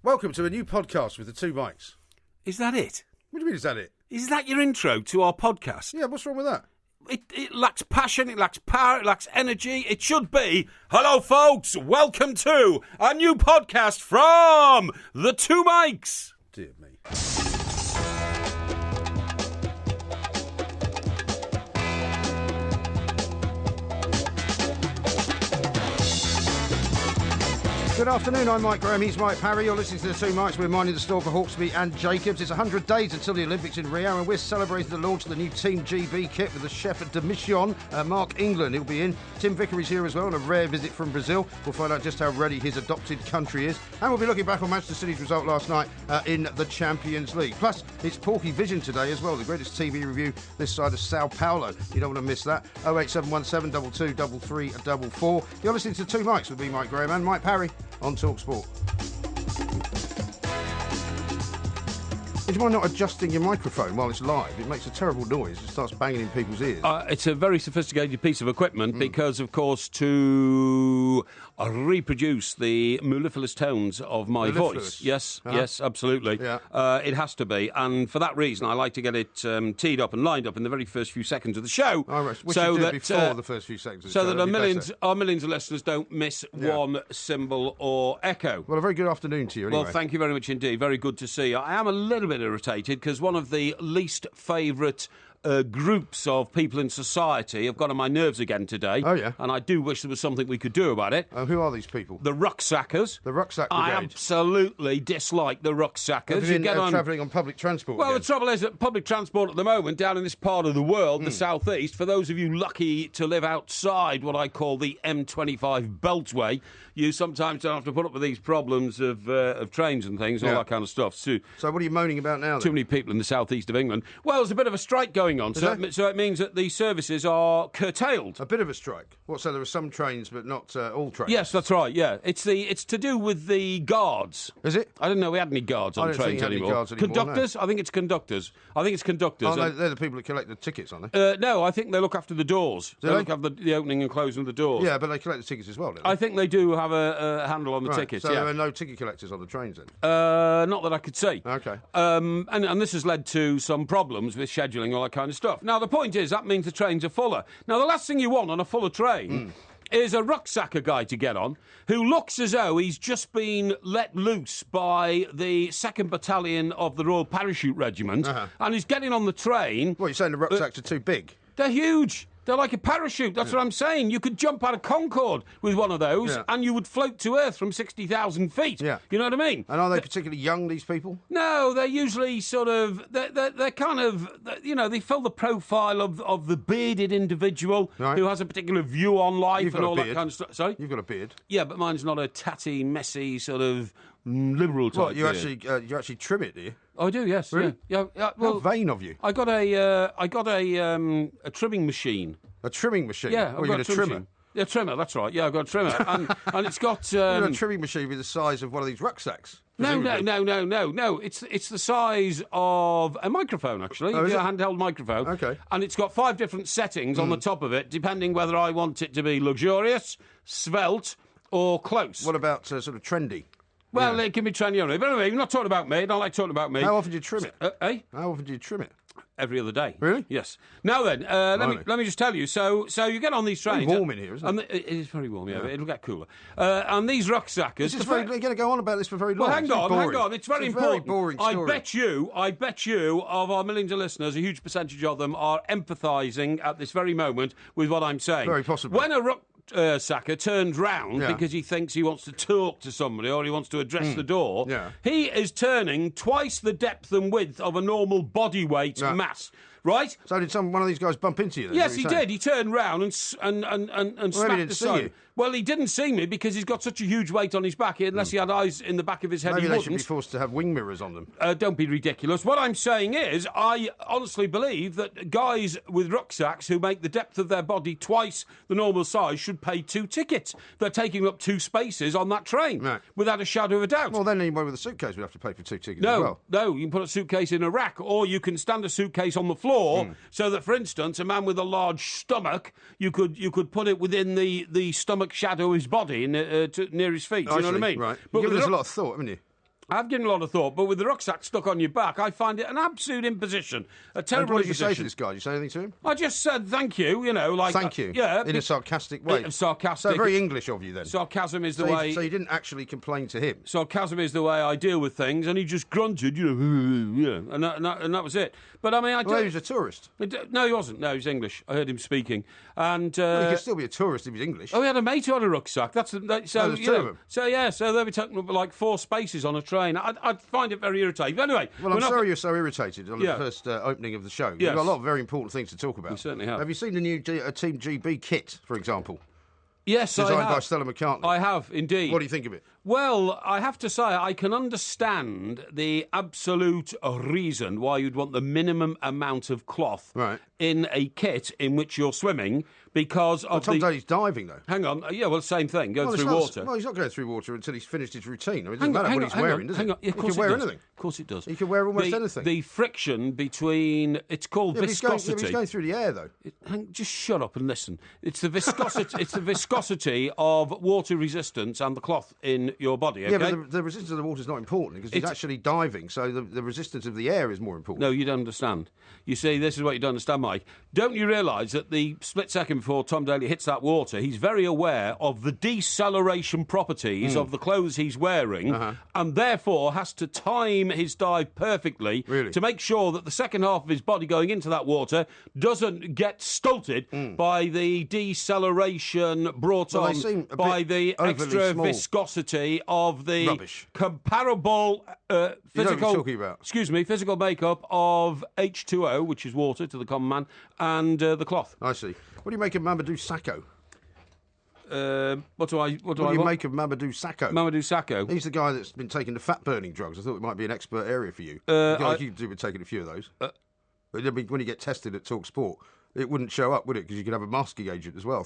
Welcome to a new podcast with the two mics. Is that it? What do you mean, is that it? Is that your intro to our podcast? Yeah, what's wrong with that? It lacks passion, it lacks power, it lacks energy. It should be, hello folks, welcome to a new podcast from the two mics. Dear me. Good afternoon, I'm Mike Graham, he's Mike Parry. You're listening to the two mics. We're minding the store for Hawksby and Jacobs. It's 100 days until the Olympics in Rio, and we're celebrating the launch of the new Team GB kit with the chef de mission, Mark England. He'll be in. Tim Vickery's here as well on a rare visit from Brazil. We'll find out just how ready his adopted country is. And we'll be looking back on Manchester City's result last night in the Champions League. Plus, it's Porky Vision today as well, the greatest TV review this side of Sao Paulo. You don't want to miss that. 08717 223344. You're listening to Two Mics with me, Mike Graham, and Mike Parry on TalkSport. Would you mind not adjusting your microphone while it's live? It makes a terrible noise. It starts banging in people's ears. It's a very sophisticated piece of equipment because, of course, to reproduce the mellifluous tones of my voice. Yes, yes, absolutely. Yeah. It has to be. And for that reason, I like to get it teed up and lined up in the very first few seconds of the show. Which you do before the first few seconds of the show. So that our millions of listeners don't miss one symbol or echo. Well, a very good afternoon to you anyway. Well, thank you very much indeed. Very good to see you. I am a little bit irritated because one of the least favourite groups of people in society have got on my nerves again today. Oh, yeah. And I do wish there was something we could do about it. Who are these people? The rucksackers. The rucksack brigade. I absolutely dislike the rucksackers. Have you been travelling on public transport Well, again? the trouble is that public transport at the moment, down in this part of the world, the southeast, for those of you lucky to live outside what I call the M25 Beltway, you sometimes don't have to put up with these problems of trains and things, all that kind of stuff. So what are you moaning about now, then? Too many people in the southeast of England. Well, there's a bit of a strike going on, so it means that the services are curtailed. A bit of a strike? What, so there are some trains but not all trains? Yes, that's right, yeah. It's to do with the guards. Is it? I didn't know we had any guards on trains anymore. Conductors? No. I think it's conductors. Oh, they're the people that collect the tickets, aren't they? No, I think they look after the doors. They look after the opening and closing of the doors. Yeah, but they collect the tickets as well, don't they? I think they do have a handle on the tickets, so there are no ticket collectors on the trains then? Not that I could see. Okay. And this has led to some problems with scheduling, all that kind of stuff. Now, the point is, that means the trains are fuller. Now, the last thing you want on a fuller train is a rucksacker guy to get on who looks as though he's just been let loose by the 2nd Battalion of the Royal Parachute Regiment, and he's getting on the train. What, you're saying the rucksacks are too big? They're huge. They're like a parachute. That's what I'm saying. You could jump out of Concorde with one of those and you would float to Earth from 60,000 feet. Yeah. You know what I mean? And are they particularly young, these people? No, they're usually sort of... They're kind of... You know, they fill the profile of the bearded individual who has a particular view on life and all that kind of stuff. Sorry? You've got a beard. Yeah, but mine's not a tatty, messy, sort of liberal type. What, you actually trim it, do you? I do, yes. Really? Yeah. Well, how vain of you. I got a trimming machine. A trimming machine? Yeah, I've got a trimmer. Machine. Yeah, trimmer, that's right. Yeah, I've got a trimmer. and it's got... a trimming machine with the size of one of these rucksacks? No. It's the size of a microphone, actually. Oh, a handheld microphone. Okay. And it's got 5 different settings on the top of it, depending whether I want it to be luxurious, svelte, or close. What about sort of trendy? Well, it can be trendy on it. But anyway, you're not talking about me. I don't like talking about me. How often do you trim it? How often do you trim it? Every other day. Really? Yes. Now then, let me just tell you. So you get on these trains. It's warm in here, isn't it? It is very warm. Yeah, it'll get cooler. And these rucksackers. We're going to go on about this for very long. Well, hang on. It's very important. Very boring story. I bet you, of our millions of listeners, a huge percentage of them are empathising at this very moment with what I'm saying. Very possibly. When a rucksacker turns round because he thinks he wants to talk to somebody or he wants to address the door, he is turning twice the depth and width of a normal body weight mass. Right? So did one of these guys bump into you then? Yes, he did. He turned round and smacked the side. Well, he didn't see me because he's got such a huge weight on his back. Unless he had eyes in the back of his head, maybe he they should be forced to have wing mirrors on them. Don't be ridiculous. What I'm saying is, I honestly believe that guys with rucksacks who make the depth of their body twice the normal size should pay 2 tickets. They're taking up 2 spaces on that train, without a shadow of a doubt. Well, then anyone with a suitcase would have to pay for 2 tickets as well. No, you can put a suitcase in a rack, or you can stand a suitcase on the floor, so that, for instance, a man with a large stomach, you could put it within the stomach shadow of his body, near his feet. You know what I mean? Right. But you've given this a lot of thought, haven't you? I've given a lot of thought, but with the rucksack stuck on your back, I find it an absolute imposition. A terrible And what did you imposition. say to this guy? Did you say anything to him? I just said thank you, like... Thank you? Yeah. In a sarcastic way? Sarcastic. So very English of you, then. Sarcasm is the way... So you didn't actually complain to him? Sarcasm is the way I deal with things, and he just grunted, and that was it. But, I mean, Well, he was a tourist. No, he wasn't. No, he was English. I heard him speaking. And... Well, he could still be a tourist if he's English. Oh, we had a mate who had a rucksack. There's two of them. So they were taking up like 4 spaces on a train. I'd find it very irritating. But anyway... Well, I'm sorry you're so irritated on the first opening of the show. Yes. We've got a lot of very important things to talk about. We certainly have. Have you seen the new Team GB kit, for example? Yes, I have. Designed by Stella McCartney. I have, indeed. What do you think of it? Well, I have to say, I can understand the absolute reason why you'd want the minimum amount of cloth in a kit in which you're swimming, because of Tom Daley's diving, though. Hang on. Yeah, well, same thing, going through water. Well, he's not going through water until he's finished his routine. I mean, it doesn't matter what he's wearing, does it? Yeah, he can wear anything. Of course it does. He can wear almost anything. The friction between... It's called viscosity. He's going through the air, though. Just shut up and listen. It's the viscosity. It's the viscosity of water resistance and the cloth in your body. Okay? Yeah, but the resistance of the water is not important because he's actually diving, so the resistance of the air is more important. No, you don't understand. You see, this is what you don't understand, Mike. Don't you realise that the split second before Tom Daley hits that water, he's very aware of the deceleration properties of the clothes he's wearing, and therefore has to time his dive perfectly to make sure that the second half of his body going into that water doesn't get stulted by the deceleration brought on by the extra viscosity of the comparable physical makeup of H2O, which is water to the common man, and the cloth. I see. What do you make of Mamadou Sakho? What do you make of Mamadou Sakho? Mamadou Sakho. He's the guy that's been taking the fat-burning drugs. I thought it might be an expert area for you. You could do with taking a few of those. When you get tested at Talk Sport, it wouldn't show up, would it? Because you could have a masking agent as well.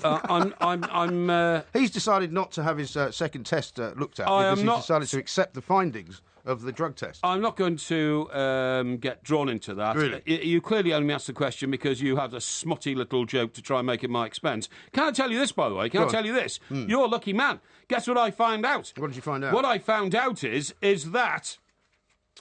He's decided not to have his second test looked at because he's decided to accept the findings of the drug test. I'm not going to get drawn into that. Really? You clearly only asked the question because you had a smutty little joke to try and make it my expense. Can I tell you this, by the way? Can I tell you this? You're a lucky man. Guess what I found out? What did you find out? What I found out is that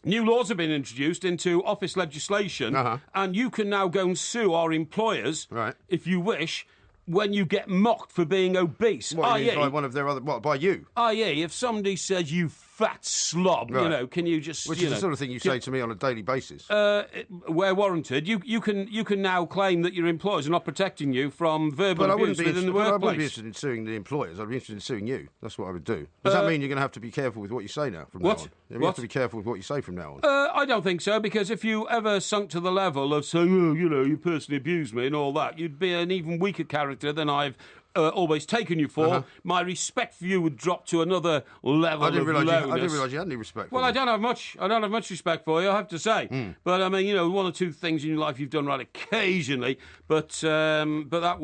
new laws have been introduced into office legislation, and you can now go and sue our employers, if you wish, when you get mocked for being obese. What, you mean by one of their other... What, by you? I.e., if somebody says, you fat slob, can you just... Which is the sort of thing you say to me on a daily basis. Where warranted, you can now claim that your employers are not protecting you from verbal abuse within the workplace. I wouldn't be interested in suing the employers. I'd be interested in suing you. That's what I would do. Does that mean you're going to have to be careful with what you say now from now on? You have to be careful with what you say from now on. I don't think so, because if you ever sunk to the level of saying, you personally abused me and all that, you'd be an even weaker character than I've always taken you for. My respect for you would drop to another level of lowness. I didn't realise you had any respect for me. Well, I don't have much respect for you, I have to say. But, I mean, one or two things in your life you've done right occasionally, but that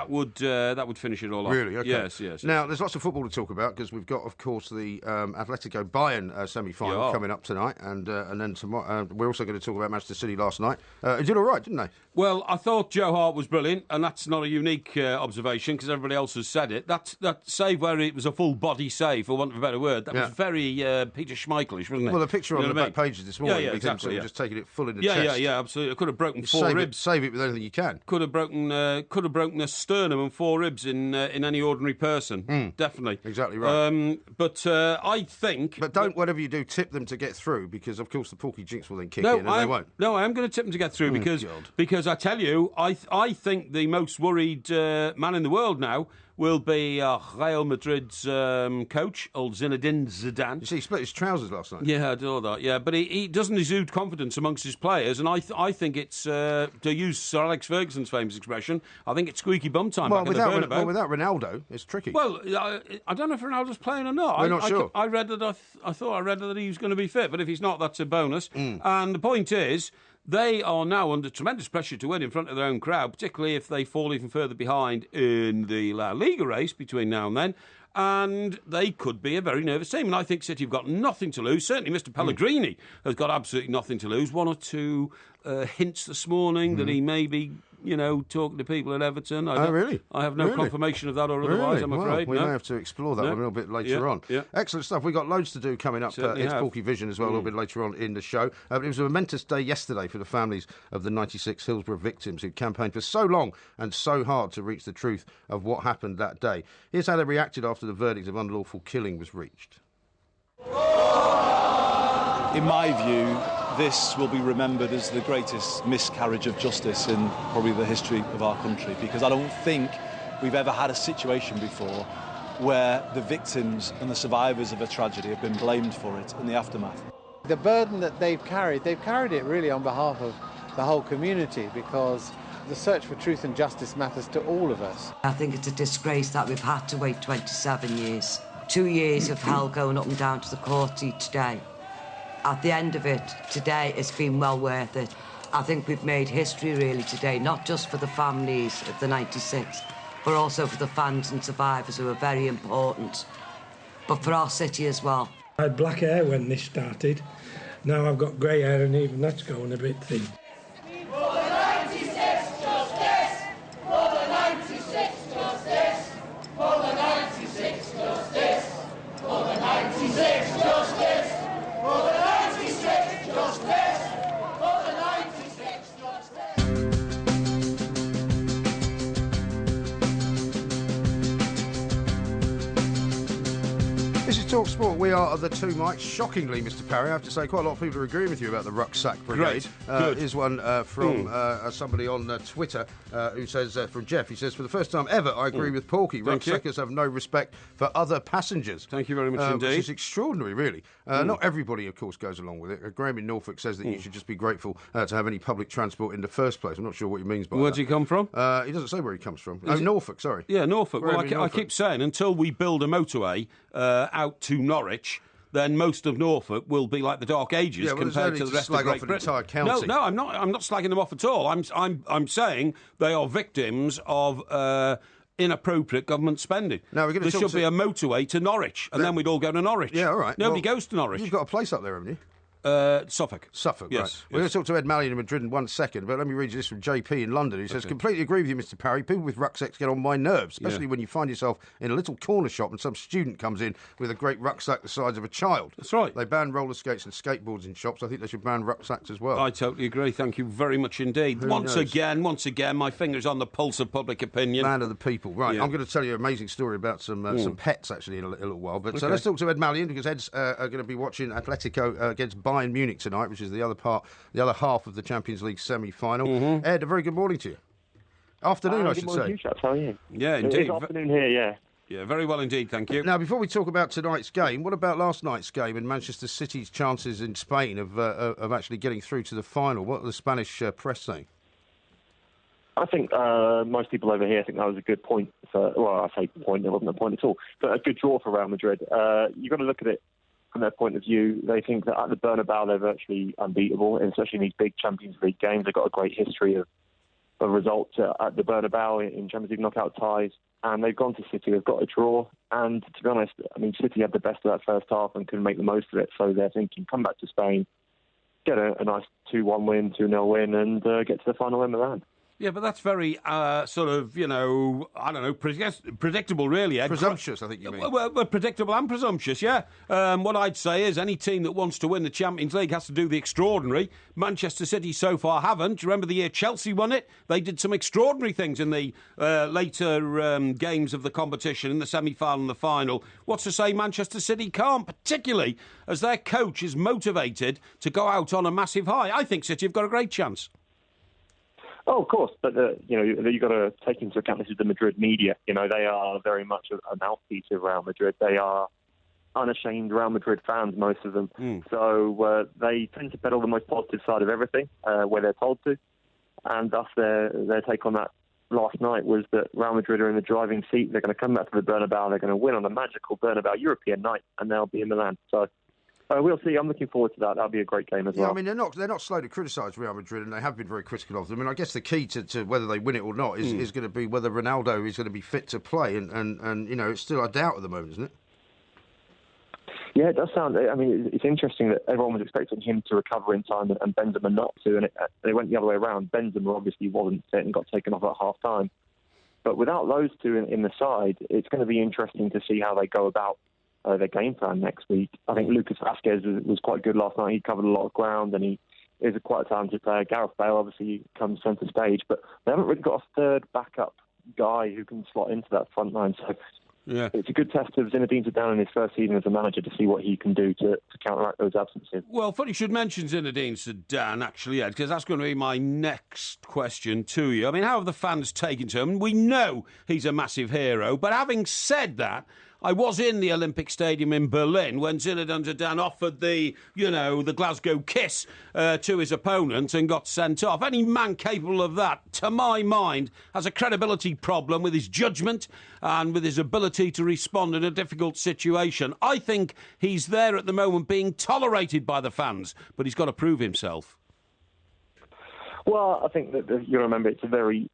would finish it all off. Really? Okay. Yes. Now, there's lots of football to talk about, because we've got, of course, the Atletico Bayern semi-final coming up tonight, and then tomorrow we're also going to talk about Manchester City last night. They did all right, didn't they? Well, I thought Joe Hart was brilliant, and that's not a unique observation, because everybody else has said it. That save where it was a full-body save, for want of a better word, that was very Peter Schmeichelish, wasn't it? Well, the picture on the back pages this morning, exactly, just taking it full in the chest. Yeah, absolutely. I could have broken four ribs. Save it with anything you can. Could have broken a sternum and 4 ribs in any ordinary person. Definitely. Exactly right. But I think... But don't, whatever you do, tip them to get through, because, of course, the Porky jinx will then kick in, and they won't. No, I am going to tip them to get through, because I tell you, I think the most worried man in the world now will be Real Madrid's coach, old Zinedine Zidane. You see, he split his trousers last night. Yeah, I did all that, yeah. But he doesn't exude confidence amongst his players, and I think it's, to use Sir Alex Ferguson's famous expression, I think it's squeaky bum time back at the Bernabeu. Well, without Ronaldo, it's tricky. Well, I don't know if Ronaldo's playing or not. We're not sure. I read that I thought I read that he was going to be fit, but if he's not, that's a bonus. And the point is, they are now under tremendous pressure to win in front of their own crowd, particularly if they fall even further behind in the La Liga race between now and then. And they could be a very nervous team. And I think City have got nothing to lose. Certainly Mr. Pellegrini has got absolutely nothing to lose. 1 or 2 hints this morning that he may be talking to people at Everton. Really? I have no confirmation of that or otherwise, I'm afraid. We may have to explore that one a little bit later on. Yeah. Excellent stuff. We've got loads to do coming up. It's Porky Vision as well, a little bit later on in the show. It was a momentous day yesterday for the families of the 96 Hillsborough victims who campaigned for so long and so hard to reach the truth of what happened that day. Here's how they reacted after the verdict of unlawful killing was reached. In my view, this will be remembered as the greatest miscarriage of justice in probably the history of our country, because I don't think we've ever had a situation before where the victims and the survivors of a tragedy have been blamed for it in the aftermath. The burden that they've carried it really on behalf of the whole community, because the search for truth and justice matters to all of us. I think it's a disgrace that we've had to wait 27 years. 2 years of hell going up and down to the court each day. At the end of it, today, it's been well worth it. I think we've made history really today, not just for the families of the 96, but also for the fans and survivors who are very important, but for our city as well. I had black hair when this started. Now I've got grey hair and even that's going a bit thin. Talk Sport, we are the two mics. Shockingly, Mr. Parry, I have to say, quite a lot of people are agreeing with you about the rucksack brigade. Great. Here's one from somebody on Twitter who says, from Jeff, he says, for the first time ever, I agree with Porky. Rucksackers have no respect for other passengers. Thank you very much indeed. Which is extraordinary, really. Not everybody, of course, goes along with it. Graham in Norfolk says that you should just be grateful to have any public transport in the first place. I'm not sure what he means by that. Where's he come from? He doesn't say where he comes from. Norfolk, sorry. Yeah, Norfolk. Graham Well, I keep saying, until we build a motorway out to Norwich, then most of Norfolk will be like the Dark Ages compared to the rest of Great Britain. Entire county. No, I'm not slagging them off at all. I'm saying they are victims of inappropriate government spending. Now we're going to there should be a motorway to Norwich, and then we'd all go to Norwich. Yeah, all right. Nobody goes to Norwich. You've got a place up there, haven't you? Suffolk. Suffolk, yes, right. Yes. We're going to talk to Ed Malyon in Madrid in 1 second, but let me read you this from JP in London, who says, completely agree with you, Mr. Parry. People with rucksacks get on my nerves, especially when you find yourself in a little corner shop and some student comes in with a great rucksack the size of a child. That's right. They ban roller skates and skateboards in shops. I think they should ban rucksacks as well. I totally agree. Thank you very much indeed. Once again, my finger's on the pulse of public opinion. Man of the people. Right, I'm going to tell you an amazing story about some pets, actually, in a little while. But so let's talk to Ed Malyon, because Ed's are going to be watching Atletico against Bayern Munich tonight, which is the other half of the Champions League semi-final. Ed, a very good morning to you. Afternoon, I should say. Good morning, chaps. How are you? Yeah, indeed. It's afternoon here, yeah. Yeah, very well indeed, thank you. Now, before we talk about tonight's game, what about last night's game and Manchester City's chances in Spain of actually getting through to the final? What are the Spanish press saying? I think most people over here think that was a good point. I say point, it wasn't a point at all, but a good draw for Real Madrid. You've got to look at it from their point of view. They think that at the Bernabeu they're virtually unbeatable, and especially in these big Champions League games. They've got a great history of results at the Bernabeu in Champions League knockout ties, and they've gone to City. They've got a draw, and to be honest, I mean, City had the best of that first half and couldn't make the most of it, so they're thinking, come back to Spain, get a nice 2-1 win, 2-0 win, and get to the final in Milan. Yeah, but that's very predictable, really, Ed. Presumptuous, I think you mean. Well, predictable and presumptuous, yeah. What I'd say is any team that wants to win the Champions League has to do the extraordinary. Manchester City so far haven't. Do you remember the year Chelsea won it? They did some extraordinary things in the later games of the competition, in the semi-final and the final. What's to say Manchester City can't, particularly as their coach is motivated to go out on a massive high? I think City have got a great chance. Oh, of course, but you've got to take into account this is the Madrid media. You know, they are very much a mouthpiece of Real Madrid. They are unashamed Real Madrid fans, most of them. So they tend to bet on the most positive side of everything, where they're told to, and thus their take on that last night was that Real Madrid are in the driving seat. They're going to come back to the Bernabeu. They're going to win on a magical Bernabeu European night, and they'll be in Milan. So. We'll see. I'm looking forward to that. That'll be a great game as well. Yeah, I mean, they're not slow to criticise Real Madrid, and they have been very critical of them. And I guess the key to whether they win it or not is going to be whether Ronaldo is going to be fit to play. And it's still a doubt at the moment, isn't it? Yeah, it does sound. I mean, it's interesting that everyone was expecting him to recover in time and Benzema not to, and they went the other way around. Benzema obviously wasn't fit and got taken off at half time. But without those two in the side, it's going to be interesting to see how they go about their game plan next week. I think Lucas Vázquez was quite good last night. He covered a lot of ground, and he is quite a talented player. Gareth Bale obviously comes centre stage, but they haven't really got a third backup guy who can slot into that front line. So yeah, it's a good test of Zinedine Zidane in his first season as a manager to see what he can do to counteract those absences. Well, funny you should mention Zinedine Zidane, actually, Ed, because that's going to be my next question to you. I mean, how have the fans taken to him? We know he's a massive hero, but having said that, I was in the Olympic Stadium in Berlin when Zinedine Zidane offered the Glasgow kiss to his opponent and got sent off. Any man capable of that, to my mind, has a credibility problem with his judgment and with his ability to respond in a difficult situation. I think he's there at the moment being tolerated by the fans, but he's got to prove himself. Well, I think that you remember it's a very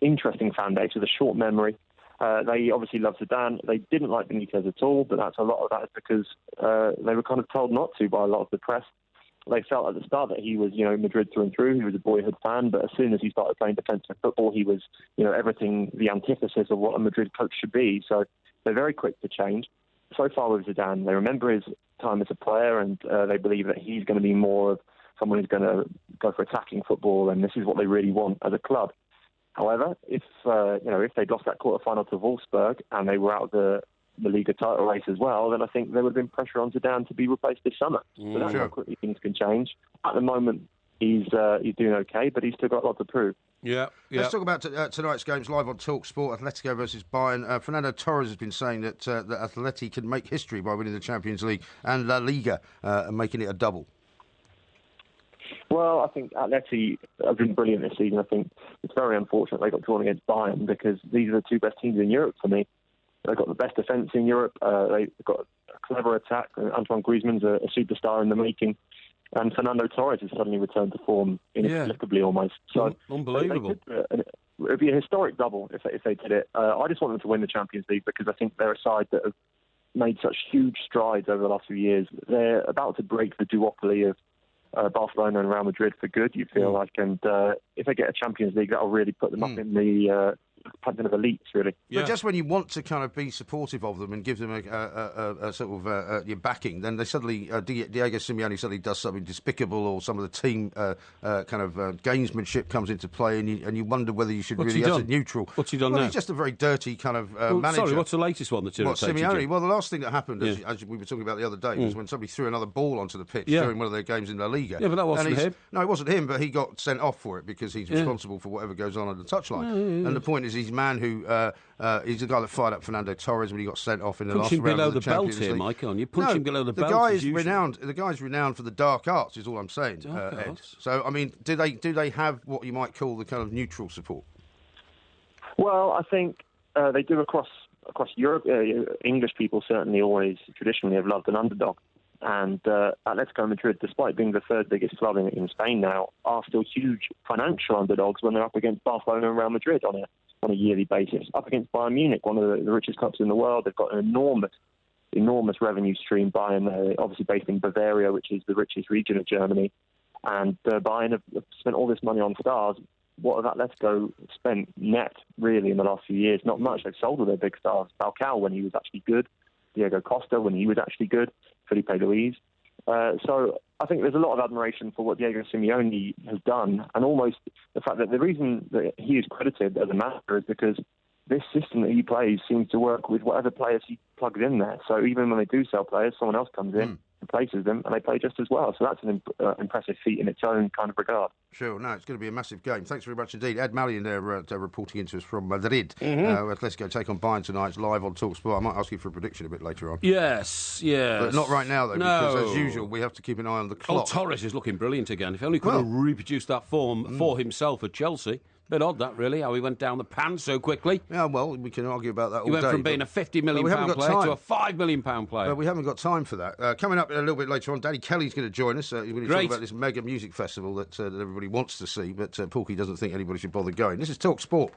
interesting fan base with a short memory. They obviously love Zidane. They didn't like Benitez at all, but a lot of that is because they were kind of told not to by a lot of the press. They felt at the start that he was, Madrid through and through. He was a boyhood fan, but as soon as he started playing defensive football, he was, everything, the antithesis of what a Madrid coach should be. So they're very quick to change. So far with Zidane, they remember his time as a player, and they believe that he's going to be more of someone who's going to go for attacking football, and this is what they really want as a club. However, if they'd lost that quarter-final to Wolfsburg and they were out of the Liga title race as well, then I think there would have been pressure on Zidane to be replaced this summer. So that's how quickly things can change. At the moment, he's doing okay, but he's still got a lot to prove. Yeah. Let's talk about tonight's games live on Talk Sport. Atletico versus Bayern. Fernando Torres has been saying that Atleti can make history by winning the Champions League and La Liga and making it a double. Well, I think Atleti have been brilliant this season. I think it's very unfortunate they got drawn against Bayern because these are the two best teams in Europe for me. They've got the best defence in Europe. They've got a clever attack. Antoine Griezmann's a superstar in the making. And Fernando Torres has suddenly returned to form inexplicably almost. So unbelievable. It would be a historic double if they did it. I just want them to win the Champions League because I think they're a side that have made such huge strides over the last few years. They're about to break the duopoly of Barcelona and Real Madrid for good, you feel like, and if they get a Champions League, that'll really put them up in the pantheon of elites, really. But just when you want to kind of be supportive of them and give them a sort of your backing, then they suddenly, Diego Simeone suddenly does something despicable, or some of the team gamesmanship comes into play, and you wonder whether you should really, as a neutral. What's he done now? He's just a very dirty kind of manager. Sorry, what's the latest one that's irritated Simeone? you? Well, the last thing that happened, as we were talking about the other day, was when somebody threw another ball onto the pitch during one of their games in La Liga. Yeah, but that wasn't him. No, it wasn't him, but he got sent off for it because he's responsible for whatever goes on the touchline. And the point is, he's a man who he's the guy that fired up Fernando Torres when he got sent off in the last round below of the belt Champions here, League. Mike, aren't you? Punch him below the belt. The guy's renowned for the dark arts, is all I'm saying, Ed. So, I mean, do they have what you might call the kind of neutral support? Well, I think they do across Europe. English people certainly always traditionally have loved an underdog. And Atletico Madrid, despite being the third biggest club in Spain now, are still huge financial underdogs when they're up against Barcelona and Real Madrid on a yearly basis. Up against Bayern Munich, one of the richest clubs in the world. They've got an enormous revenue stream. Bayern, obviously based in Bavaria, which is the richest region of Germany. And Bayern have spent all this money on stars. What have Atletico spent net, really, in the last few years? Not much. They've sold all their big stars. Falcao, when he was actually good. Diego Costa, when he was actually good. Felipe Luis. So I think there's a lot of admiration for what Diego Simeone has done, and almost the fact that the reason that he is credited as a manager is because this system that he plays seems to work with whatever players he plugs in there. So even when they do sell players, someone else comes in, replaces them, and they play just as well. So that's an impressive feat in its own kind of regard. Sure, no, it's going to be a massive game. Thanks very much indeed. Ed Mallion there reporting into us from Madrid. Let's go take on Bayern tonight. It's live on Talk Sport. I might ask you for a prediction a bit later on. Yes. But not right now, though, because as usual, we have to keep an eye on the clock. Torres is looking brilliant again. If only could have reproduced that form for himself at Chelsea. Bit odd, that, really, how he went down the pan so quickly. Yeah, well, we can argue about that all day. He went from being a £50 million player to a £5 million player. But we haven't got time for that. Coming up a little bit later on, Danny Kelly's going to join us. We're going to talk about this mega music festival that everybody wants to see, but Porky doesn't think anybody should bother going. This is Talk Sport.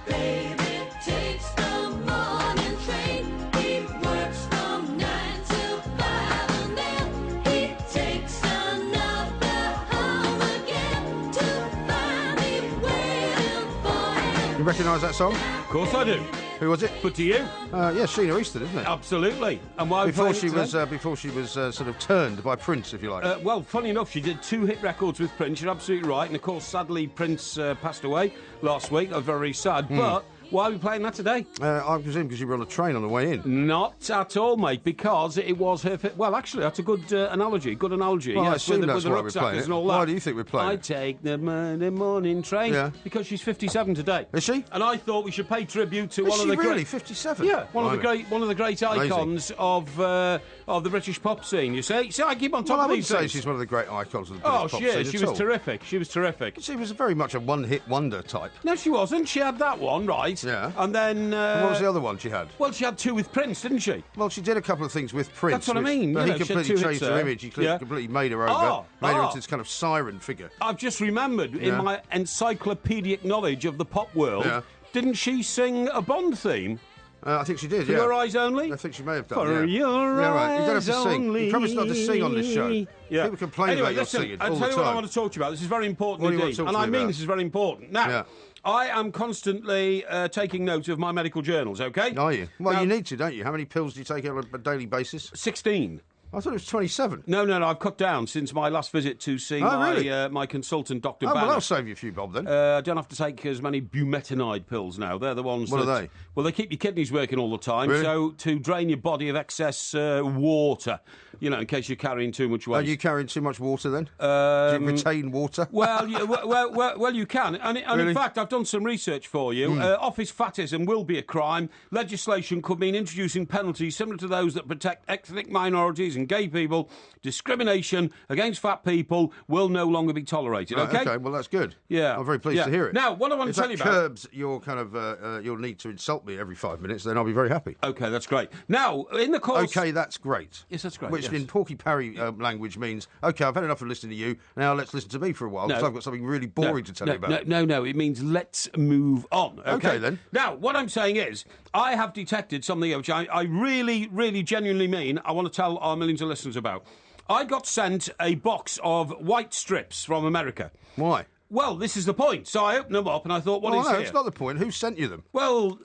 Baby takes the morning train. He works from 9 recognise that song? Of course I do. Who was it? But do you? Yeah, Sheena Easton, isn't it? Absolutely. And why before she was sort of turned by Prince, if you like. Well, funny enough, she did 2 hit records with Prince. You're absolutely right. And of course, sadly, Prince passed away last week. I was very sad. But why are we playing that today? I presume because you were on a train on the way in. Not at all, mate, because it was her... Well, actually, that's a good analogy. Good analogy. Well, yes, I assume that's with the why we're playing it. and all that. Why do you think we're playing I it? take the morning train. Yeah. Because she's 57 today. Is she? And I thought we should pay tribute to one of the really? great... 57? Yeah, one of the great icons of the British pop scene, you see. See, I keep on top Well, I of wouldn't these say things. she's one of the great icons of the British pop scene. She is. She was terrific. She was terrific. She was very much a one-hit wonder type. No, she wasn't. She had that one, right? Yeah. And then... And what was the other one she had? Well, she had 2 with Prince, didn't she? Well, she did a couple of things with Prince. That's what I mean. But You he know, she had completely 2 changed hits her there. image. He Yeah. completely made her over. Made her into this kind of siren figure. I've just remembered, in my encyclopedic knowledge of the pop world, didn't she sing a Bond theme? I think she did, For Your Eyes Only? I think she may have done, For Your Eyes You don't have to sing. Only. You promised not to sing on this show. Yeah. People complain about your singing all the time. I'll tell you what I want to talk to you about. This is very important What do you want indeed. to talk And to I me mean about? this is very important. Now, I am constantly taking note of my medical journals, OK? Are you? Well, now, you need to, don't you? How many pills do you take on a daily basis? 16. I thought it was 27. No, I've cut down since my last visit to see my consultant, Dr. Oh, Banner. well, I'll save you a few bob then. I don't have to take as many bumetanide pills now. They're the ones What are they? Well, they keep your kidneys working all the time, Really? so to drain your body of excess water, you know, in case you're carrying too much waste. Are you carrying too much water then? Do you retain water? Well, you can. And in fact, I've done some research for you. Office fatism will be a crime. Legislation could mean introducing penalties similar to those that protect ethnic minorities and gay people. Discrimination against fat people will no longer be tolerated, Right, OK? well, that's good. Yeah. I'm very pleased to hear it. Now, what I want to tell you If about... that curbs your kind of your need to insult me every 5 minutes, then I'll be very happy. OK, that's great. Now, in the course... OK, that's great. Yes, that's great. Which in Porky Parry language means, OK, I've had enough of listening to you, now let's listen to me for a while, because I've got something really boring to tell you about. No, it means let's move on. OK, then. Now, what I'm saying is, I have detected something which I really, really genuinely mean I want to tell our millions of listeners about. I got sent a box of white strips from America. Why? Well, this is the point. So I opened them up and I thought, what is no, here? it's not the point. Who sent you them? Well,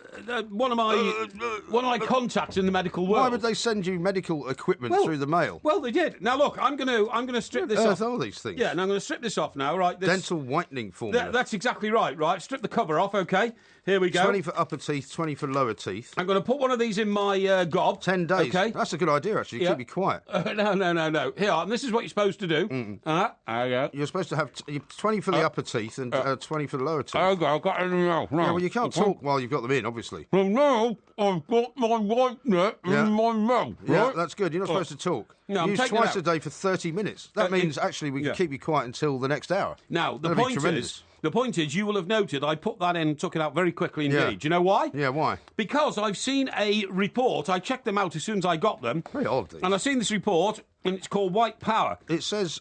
one of my contacts in the medical world. Why would they send you medical equipment through the mail? Well, they did. Now look, I'm going to strip this off. All these things. Yeah, and I'm going to strip this off now. Right, this, dental whitening formula. That's exactly right. Right, strip the cover off. Okay, here we go. 20 for upper teeth, 20 for lower teeth. I'm going to put one of these in my gob. 10 days. Okay, that's a good idea. Actually, keep me quiet. No. Here, and this is what you're supposed to do. There you go. You're supposed to have 20 for the upper teeth and 20 for the lower teeth. Okay, I've got it now. Yeah, well, you can't talk while you've got them in, obviously. Well, now I've got my whitener in my mouth. Yeah, right? that's good. You're not supposed to talk. No, I'm Use taking twice it a day for 30 minutes. That means actually we can keep you quiet until the next hour. Now, the That'd be tremendous. point is, you will have noted I put that in and took it out very quickly indeed. Do you know why? Yeah, why? Because I've seen a report. I checked them out as soon as I got them. Very odd, these. And I've seen this report, and it's called White Power. It says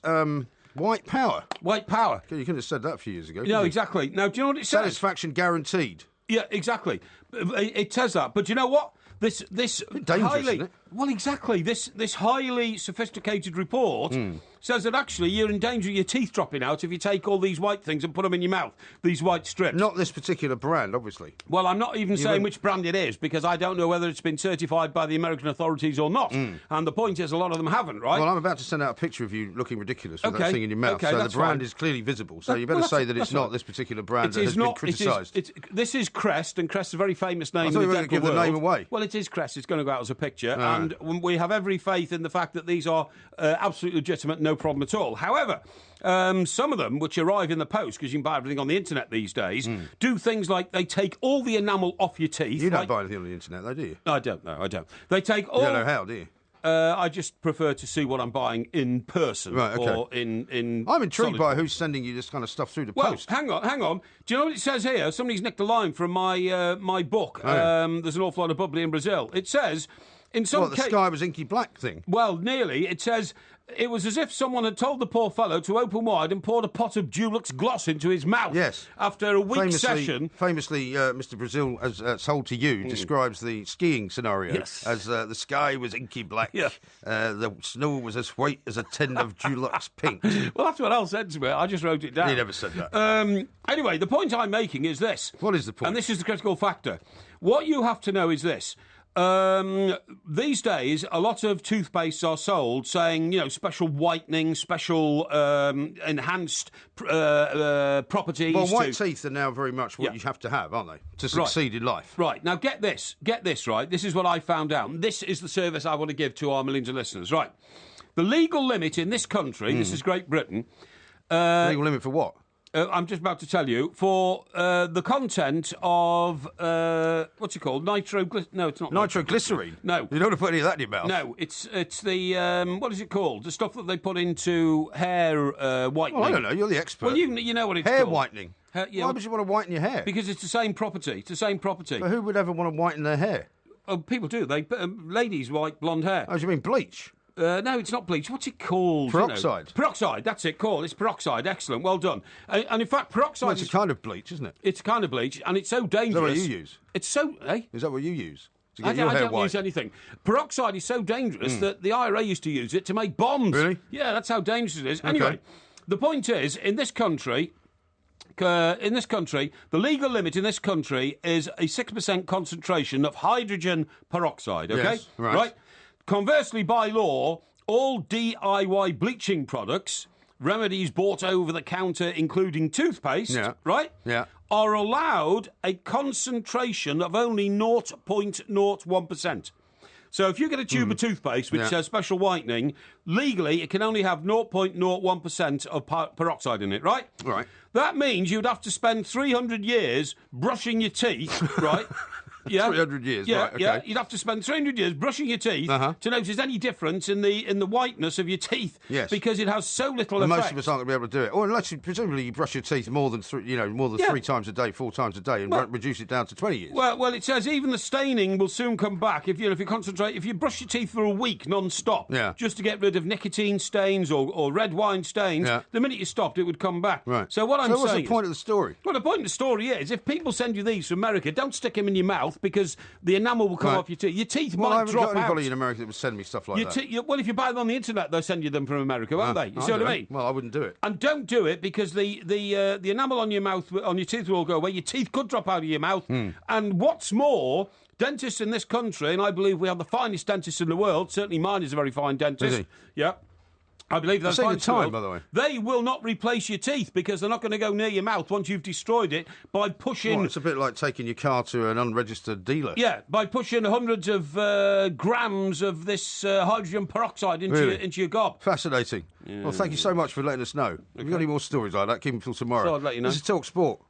white power. White Power. You couldn't have said that a few years ago. No, exactly. Now, do you know what it says? Satisfaction guaranteed. Yeah, exactly. It says that. But do you know what? This dangerous, highly, isn't it? Well, exactly. This highly sophisticated report says that actually you're in danger of your teeth dropping out if you take all these white things and put them in your mouth, these white strips. Not this particular brand, obviously. Well, I'm not even saying which brand it is because I don't know whether it's been certified by the American authorities or not. And the point is a lot of them haven't, right? Well, I'm about to send out a picture of you looking ridiculous with that thing in your mouth. Okay, so the that's brand fine. is clearly visible. So you better say that it's not this particular brand that has been criticised. This is Crest, and Crest is a very famous name I in thought the you were going to dental give the world. name away. Well, it is Crest. It's going to go out as a picture. And we have every faith in the fact that these are absolutely legitimate, no problem at all. However, some of them, which arrive in the post, because you can buy everything on the internet these days, do things like they take all the enamel off your teeth. You don't buy anything on the internet, though, do you? I don't know. They take all... You don't know how, do you? I just prefer to see what I'm buying in person. Right, okay. Or in I'm intrigued solid by form. who's sending you this kind of stuff through the Well, post. hang on. Do you know what it says here? Somebody's nicked a line from my book. Oh, yeah. There's an awful lot of bubbly in Brazil. It says... In some the sky was inky black thing? Well, nearly. It says it was as if someone had told the poor fellow to open wide and poured a pot of Dulux gloss into his mouth. Yes. After a week session. Famously, Mr. Brazil, as told to you, describes the skiing scenario as the sky was inky black. Yeah. The snow was as white as a tin of Dulux pink. Well, that's what Al said to me. I just wrote it down. He never said that. Anyway, the point I'm making is this. What is the point? And this is the critical factor. What you have to know is this. These days, a lot of toothpastes are sold saying, special whitening, special enhanced properties. Well, white teeth are now very much what you have to have, aren't they, to succeed in life? Right. Now, get this, right? This is what I found out. This is the service I want to give to our millions of listeners. Right. The legal limit in this country, this is Great Britain. Legal limit for what? I'm just about to tell you, for the content of, what's it called? No, it's not. Nitroglycerine? No. You don't want to put any of that in your mouth? No, it's the, what is it called? The stuff that they put into hair whitening. Well, I don't know, you're the expert. Well, you know what it's hair called. Whitening. Yeah, why would you want to whiten your hair? Because it's the same property. But who would ever want to whiten their hair? Oh, people do. They ladies white blonde hair. Oh, do you mean bleach? No, it's not bleach. What's it called? Peroxide. Peroxide, that's it, called. It's peroxide. Excellent, well done. And in fact, peroxide... Well, it's a kind of bleach, isn't it? It's a kind of bleach, and it's so dangerous... Is that what you use? It's so... Eh? Is that what you use? I don't use anything. Peroxide is so dangerous that the IRA used to use it to make bombs. Really? Yeah, that's how dangerous it is. Anyway, the point is, in this country, the legal limit in this country is a 6% concentration of hydrogen peroxide, okay? Yes, right. Conversely, by law, all DIY bleaching products, remedies bought over the counter, including toothpaste, are allowed a concentration of only 0.01%. So if you get a tube of toothpaste which says special whitening, legally it can only have 0.01% of peroxide in it, right? Right. That means you'd have to spend 300 years brushing your teeth, right? Yeah. 300 years, yeah, right, okay. Yeah, you'd have to spend 300 years brushing your teeth to notice any difference in the whiteness of your teeth. Yes. Because it has so little and effect. most of us aren't going to be able to do it. Or unless, presumably, you brush your teeth more than 3 times a day, 4 times a day, and reduce it down to 20 years. Well, it says even the staining will soon come back if you brush your teeth for a week non-stop, just to get rid of nicotine stains or red wine stains, the minute you stopped, it would come back. Right. So what I'm saying what's the point of the story? Well, the point of the story is, if people send you these from America, don't stick them in your mouth because the enamel will come off your teeth. Your teeth might drop out. I haven't got anybody in America that would send me stuff like that. Well, if you buy them on the internet, they'll send you them from America, won't they? You see what I mean? Well, I wouldn't do it. And don't do it because the enamel on your mouth, on your teeth will all go away. Your teeth could drop out of your mouth. And what's more, dentists in this country, and I believe we have the finest dentists in the world, certainly mine is a very fine dentist. Is he? Yeah. I believe that's the time, by the way. They will not replace your teeth because they're not going to go near your mouth once you've destroyed it by pushing... Well, it's a bit like taking your car to an unregistered dealer. Yeah, by pushing hundreds of grams of this hydrogen peroxide into your gob. Fascinating. Yeah. Well, thank you so much for letting us know. If you've got any more stories like that, keep them till tomorrow. So I'd let you know. This is Talk Sport.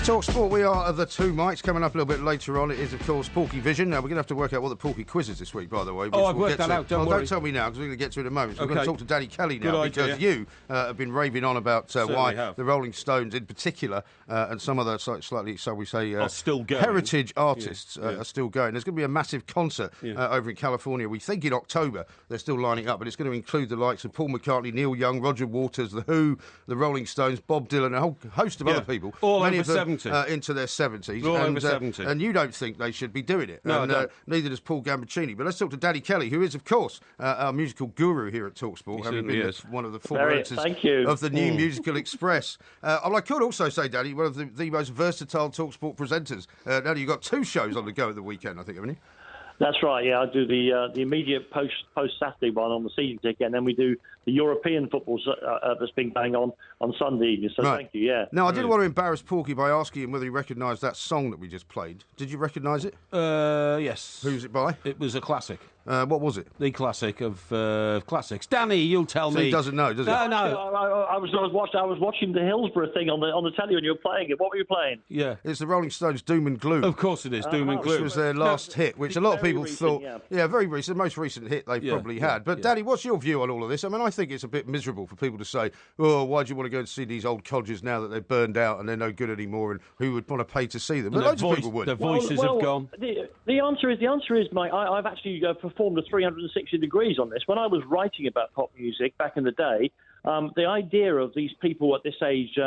Talk Sport, we are the two mics. Coming up a little bit later on, it is, of course, Porky Vision. Now, we're going to have to work out what the Porky quiz is this week, by the way. I've worked that out, don't worry. Don't tell me now, because we're going to get to it in a moment. So we're going to talk to Danny Kelly now, Good idea. because you have been raving on about why the Rolling Stones in particular, and some other slightly, shall we say, are still going. Heritage artists are still going. There's going to be a massive concert over in California. We think in October. They're still lining up, but it's going to include the likes of Paul McCartney, Neil Young, Roger Waters, The Who, the Rolling Stones, Bob Dylan, a whole host of other people. All many over of them, 70. Into their 70s. All over 70. And you don't think they should be doing it. No, and, I don't. Neither does Paul Gambaccini. But let's talk to Danny Kelly, who is, of course, our musical guru here at TalkSport, having been one of the former editors of the New Musical Express. I could also say, Danny, one of the most versatile TalkSport presenters. Now, you've got 2 shows on the go at the weekend, I think, haven't you? That's right, yeah. I do the immediate post-Saturday one on the season ticket, and then we do the European football that's been going on Sunday evening. So thank you, yeah. Now, I didn't want to embarrass Porky by asking him whether he recognised that song that we just played. Did you recognise it? Yes. Who's it by? It was a classic. What was it? The classic of classics. Danny, you'll tell me. He doesn't know, does he? No. I was watching the Hillsborough thing on the telly when you were playing it. What were you playing? Yeah. It's the Rolling Stones' Doom and Gloom. Of course it is, Doom and Gloom. Which was their last hit, which a lot of people thought... Yeah, very recent, the most recent hit they've probably had. But, Danny, what's your view on all of this? I mean, I think it's a bit miserable for people to say, oh, why do you want to go and see these old codgers now that they're burned out and they're no good anymore, and who would want to pay to see them? But loads of people would. Their voices have gone. The answer is, Mike, I've actually performed a 360 degrees on this. When I was writing about pop music back in the day, the idea of these people at this age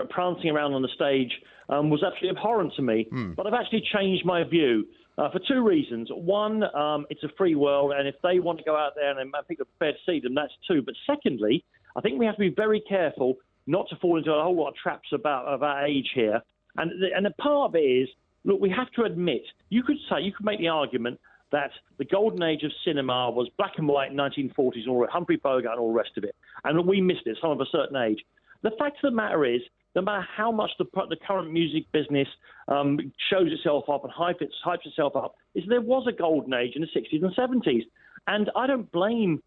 prancing around on the stage was absolutely abhorrent to me. But I've actually changed my view for two reasons. One, it's a free world, and if they want to go out there and people are prepared to see them, that's two. But secondly, I think we have to be very careful not to fall into a whole lot of traps of our age here. And a part of it is, look, we have to admit, you could make the argument that the golden age of cinema was black and white in 1940s, and all Humphrey Bogart and all the rest of it, and we missed it, some of a certain age. The fact of the matter is, no matter how much the current music business shows itself up and hypes itself up, is there was a golden age in the 60s and 70s. And I don't blame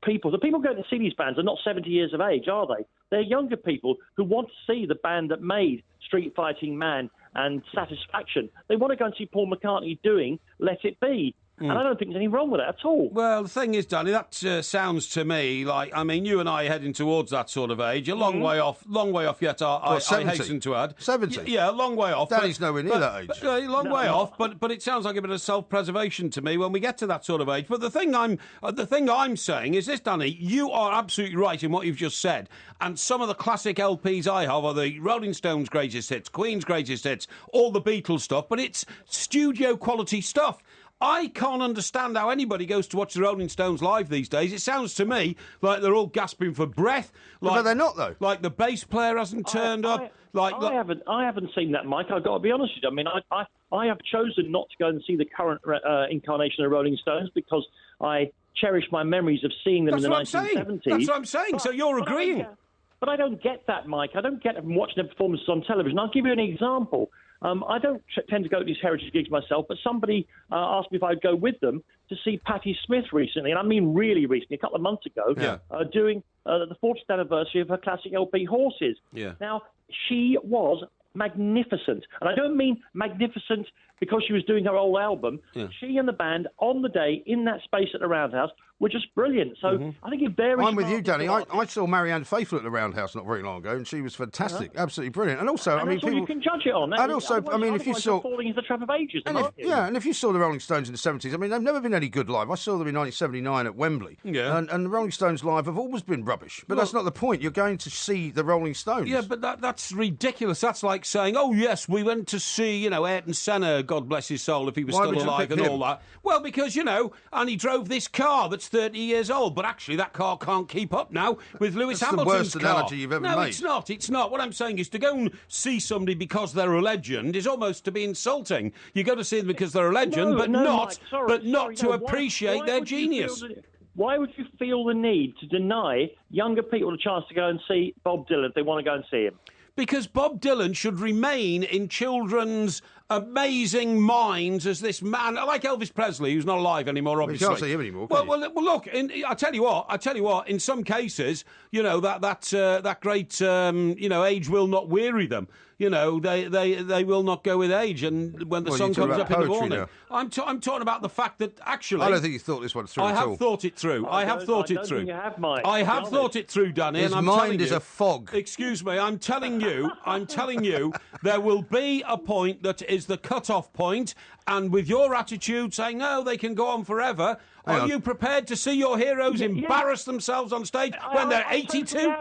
people. The people going to see these bands are not 70 years of age, are they? They're younger people who want to see the band that made Street Fighting Man and Satisfaction. They want to go and see Paul McCartney doing Let It Be. And I don't think there's anything wrong with that at all. Well, the thing is, Danny, that sounds to me like, I mean, you and I are heading towards that sort of age. A long way off yet, I hasten to add. 70? Yeah, a long way off. Danny's nowhere near that age. Long way off, but it sounds like a bit of self-preservation to me when we get to that sort of age. But the thing I'm saying is this, Danny, you are absolutely right in what you've just said. And some of the classic LPs I have are the Rolling Stones' greatest hits, Queen's greatest hits, all the Beatles stuff, but it's studio quality stuff. I can't understand how anybody goes to watch the Rolling Stones live these days. It sounds to me like they're all gasping for breath. But they're not, though. Like the bass player hasn't turned up. I haven't seen that, Mike. I've got to be honest with you. I mean, I have chosen not to go and see the current incarnation of Rolling Stones because I cherish my memories of seeing them in the 1970s. That's what I'm saying. So you're agreeing. But I don't get that, Mike. I don't get them watching their performances on television. I'll give you an example. I don't tend to go to these heritage gigs myself, but somebody asked me if I'd go with them to see Patti Smith recently, and I mean really recently, a couple of months ago, doing the 40th anniversary of her classic LP, Horses. Yeah. Now, she was magnificent, and I don't mean magnificent because she was doing her old album. Yeah. She and the band on the day in that space at the Roundhouse were just brilliant. So I think it varies. I'm with you, Danny. I saw Marianne Faithfull at the Roundhouse not very long ago, and she was fantastic, absolutely brilliant. And also, I mean, that's all you can judge it on. And also, I mean, if you saw falling into the trap of ages, and if you saw the Rolling Stones in the 70s, I mean, they've never been any good live. I saw them in 1979 at Wembley, and the Rolling Stones live have always been rubbish. But that's not the point. You're going to see the Rolling Stones. Yeah, but that's ridiculous. That's like saying, oh yes, we went to see, Ayrton Senna, God bless his soul, if he was still alive and all that. Well, because, and he drove this car that's 30 years old, but actually that car can't keep up now with Lewis Hamilton's car. That's the worst analogy you've ever made. No, it's not. It's not. What I'm saying is to go and see somebody because they're a legend is almost to be insulting. You go to see them because they're a legend, but not to appreciate their genius. Why would you feel the need to deny younger people a chance to go and see Bob Dylan if they want to go and see him? Because Bob Dylan should remain in children's amazing minds as this man, like Elvis Presley, who's not alive anymore, obviously. You can't see him anymore, well, look, I tell you what, in some cases, that great, age will not weary them. They will not go with age, and when the sun comes up in the morning. I'm talking about the fact that actually... I don't think you thought this one through at all. I have thought it through. I have thought it through. I have thought it through, Danny. His mind is a fog. Excuse me, I'm telling you, there will be a point that is the cut-off point, and with your attitude saying, no, they can go on forever, are you prepared to see your heroes embarrass themselves on stage when they're 82?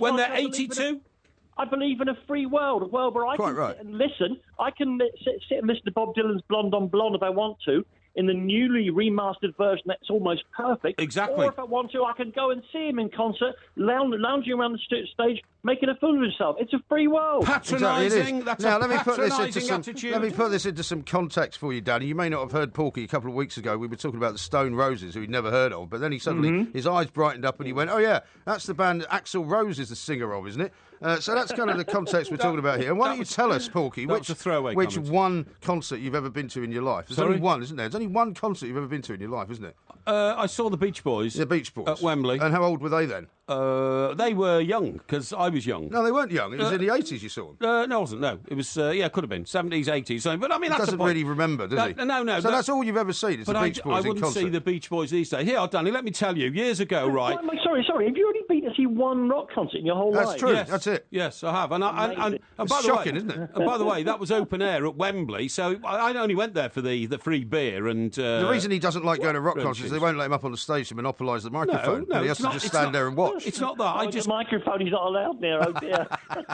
When they're 82? I believe in a free world, a world where I can sit and listen. I can sit and listen to Bob Dylan's Blonde on Blonde if I want to, in the newly remastered version that's almost perfect. Exactly. Or if I want to, I can go and see him in concert, lounging around the stage, making a fool of himself. It's a free world. Patronising. That's now, a let me put this into patronising some. attitude. Let me put this into some context for you, Danny. You may not have heard Porky a couple of weeks ago. We were talking about the Stone Roses, who he'd never heard of, but then he suddenly his eyes brightened up and he went, "Oh yeah, that's the band that Axl Rose is the singer of, isn't it?" So that's kind of the context we're talking about here. And why don't you tell us, Porky, which one concert you've ever been to in your life? There's only one, isn't there? There's only one concert you've ever been to in your life, isn't it? I saw the Beach Boys. The Beach Boys. At Wembley. And how old were they then? They were young, because I was young. No, they weren't young. It was in the 80s you saw them. No, it wasn't. No, it was, it could have been. 70s, 80s. So, but I mean, he that's doesn't really remember, does he? No. So that's all you've ever seen, is the Beach Boys in concert? I wouldn't see the Beach Boys these days. Here, Danny, let me tell you, years ago, right... Sorry, have you only been to see one rock concert in your whole life? That's true, yes, that's it. Yes, I have. And it's shocking, isn't it? And by the way, that was open air at Wembley, so I only went there for the free beer and... the reason he doesn't like going to rock concerts is they won't let him up on the stage to monopolise the microphone. No, he has to just stand there and watch. It's not that. The microphone, he's not allowed there, oh dear.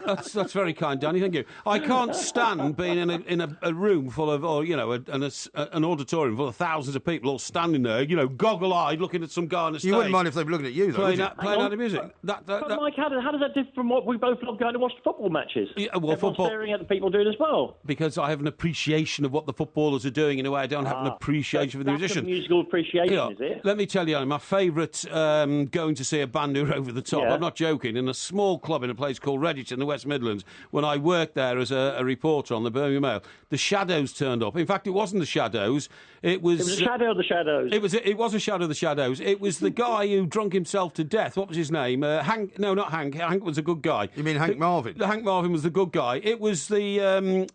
That's very kind, Danny, thank you. I can't stand being in a room full of, or, you know, an auditorium full of thousands of people all standing there, you know, goggle-eyed, looking at some guy on the stage. You wouldn't mind if they were looking at you, though, playing out the music. But Mike, how does that differ from what we both love going to watch the football matches? Yeah, well, football, staring at the people doing as well. Because I have an appreciation of what the footballers are doing in a way I don't have an appreciation for the musician. That's a musical appreciation, is it? Let me tell you, my favourite going to see a band who are over the top, I'm not joking, in a small club in a place called Redditch in the West Midlands, when I worked there as a reporter on the Birmingham Mail, the Shadows turned up. In fact, it wasn't the Shadows. It was a shadow of the Shadows. It was a shadow of the Shadows. It was the guy who drunk himself to death. What was his name? Hank? No, not Hank. Hank was a good guy. You mean Hank Marvin? Hank Marvin was the good guy. It was the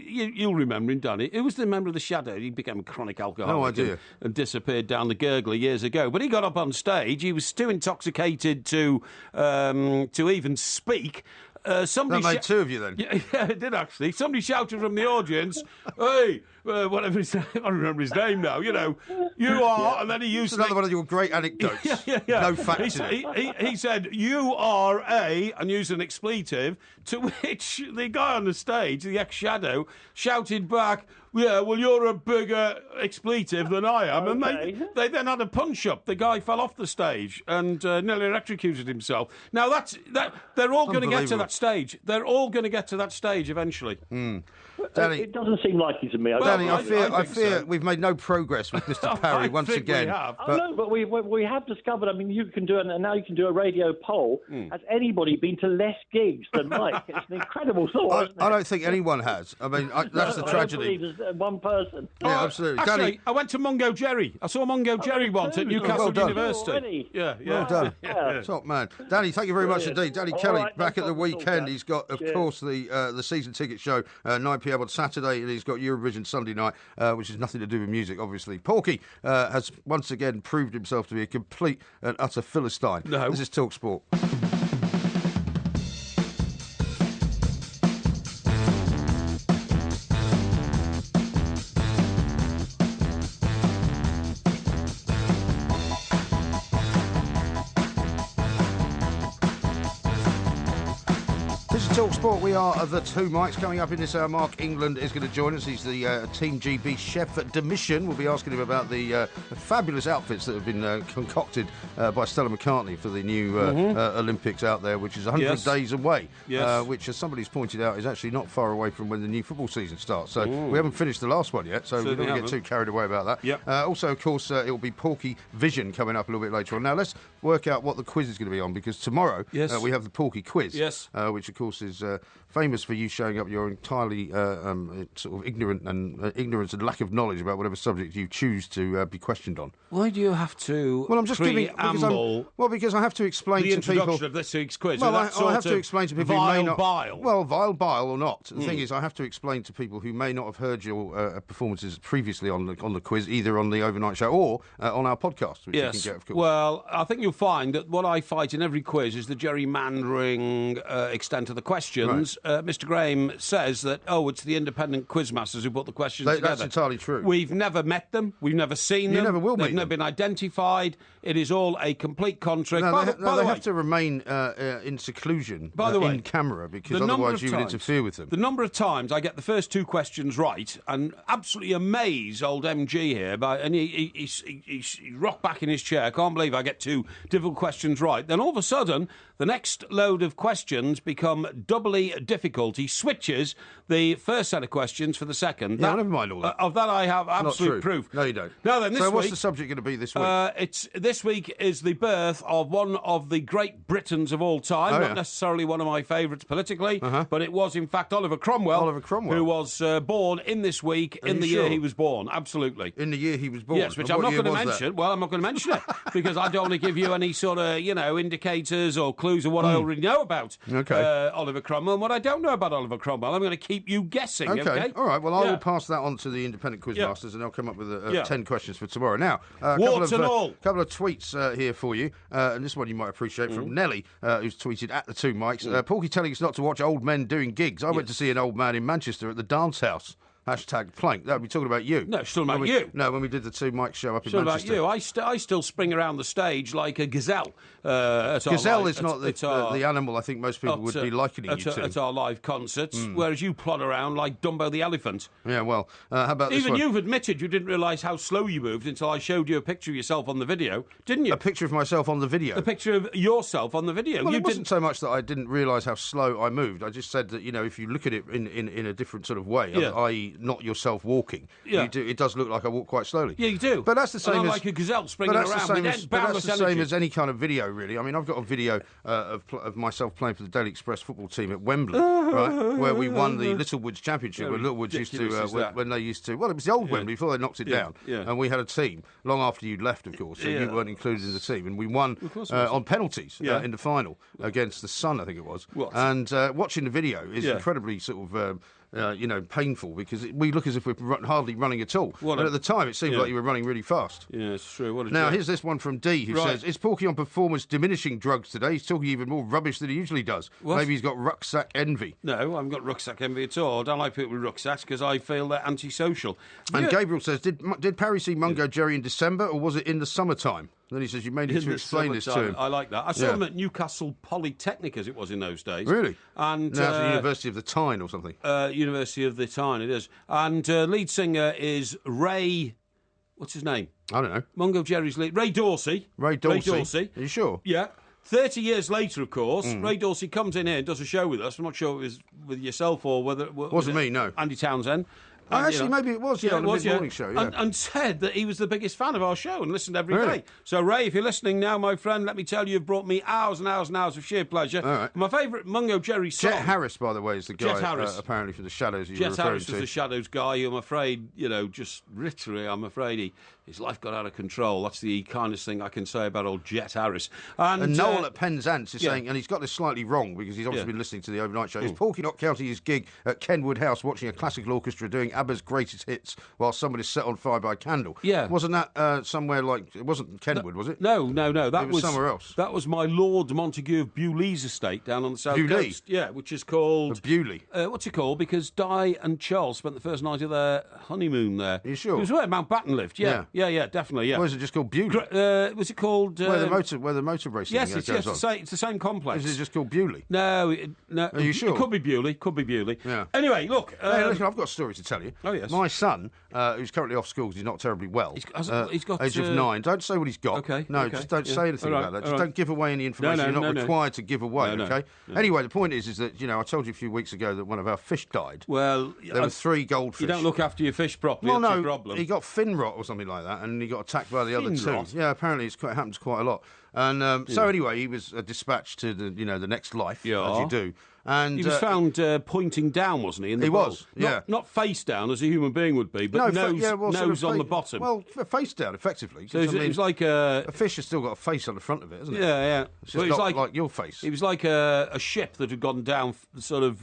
you'll remember him, Danny. It was the member of the Shadow. He became a chronic alcoholic. No idea. And disappeared down the gurgler years ago. But he got up on stage. He was too intoxicated to even speak. Somebody that made two of you then? Yeah, it did actually. Somebody shouted from the audience, "Hey, whatever his name, I don't remember his name now, you know, you are," and then he used... It's another one of your great anecdotes. Yeah. No facts in it. He said, "You are a," and used an expletive, to which the guy on the stage, the ex-Shadow, shouted back, "Yeah, well, you're a bigger expletive than I am." Okay. And they then had a punch-up. The guy fell off the stage and nearly electrocuted himself. Now, they're all going to get to that stage. They're all going to get to that stage eventually. Danny, it doesn't seem likely to me. Danny, I fear so. We've made no progress with Mr. Parry once again. We have. But we have discovered. I mean, you can do it, and now you can do a radio poll. Has anybody been to less gigs than Mike? It's an incredible thought. Isn't it? I don't think anyone has. I mean, that's the tragedy. I don't believe there's one person. Yeah, absolutely. Actually, Danny, I went to Mungo Jerry. I saw Mungo Jerry once at Newcastle well done. University. Yeah. well done. Yeah. Top man. Danny, thank you very much indeed. Danny Kelly, right, back no at the problem at all, weekend. Jack. He's got, of course, the season ticket show, 9 p.m. on Saturday, and he's got Eurovision Sunday night, which has nothing to do with music, obviously. Porky has once again proved himself to be a complete and utter Philistine. No. This is TalkSport. TalkSport, we are the two mics. Coming up in this hour, Mark England is going to join us. He's the Team GB chef at de Mission. We'll be asking him about the fabulous outfits that have been concocted by Stella McCartney for the new Olympics out there, which is 100 days away, which, as somebody's pointed out, is actually not far away from when the new football season starts. So we haven't finished the last one yet, so we don't get too carried away about that. Yep. Also, of course, it will be Porky Vision coming up a little bit later on. Now, let's work out what the quiz is going to be on, because tomorrow we have the Porky quiz, which, of course, is famous for you showing up your entirely sort of ignorance and lack of knowledge about whatever subject you choose to be questioned on. Why do you have to? Well, I'm just giving because I have to explain the to introduction people of this week's quiz. Well, I have to explain to people who may not. Bile. Well, vile bile or not. The thing is, I have to explain to people who may not have heard your performances previously on the quiz, either on the overnight show or on our podcast, which you can get, of course. Well, I think you'll find that what I fight in every quiz is the gerrymandering extent of the question. questions, Mr. Graham says that, it's the independent quizmasters who put the questions together. That's entirely true. We've never met them. We've never seen them. You never will meet them. They've never been identified. It is all a complete contract. They have to remain in seclusion in camera, because otherwise you would interfere with them. The number of times I get the first two questions right and absolutely amaze old MG here, and he's rocked back in his chair. I can't believe I get two difficult questions right. Then all of a sudden, the next load of questions become doubly difficult. He switches the first set of questions for the second. Never mind all that. Of that I have absolute proof. No, you don't. Now then, what's the subject going to be this week? This week is the birth of one of the great Britons of all time. Not necessarily one of my favourites politically, but it was in fact Oliver Cromwell. Who was born in this week in the year he was born. Absolutely. In the year he was born. Yes, which I'm not going to mention. Well, I'm not going to mention it because I don't want to give you any sort of indicators or clues of what I already know about Oliver Cromwell. And what I don't know about Oliver Cromwell, I'm going to keep you guessing. Okay. All right. Well, I will pass that on to the independent quizmasters, and they'll come up with 10 questions for tomorrow. Now, a couple of tweets here for you, and this one you might appreciate from Nelly, who's tweeted at the two mics. Porky telling us not to watch old men doing gigs. I went to see an old man in Manchester at the dance house. #plank. That would be talking about you. No, still about you. No, when we did the two mic show up in Manchester. About you. I still spring around the stage like a gazelle. Gazelle is not the animal I think most people would be likening you to. At our live concerts, whereas you plod around like Dumbo the elephant. Yeah, well, how about this one? Even you've admitted you didn't realise how slow you moved until I showed you a picture of yourself on the video, didn't you? A picture of myself on the video? A picture of yourself on the video. Well, it wasn't so much that I didn't realise how slow I moved. I just said that, if you look at it in a different sort of way, i.e. not yourself walking, it does look like I walk quite slowly. Yeah, you do. But that's the same as like a gazelle springing around. That's the same as any kind of video, really. I mean, I've got a video of myself playing for the Daily Express football team at Wembley, right, where we won the Littlewoods Championship. Where Littlewoods used to, when they used to. Well, it was the old Wembley before they knocked it down, and we had a team long after you'd left, of course, so you weren't included in the team, and we won on penalties in the final against the Sun, I think it was. What? And watching the video is incredibly sort of. Painful, because we look as if we're hardly running at all. But at the time, it seemed like you were running really fast. Yeah, it's true. Now, here's this one from D, who says, is Porky on performance diminishing drugs today? He's talking even more rubbish than he usually does. What? Maybe he's got rucksack envy. No, I haven't got rucksack envy at all. I don't like people with rucksacks because I feel they're antisocial. And Gabriel says, did Parry see Mungo Jerry in December, or was it in the summertime? And then he says, you may need to explain this to him. I like that. I saw him at Newcastle Polytechnic, as it was in those days. Really? And now it's the University of the Tyne or something. University of the Tyne, it is. And lead singer is Ray... What's his name? I don't know. Mungo Jerry's lead... Ray Dorsey. Ray Dorsey. Are you sure? Yeah. 30 years later, of course, Ray Dorsey comes in here and does a show with us. I'm not sure it was with yourself or whether... Wasn't me, no. Andy Townsend. And, maybe it was, on the mid-morning show, And said that he was the biggest fan of our show and listened every day. So, Ray, if you're listening now, my friend, let me tell you, you've brought me hours and hours and hours of sheer pleasure. All right. My favourite Mungo Jerry song... Jet Harris, by the way, is the guy, apparently, from the Shadows you were referring to. Jet Harris was the Shadows guy who, I'm afraid, just literally, I'm afraid his life got out of control. That's the kindest thing I can say about old Jet Harris. And Noel at Penzance is saying, and he's got this slightly wrong, because he's obviously been listening to the overnight show, is Porky not counting his gig at Kenwood House watching a classical orchestra doing ABBA's greatest hits while somebody's set on fire by a candle? Yeah. Wasn't that somewhere like... It wasn't Kenwood, was it? No. That was somewhere else. That was my Lord Montague of Bewley's estate down on the south coast. Yeah, which is called... Bewley. What's it called? Because Di and Charles spent the first night of their honeymoon there. Are you sure? It was where Mountbatten lived, yeah, definitely, yeah. Or is it just called Bewley? Was it called... where the motor racing yes, goes on? It's the same complex. Is it just called Bewley? No. Are you sure? It could be Bewley. Yeah. Anyway, look... listen, I've got a story to tell you. Oh, yes. My son, who's currently off school because he's not terribly well. He's got... Age of 9. Don't say what he's got. Okay. No, just don't say anything about that. Just don't give away any information you're not required to give away, okay? Anyway, the point is that, I told you a few weeks ago that one of our fish died. Well... There were 3 goldfish. You don't look after your fish properly, that's your problem. He got fin rot or something like that, and he got attacked by the other 2. Yeah, apparently it happens quite a lot. And so anyway, he was dispatched to the next life, as you do. And he was found pointing down, wasn't he? In the he bowl? Was, yeah. Not face down as a human being would be, but nose on the bottom. Well, face down, effectively. So it was like a fish has still got a face on the front of it, hasn't it? Yeah. It's just not like your face. It was like a ship that had gone down, sort of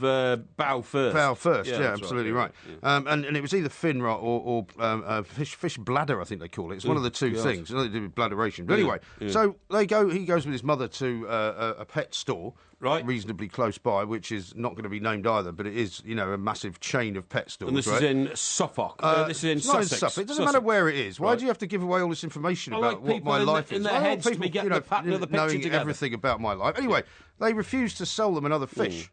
bow first. Bow first, yeah, absolutely right. Yeah. And it was either fin rot or fish bladder, I think they call it. It's one of the two things. It's nothing to do with bladderation. But anyway, so he goes with his mother to a pet store Right. reasonably close by, which is not going to be named either, but it is, a massive chain of pet stores. And this is in Suffolk. This is in it's not Sussex. in Suffolk. It doesn't matter where it is. Why Right. do you have to give away all this information I about like what people my life in is? their I want heads to be getting the pattern of the picture knowing together. everything about my life. Anyway, they refused to sell them another fish.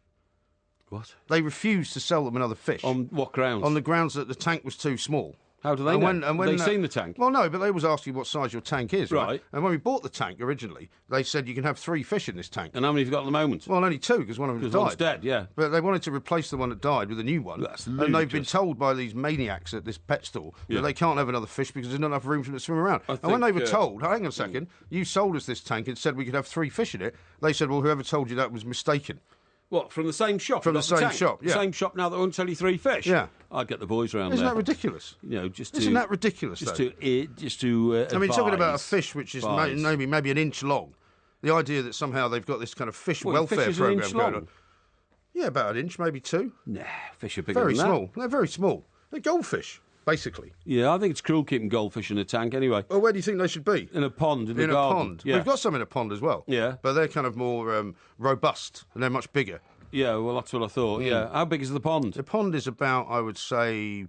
What? They refused to sell them another fish. On what grounds? On the grounds that the tank was too small. How do they know? Have they seen the tank? Well, no, but they was asking what size your tank is, right? Right. And when we bought the tank originally, they said you can have 3 fish in this tank. And how many have you got at the moment? Well, only 2, because one of them died. One's dead, yeah. But they wanted to replace the one that died with a new one. That's and they've been ludicrous. told by these maniacs at this pet store Yeah. that they can't have another fish because there's not enough room for them to swim around. I And when they think, were told, hang on a second, you sold us this tank and said we could have 3 fish in it, they said, well, whoever told you that was mistaken. What, from the same shop? From You the got same tank? shop, yeah. The same shop now that won't sell you 3 fish? Yeah. I'd get the boys round Isn't there. that ridiculous? Just to... Isn't that ridiculous, Just though? to I mean, talking about a advise. fish which is Advise. maybe an inch long. The idea that somehow they've got this kind of fish Well, welfare fish is an program inch going long. on. Yeah, about an inch, maybe 2. Nah, fish are bigger Very than small. They're very small. They're goldfish, basically. that. Yeah, I think it's cruel keeping goldfish in a tank anyway. Well, where do you think they should be? In a pond, in the In a garden. pond. Yeah. We've got some in a pond as well. Yeah. But they're kind of more robust and they're much bigger. Yeah, well, that's what I thought. Yeah. How big is the pond? The pond is about, I would say,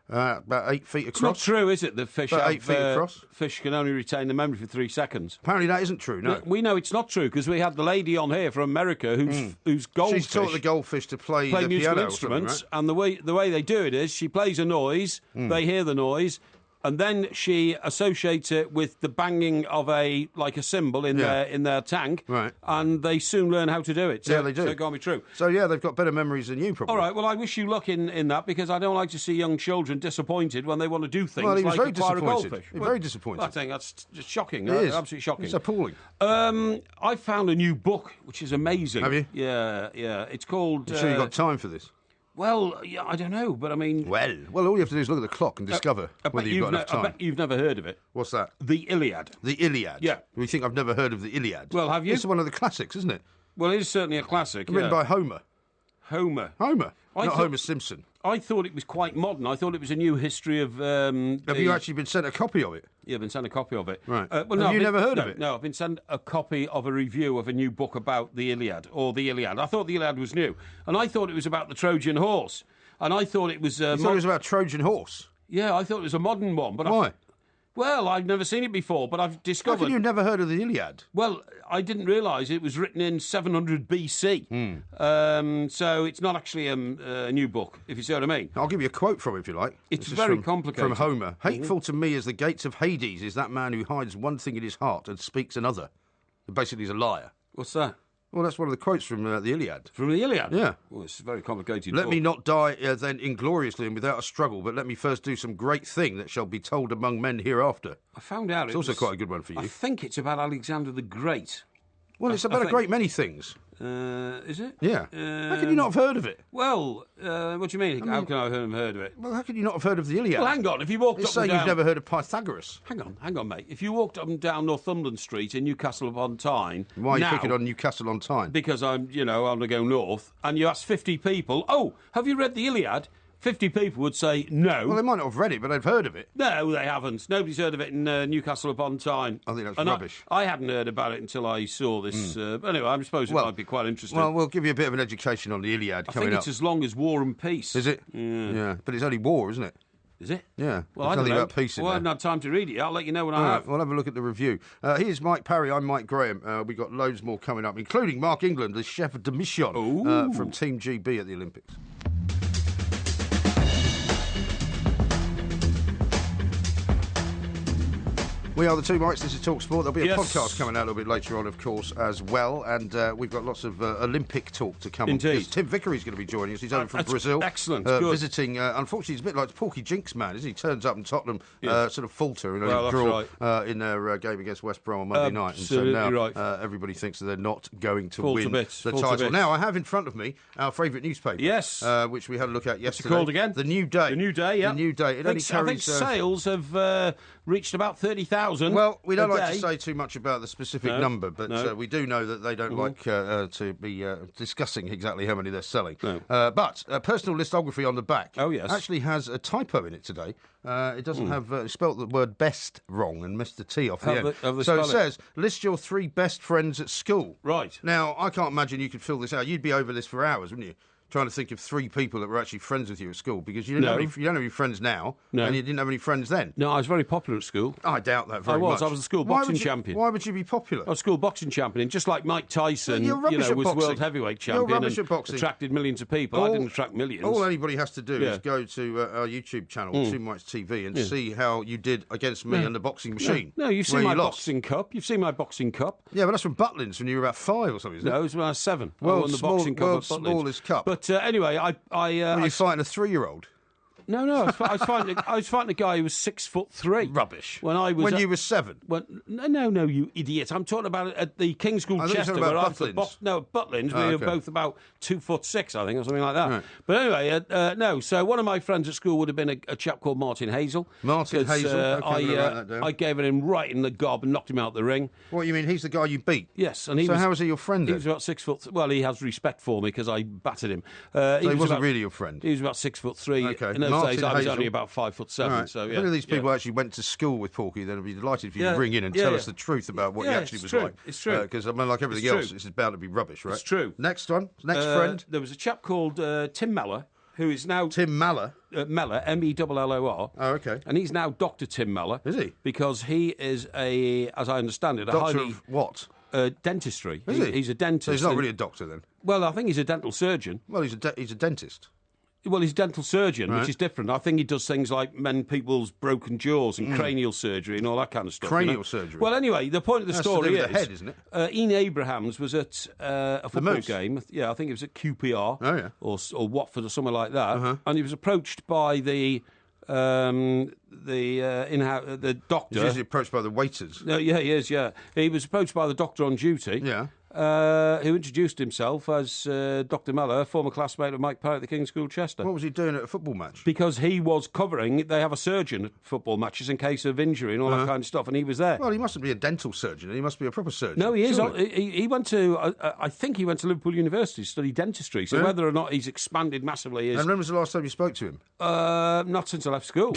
about 8 feet It's not across. true, is it, that fish About have, 8 feet across. Fish can only retain the memory for 3 seconds? Apparently that isn't true, no. We know it's not true because we had the lady on here from America who's goldfish. She's taught the goldfish to play the musical piano or something, instruments, right? and the way they do it is she plays a noise, they hear the noise, and then she associates it with the banging of a cymbal in their tank, Right. and they soon learn how to do it. So, Yeah, they do. So it can't be true. So, yeah, they've got better memories than you, probably. All right, well, I wish you luck in that because I don't like to see young children disappointed when they want to do things Well, he was like very acquire a disappointed. goldfish. He was very disappointed. I think that's just shocking. It is. Absolutely shocking. It's appalling. I found a new book which is amazing. Have you? Yeah. It's called... You sure you got time for this? Well, yeah, I don't know, but I mean... Well, all you have to do is look at the clock and discover whether you've got enough I time. bet you've never heard of it. What's that? The Iliad. The Iliad. Yeah. We think I've never heard of the Iliad. Well, have you? It's one of the classics, isn't it? Well, it is certainly a classic. Written by Homer. Homer. Homer. I Not thought- Homer Simpson. I thought it was quite modern. I thought it was a new history of... Have you actually been sent a copy of it? Yeah, I've been sent a copy of it. Right. Well, Have you never heard of it? No, I've been sent a copy of a review of a new book about the Iliad, or the Iliad. I thought the Iliad was new, and I thought it was about the Trojan horse, and I thought it was... You thought it was about Trojan horse? Yeah, I thought it was a modern one. But Why? Well, I've never seen it before, but I've How discovered... come you never heard of the Iliad? Well, I didn't realise it was written in 700 BC. So it's not actually a new book, if you see what I mean. I'll give you a quote from it if you like. It's This is very from, complicated. From Homer. Hateful to me as the gates of Hades is that man who hides one thing in his heart and speaks another. Basically, he's a liar. What's that? Well, that's one of the quotes from the Iliad. From the Iliad? Yeah. Well, it's a very complicated Let book. me not die then ingloriously and without a struggle, but let me first do some great thing that shall be told among men hereafter. I found out It's also quite a good one for you. I think it's about Alexander the Great. Well, it's about a great many things. Is it? Yeah. How can you not have heard of it? Well, what do you mean? How can I have heard of it? Well, how can you not have heard of the Iliad? Well, hang on. If you walked It's up saying and down... you've never heard of Pythagoras. Hang on, mate. If you walked up and down Northumberland Street in Newcastle upon Tyne... Why are you now, picking on Newcastle on Tyne? Because I'm going to go north, and you ask 50 people, oh, have you read the Iliad? 50 people would say no. Well, they might not have read it, but they've heard of it. No, they haven't. Nobody's heard of it in Newcastle upon Tyne. I think that's And rubbish. I hadn't heard about it until I saw this. Anyway, I suppose it might be quite interesting. Well, we'll give you a bit of an education on the Iliad I coming think up. it's as long as War and Peace. Is it? Yeah. But it's only war, isn't it? Is it? Yeah. Well, There's I don't nothing know. about peace in I there. haven't had time to read it. I'll let you know when All I right, have. we'll have a look at the review. Here's Mike Parry. I'm Mike Graham. We've got loads more coming up, including Mark England, the chef de mission from Team GB at the Olympics. We are the two Mikes. This is Talk Sport. There'll be a podcast coming out a little bit later on, of course, as well. And we've got lots of Olympic talk to come. Indeed. Because Tim Vickery's going to be joining us. He's over from Brazil. Excellent. Good. Visiting, unfortunately, he's a bit like Porky Jinx man, isn't he? Turns up in Tottenham, sort of falter in a draw in their game against West Brom on Monday night. And so now everybody thinks that they're not going to win the title. Now, I have in front of me our favourite newspaper. Yes. Which we had a look at yesterday. What's it called again? The New Day. The New Day, yeah. The New Day. It only carries... I think sales have reached about 30,000 1,000. Well, we don't a like day. to say too much about the specific number, but we do know that they don't like to be discussing exactly how many they're selling. No. But personal listography on the back actually has a typo in it today. It doesn't have spelt the word best wrong and missed the T off the end. So it says, list your 3 best friends at school. Right. Now, I can't imagine you could fill this out. You'd be over this for hours, wouldn't you? Trying to think of 3 people that were actually friends with you at school, because you don't have any friends now, and you didn't have any friends then. No, I was very popular at school. I doubt that very much. I was a school boxing champion. Why would you be popular? I was a school boxing champion, just like Mike Tyson, You're rubbish at was boxing. world heavyweight champion. You're rubbish at boxing. Attracted millions of people. I didn't attract millions. All anybody has to do is go to our YouTube channel, Two Mites TV, and see how you did against me and the boxing machine. No, you've seen my boxing cup. You've seen my boxing cup. Yeah, but that's from Butlins when you were about 5 or something, isn't it? No, it was when I was 7. I won the boxing cup at Butlins. Smallest cup. But anyway, Were you fighting a 3-year-old? No, I was fighting a guy who was 6'3". Rubbish. When you were 7. No, you idiot! I'm talking about at the King's School Chester. Where Butlins. At Butlins, we were both about 2'6", I think, or something like that. Right. But anyway, no. So one of my friends at school would have been a chap called Martin Hazel. Martin Hazel. Okay, write that down. I gave him right in the gob and knocked him out the ring. What, you mean he's the guy you beat? Yes, and how was he your friend then? He was about 6 foot. Well, he has respect for me because I battered him. So he wasn't really your friend. He was about 6'3". Okay. In those days, I was only about 5'7". Right. So if any of these people actually went to school with Porky, then I'd be delighted if you could ring in and tell us the truth about what he actually was like. It's true. Because like everything else, it's bound to be rubbish, right? It's true. Next friend. There was a chap called Tim Mellor, who is now Tim Mellor. Mellor, Mellor. Oh, okay. And he's now Dr. Tim Mellor. Is he? Because he is as I understand it, Doctor of what? Dentistry. Is he? He's a dentist. So he's not really a doctor then? Well, I think he's a dental surgeon. Well, he's a dentist. Well, he's a dental surgeon, Right. which is different. I think he does things like mend people's broken jaws and cranial surgery and all that kind of stuff. Cranial surgery? Well, anyway, the point of the That's story to do is... with the head, isn't it? Ian Abrahams was at a football Moose? game. Yeah, I think it was at QPR. Oh, yeah. Or Watford or somewhere like that. And he was approached by the doctor. He's usually approached by the waiters. No, yeah, he is, yeah. He was approached by the doctor on duty. Yeah. Who introduced himself as Dr. Mellor, former classmate of Mike Parry at the King's School Chester. What was he doing at a football match? Because he was covering, they have a surgeon at football matches in case of injury and all that kind of stuff, and he was there. Well, he mustn't be a dental surgeon, he must be a proper surgeon. No, he is. Surely. He went to, I think he went to Liverpool University to study dentistry, so whether or not he's expanded massively is... And when was the last time you spoke to him? Not since I left school.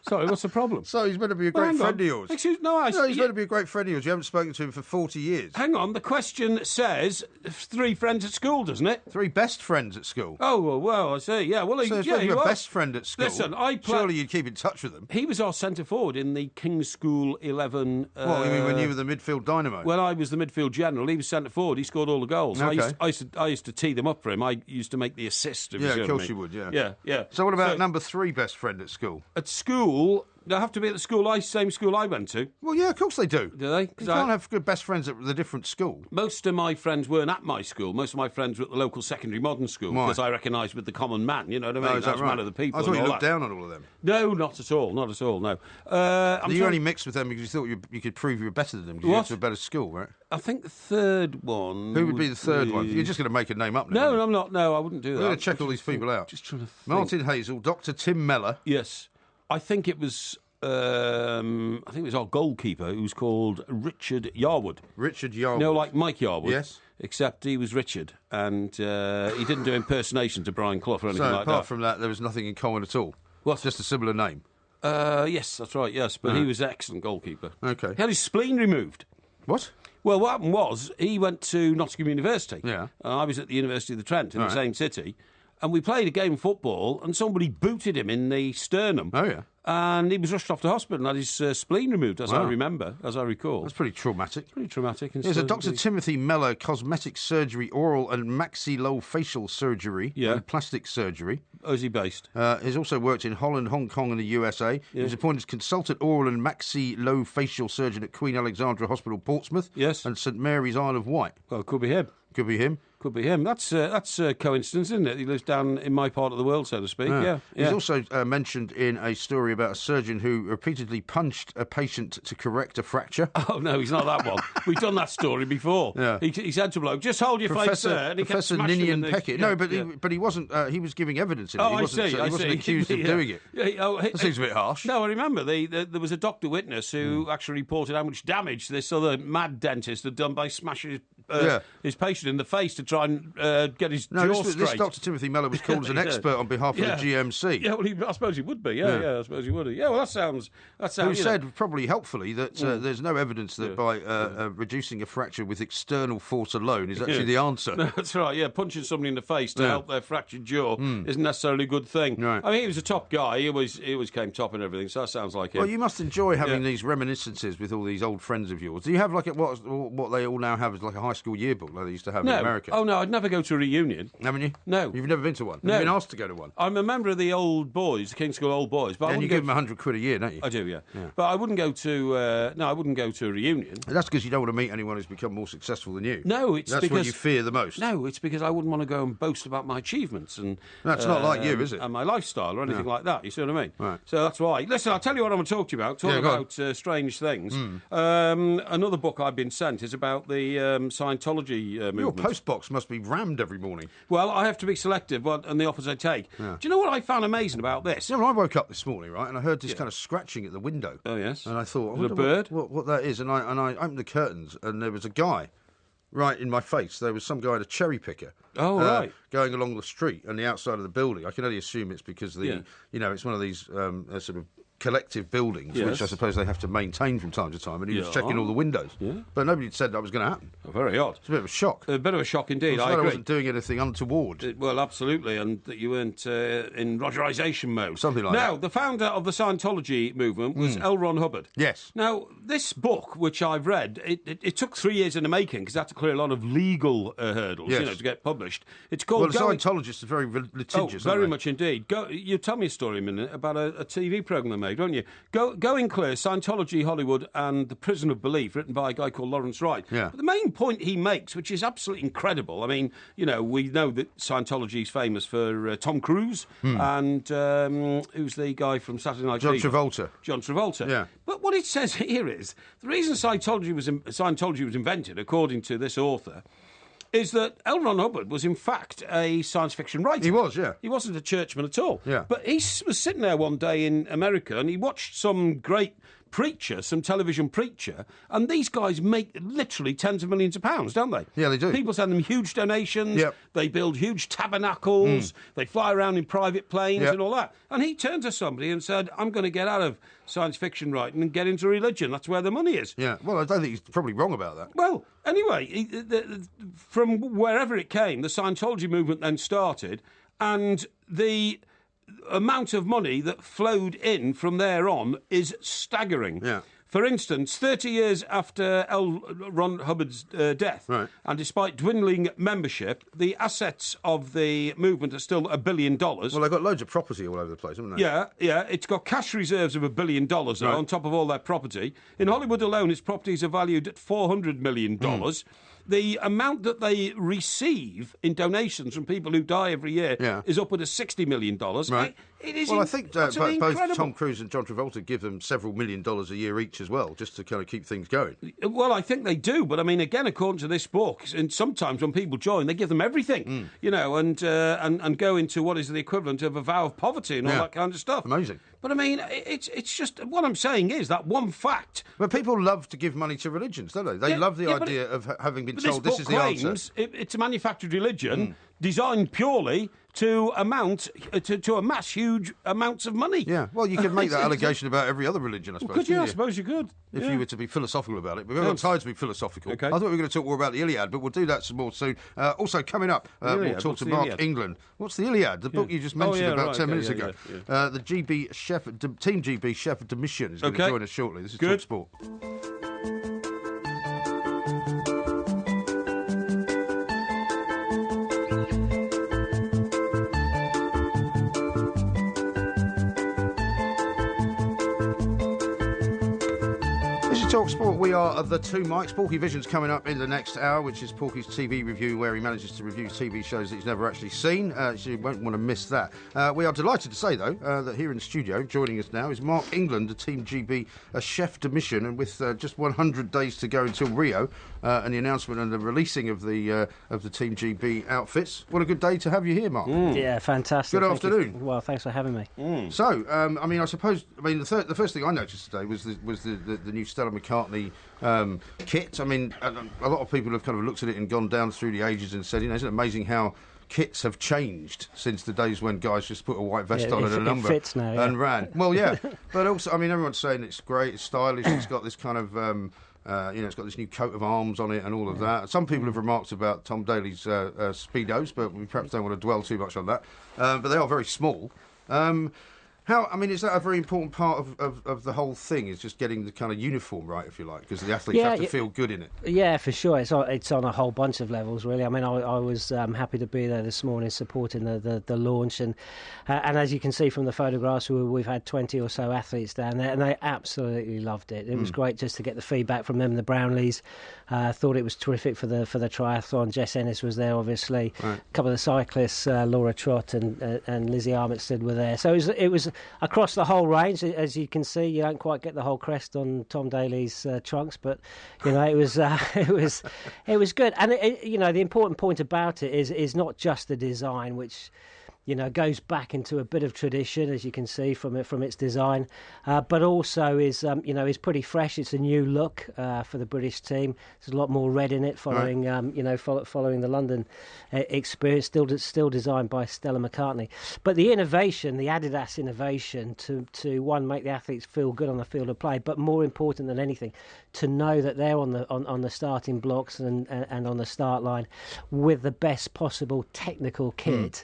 Sorry, what's the problem? So he's meant to be a great friend of yours. He's meant to be a great friend of yours. You haven't spoken to him for 40 years. Hang on, the question says 3 friends at school, doesn't it? 3 best friends at school. Oh, well, I see. Yeah, well, so yeah, you were best friend at school. Listen, surely you'd keep in touch with them. He was our centre forward in the King's School 11. What, you mean when you were the midfield dynamo? When I was the midfield general, he was centre forward. He scored all the goals. Okay. I used to tee them up for him. I used to make the assist. Yeah, of course you would. Yeah. Yeah. So what about number 3 best friend at school? At school. They have to be at the same school I went to. Well, yeah, of course they do. Do they? You can't have good best friends at the different school. Most of my friends weren't at my school. Most of my friends were at the local secondary modern school because I recognised with the common man. You know what I mean? Oh, is that right? Man of the people. I thought you all looked down on all of them. No, not at all. Not at all. No. You only mixed with them because you thought you could prove you were better than them because you went to a better school, right? I think the third one. Who would be the third one? You're just going to make a name up now. No, I'm not. No, I wouldn't do that. We're going to check all these people out. Just trying to think. Martin Hazel, Dr. Tim Mellor. Yes. I think it was. I think it was our goalkeeper who was called Richard Yarwood. Richard Yarwood. No, like Mike Yarwood. Yes. Except he was Richard, and he didn't do impersonation to Brian Clough or anything like that. So apart from that, there was nothing in common at all. What? Just a similar name. Yes, that's right. Yes, but he was an excellent goalkeeper. Okay. He had his spleen removed. What? Well, what happened was he went to Nottingham University. Yeah. And I was at the University of the Trent in the same city. And we played a game of football, and somebody booted him in the sternum. Oh, yeah. And he was rushed off to hospital and had his spleen removed, as I remember, as I recall. That's pretty traumatic. Pretty traumatic. There's a Dr. Timothy Mellor cosmetic surgery, oral and maxillofacial surgery, and plastic surgery. Oh, is he based? He's also worked in Holland, Hong Kong and the USA. Yeah. He was appointed as consultant oral and maxillofacial surgeon at Queen Alexandra Hospital, Portsmouth. Yes. And St Mary's, Isle of Wight. Well, it could be him. Could be him. Could be him. That's a coincidence, isn't it? He lives down in my part of the world, so to speak. Yeah. He's also mentioned in a story about a surgeon who repeatedly punched a patient to correct a fracture. Oh, no, he's not that one. We've done that story before. Yeah. He said to a bloke, just hold your face there. And he Professor kept smashing him Ninian Peckett. No, but he wasn't. He was giving evidence in it. He wasn't accused of doing it. That seems a bit harsh. No, I remember. There was a doctor witness who actually reported how much damage this other mad dentist had done by smashing his patient in the face to try and get his jaw straight. This Dr. Timothy Mellor was called as an expert on behalf of the GMC. Yeah, well, I suppose he would be. Yeah, I suppose he would. Yeah, well, that sounds. Who said, probably helpfully, that there's no evidence that by reducing a fracture with external force alone is actually the answer. No, that's right, yeah. Punching somebody in the face to help their fractured jaw isn't necessarily a good thing. Right. I mean, he was a top guy. He always came top and everything, so that sounds like him. Well, you must enjoy having these reminiscences with all these old friends of yours. Do you have like what they all now have is like a high school yearbook like they used to have in America? Oh, no, I'd never go to a reunion. Haven't you? No. You've never been to one? No. You've been asked to go to one? I'm a member of the old boys, the King's School Old Boys. But and you give them £100 a year, don't you? I do, yeah. But I wouldn't go to I wouldn't go to a reunion. That's because you don't want to meet anyone who's become more successful than you. No, that's what you fear the most. No, it's because I wouldn't want to go and boast about my achievements and that's not like you, is it? And my lifestyle or anything like that. You see what I mean? Right. So that's why. Listen, I'll tell you what I'm going to talk to you about. Talk about strange things. Another book I've been sent is about the Scientology movement. Your postbox must be rammed every morning. Well, I have to be selective and the offers I take. Yeah. Do you know what I found amazing about this? Yeah, well, I woke up this morning, right, and I heard this kind of scratching at the window. Oh, yes. And I thought, a bird? What that is. And I opened the curtains, and there was a guy right in my face. There was some guy at a cherry picker. Oh, right. Going along the street on the outside of the building. I can only assume it's because it's one of these sort of collective buildings, which I suppose they have to maintain from time to time, and he was checking all the windows. Yeah. But nobody had said that was going to happen. Oh, very odd. It's a bit of a shock. A bit of a shock indeed, I agree. I wasn't doing anything untoward. Well, absolutely, and that you weren't in Rogerisation mode. Something like that. Now, the founder of the Scientology movement was L. Ron Hubbard. Yes. Now, this book, which I've read, it took 3 years in the making, because it had to clear a lot of legal hurdles, to get published. It's called... Well, the Scientologists are very litigious, very much indeed. You tell me a story a minute about a TV programme they made, won't you? Going Clear, Scientology, Hollywood, and The Prison of Belief, written by a guy called Lawrence Wright. Yeah. But the main point he makes, which is absolutely incredible, I mean, we know that Scientology is famous for Tom Cruise and who's the guy from Saturday Night Fever? John Travolta. Yeah. But what it says here is, the reason Scientology was invented, according to this author, is that L. Ron Hubbard was, in fact, a science fiction writer. He was, yeah. He wasn't a churchman at all. Yeah. But he was sitting there one day in America and he watched some great preacher, some television preacher, and these guys make literally tens of millions of pounds, don't they? Yeah, they do. People send them huge donations, Yep. They build huge tabernacles, they fly around in private planes and all that. And he turned to somebody and said, I'm going to get out of science fiction writing and get into religion. That's where the money is. Yeah, well, I don't think he's probably wrong about that. Well, anyway, from wherever it came, the Scientology movement then started, and the amount of money that flowed in from there on is staggering. Yeah. For instance, 30 years after L. Ron Hubbard's death, right. and despite dwindling membership, the assets of the movement are still $1 billion. Well, they've got loads of property all over the place, haven't they? Yeah. It's got cash reserves of $1 billion on top of all their property. In Hollywood alone, its properties are valued at $400 million. The amount that they receive in donations from people who die every year is upward of $60 million. Right. It is I think both incredible. Tom Cruise and John Travolta give them several $1 million a year each as well, just to kind of keep things going. Well, I think they do, but I mean, again, according to this book, and sometimes when people join, they give them everything, and go into what is the equivalent of a vow of poverty and all that kind of stuff. Amazing. But I mean, it's just what I'm saying is that one fact. But people love to give money to religions, don't they? They love the idea of having been told this is the answer. It's a manufactured religion designed purely to amass huge amounts of money. Yeah, well, you could make that allegation about every other religion, I suppose. Could you? I suppose you could. If you were to be philosophical about it. But we haven't got time to be philosophical. Okay. I thought we were going to talk more about the Iliad, but we'll do that some more soon. Also, coming up, we'll talk to Mark England. What's the Iliad? The book you just mentioned about 10 minutes ago. The GB chef, Team GB chef de mission is going to join us shortly. This is Talk Sport. to Talk Sport. We are the two mics. Porky Vision's coming up in the next hour, which is Porky's TV review, where he manages to review TV shows that he's never actually seen. So you won't want to miss that. We are delighted to say, though, that here in the studio, joining us now, is Mark England, the Team GB, a chef de mission, and with just 100 days to go until Rio, and the announcement and the releasing of the Team GB outfits. What a good day to have you here, Mark. Yeah, fantastic. Good afternoon. Well, thanks for having me. So, I suppose the first thing I noticed today was the new Stella McCartney kit. I mean, a lot of people have kind of looked at it and gone down through the ages and said, isn't it amazing how kits have changed since the days when guys just put a white vest on and a number fits now, and ran. Well, yeah, but also, everyone's saying it's great, it's stylish, it's got this kind of, it's got this new coat of arms on it and all of that. Some people have remarked about Tom Daley's Speedos, but we perhaps don't want to dwell too much on that. But they are very small. Is that a very important part of the whole thing, is just getting the kind of uniform right, if you like, because the athletes have to feel good in it? Yeah, for sure. It's on a whole bunch of levels, really. I was happy to be there this morning supporting the launch, and as you can see from the photographs, we've had 20 or so athletes down there, and they absolutely loved it. It was great just to get the feedback from them. The Brownlees thought it was terrific for the triathlon. Jess Ennis was there, obviously. Right. A couple of the cyclists, Laura Trott and Lizzie Armitstead were there. So it was across the whole range. As you can see, you don't quite get the whole crest on Tom Daley's trunks, but it was good. And the important point about it is not just the design, which goes back into a bit of tradition, as you can see from its design, but also is pretty fresh. It's a new look for the British team. There's a lot more red in it, following following the London experience. Still designed by Stella McCartney, but the innovation, the Adidas innovation, to one, make the athletes feel good on the field of play, but more important than anything, to know that they're on the starting blocks and on the start line with the best possible technical kit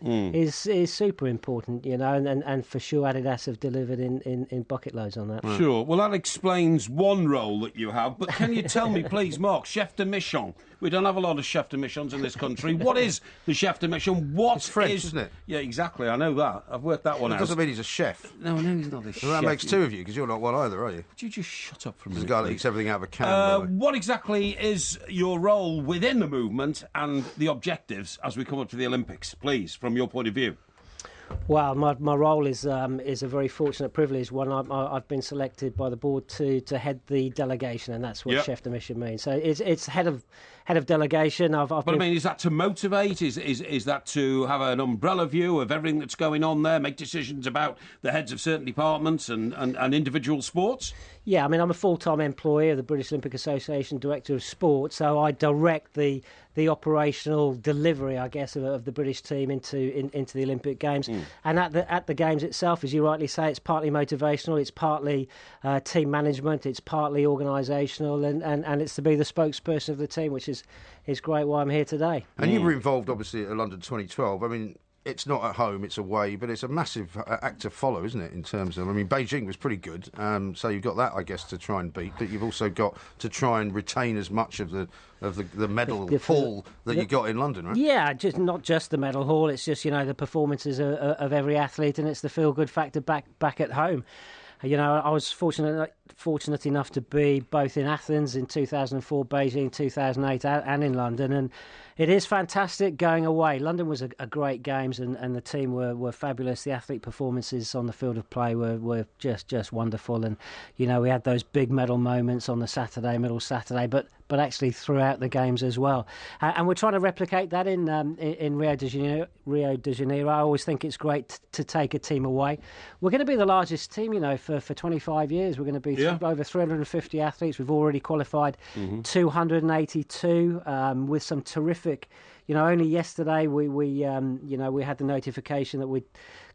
is super important, and for sure Adidas have delivered in bucket loads on that. Sure. Well, that explains one role that you have, but can you tell me, please, Mark, chef de mission? We don't have a lot of chef de missions in this country. What is the chef de mission? It's French, isn't it? Yeah, exactly. I know that. I've worked that one out. It doesn't mean he's a chef. No, he's not a chef. Well, that makes two of you, because you're not one either, are you? Would you just shut up for a minute? There's a guy that eats everything out of a can. What exactly is your role within the movement and the objectives as we come up to the Olympics, please, from your point of view? Well, my role is a very fortunate privilege one. I've been selected by the board to head the delegation, and that's what chef de mission means. So it's head of delegation. Is that to motivate? Is that to have an umbrella view of everything that's going on there, make decisions about the heads of certain departments and individual sports? Yeah, I'm a full-time employee of the British Olympic Association, Director of Sport, so I direct the operational delivery, I guess, of the British team into the Olympic Games. And at the Games itself, as you rightly say, it's partly motivational, it's partly team management, it's partly organisational, and it's to be the spokesperson of the team, which is great why I'm here today. And you were involved, obviously, at London 2012. It's not at home, it's away, but it's a massive act to follow, isn't it, in terms of... Beijing was pretty good, so you've got that, I guess, to try and beat, but you've also got to try and retain as much of the medal haul that you got in London, right? Yeah, not just the medal haul, it's just, the performances of every athlete, and it's the feel-good factor back at home. I was fortunate enough to be both in Athens in 2004, Beijing 2008, and in London, and it is fantastic going away. London was a great games, and the team were fabulous. The athlete performances on the field of play were just wonderful, and we had those big medal moments on the middle Saturday, but actually throughout the games as well. And we're trying to replicate that in Rio de Janeiro. I always think it's great to take a team away. We're going to be the largest team, for 25 years. We're going to be over 350 athletes. We've already qualified 282 with some terrific. Only yesterday we had the notification that we'd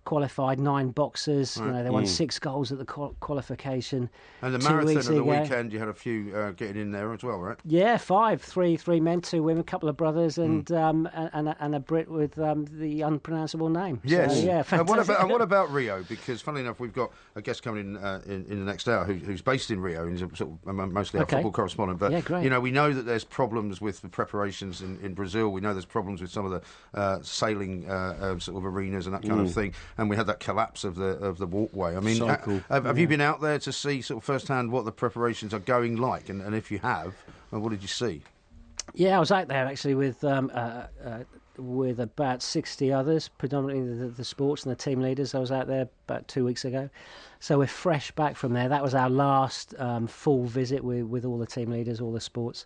qualified 9 boxers. Right. They won 6 goals at the qualification. And the marathon of the weekend, you had a few getting in there as well, right? Yeah, 5, 3 men, 2 women, a couple of brothers, and a Brit with the unpronounceable name. Yes. So, yeah, fantastic. And what about Rio? Because funnily enough, we've got a guest coming in the next hour who's based in Rio. He's sort of mostly our football correspondent. But great. We know that there's problems with the preparations in Brazil. We know there's problems with some of the sailing sort of arenas and that kind of thing. and we had that collapse of the walkway. I mean, Cycle. have you been out there to see sort of firsthand what the preparations are going like? And if you have, well, what did you see? Yeah, I was out there actually with about 60 others, predominantly the sports and the team leaders. I was out there about 2 weeks ago. So we're fresh back from there. That was our last full visit with all the team leaders, all the sports.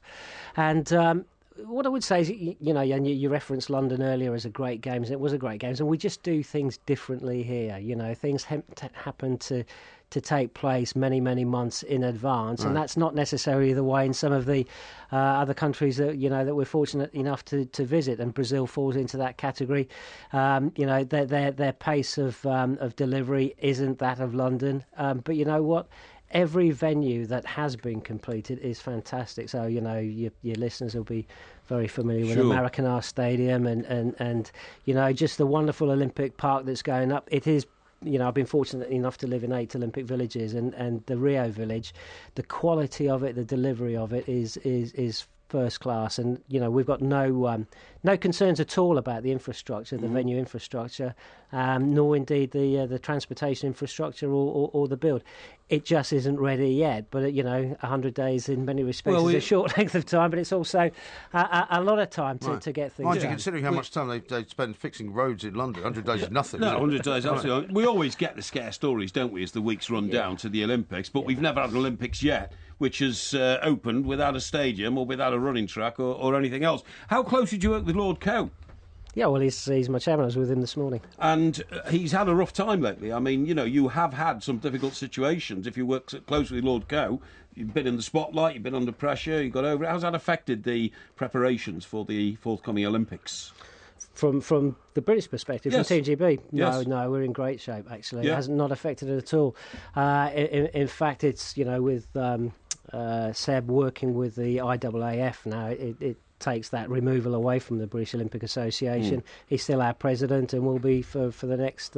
And what I would say is, and you referenced London earlier as a great games. It was a great games, and we just do things differently here. Things happen to take place many, many months in advance, right. And that's not necessarily the way in some of the other countries that that we're fortunate enough to visit, and Brazil falls into that category. Their pace of delivery isn't that of London, but you know what? Every venue that has been completed is fantastic. So, your listeners will be very familiar with Maracanã Stadium and just the wonderful Olympic Park that's going up. It is, I've been fortunate enough to live in 8 Olympic villages, and the Rio village, the quality of it, the delivery of it is first class, and we've got no concerns at all about the infrastructure, the venue infrastructure, nor indeed the transportation infrastructure or the build. It just isn't ready yet. But 100 days in many respects is a short length of time, but it's also a lot of time to get things. Mind you, considering how much time they spend fixing roads in London, 100 days is nothing. No, 100 days absolutely. We always get the scare stories, don't we, as the weeks run down to the Olympics. But we've never had an Olympics yet which has opened without a stadium or without a running track or anything else. How close did you work with Lord Coe? Yeah, well, he's my chairman. I was with him this morning. And he's had a rough time lately. I mean, you have had some difficult situations. If you work closely with Lord Coe, you've been in the spotlight, you've been under pressure, you got over it. How's that affected the preparations for the forthcoming Olympics? From the British perspective, yes. From Team GB, yes. No, we're in great shape, actually. Yeah. It has not affected it at all. In fact, it's, with Seb working with the IAAF now, it takes that removal away from the British Olympic Association. He's still our president and will be for the next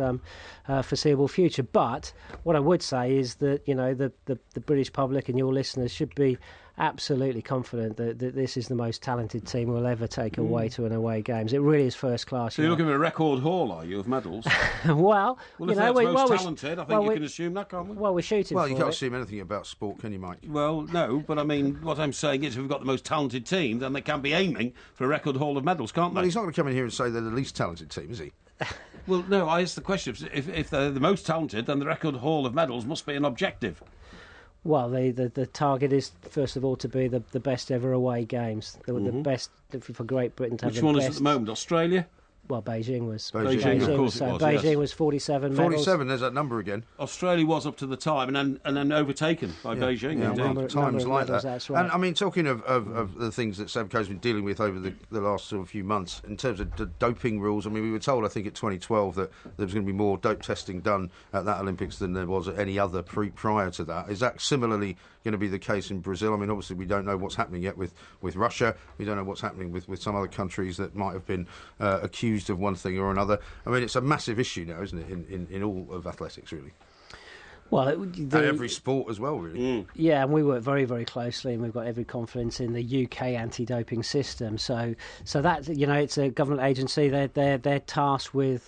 foreseeable future. But what I would say is that the British public and your listeners should be absolutely confident that this is the most talented team we'll ever take away to an away games. It really is first class. So you're looking at a record haul, are you, of medals? Well, if that's most talented, I think you can assume that, can't we? Well, we're shooting. Well, you can't assume anything about sport, can you, Mike? Well, no, but I mean, what I'm saying is, if we've got the most talented team, then they can be aiming for a record haul of medals, can't they? Well, he's not going to come in here and say they're the least talented team, is he? Well, no, I asked the question. If they're the most talented, then the record haul of medals must be an objective. Well, the target is, first of all, to be the best ever away games. The best for Great Britain to have the best. Which one is at the moment? Australia? Well, Beijing was. Beijing, of course it was. Beijing was 47 medals. 47, there's that number again. Australia was up to the time and then overtaken by Beijing. Yeah, well, times like medals, that. That's right. And I mean, talking of the things that Sebco's been dealing with over the last sort of few months, in terms of the doping rules, I mean, we were told, I think, at 2012 that there was going to be more dope testing done at that Olympics than there was at any other prior to that. Is that similarly going to be the case in Brazil? I mean, obviously, we don't know what's happening yet with Russia. We don't know what's happening with some other countries that might have been accused of one thing or another. I mean, it's a massive issue now, isn't it, in all of athletics, really? Well, and every sport as well, really. Yeah, and we work very, very closely, and we've got every confidence in the UK anti-doping system. So that it's a government agency. They're tasked with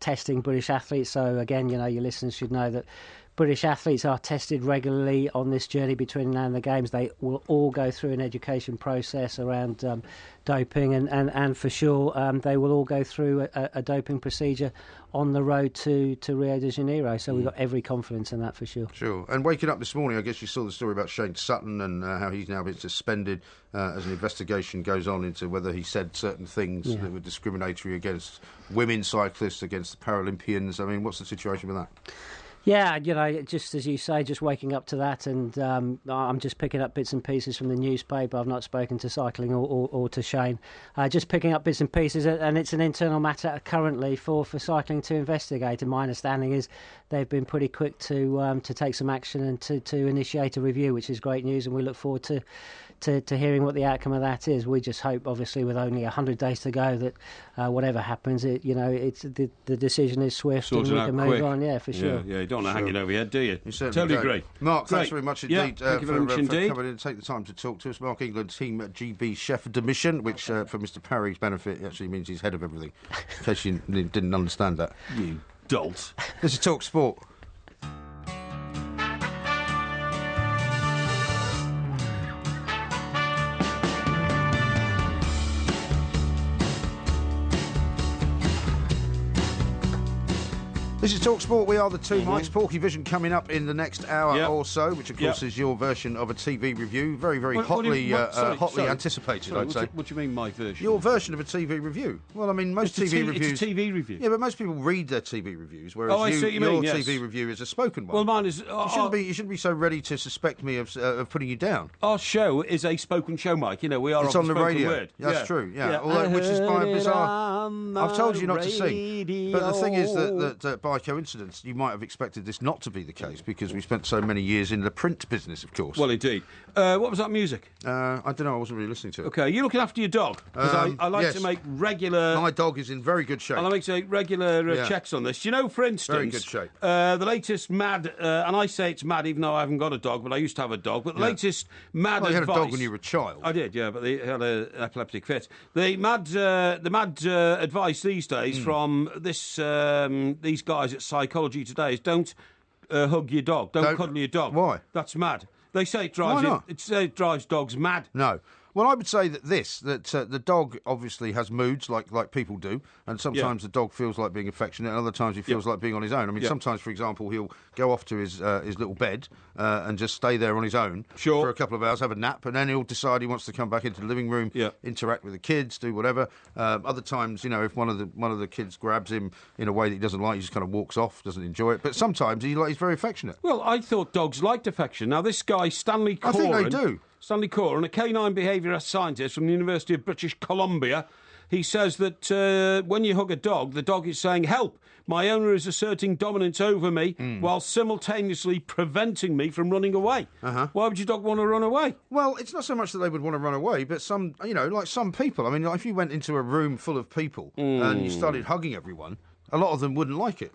testing British athletes. So again, your listeners should know that British athletes are tested regularly on this journey between now and the Games. They will all go through an education process around doping, and for sure they will all go through a doping procedure on the road to Rio de Janeiro. So we've got every confidence in that for sure. Sure. And waking up this morning, I guess you saw the story about Shane Sutton and how he's now been suspended as an investigation goes on into whether he said certain things that were discriminatory against women cyclists, against the Paralympians. I mean, what's the situation with that? Yeah, just as you say, just waking up to that, and I'm just picking up bits and pieces from the newspaper. I've not spoken to Cycling or to Shane. Just picking up bits and pieces, and it's an internal matter currently for Cycling to investigate. And my understanding is they've been pretty quick to take some action and to initiate a review, which is great news, and we look forward to hearing what the outcome of that is. We just hope, obviously, with only 100 days to go, that whatever happens, it's the decision is swift and we can move on. Yeah, for sure. Yeah, you don't want to hang it over your head, do you? You totally agree. Mark, thanks very much indeed thank you very much indeed. for coming in and take the time to talk to us. Mark England, Team GB Chef de Mission, which for Mr. Parry's benefit actually means he's head of everything, in case you didn't understand that. dolt. This is Talk Sport. This is TalkSport. We are the two mics. Porky Vision coming up in the next hour or so, which of course is your version of a TV review. Very, very hotly anticipated, I'd say. What do you mean, my version? Your version of a TV review. Well, I mean, most TV reviews. It's a TV review. Yeah, but most people read their TV reviews, whereas your TV review is a spoken one. Well, mine is. You shouldn't be so ready to suspect me of putting you down. Our show is a spoken show, Mike. You know, we are. It's on the radio. Word. That's true. Yeah. Although, which is by a bizarre. I've told you not to sing, but the thing is that by coincidence, you might have expected this not to be the case because we spent so many years in the print business, of course. Well, indeed. What was that music? I don't know. I wasn't really listening to it. Okay, you're looking after your dog because I like to make regular. My dog is in very good shape. I like to make regular checks on this. You know, for instance, very good shape. The latest mad, and I say it's mad, even though I haven't got a dog, but I used to have a dog. But the latest mad advice. You had a dog when you were a child. I did, yeah, but they had an epileptic fit. The mad advice these days from this these guys at Psychology Today is don't hug your dog, don't cuddle your dog. Why? That's mad. They say it drives dogs mad. No. Well, I would say that the dog obviously has moods like people do, and sometimes the dog feels like being affectionate, and other times he feels like being on his own. I mean, sometimes, for example, he'll go off to his little bed and just stay there on his own for a couple of hours, have a nap, and then he'll decide he wants to come back into the living room, interact with the kids, do whatever. Other times, you know, if one of the kids grabs him in a way that he doesn't like, he just kind of walks off, doesn't enjoy it. But sometimes he's very affectionate. Well, I thought dogs liked affection. Now, this guy, Stanley Coren... I think they do. Stanley Coren, a canine behaviourist scientist from the University of British Columbia, he says that when you hug a dog, the dog is saying, help, my owner is asserting dominance over me while simultaneously preventing me from running away. Why would your dog want to run away? Well, it's not so much that they would want to run away, but some people, I mean, like if you went into a room full of people and you started hugging everyone, a lot of them wouldn't like it.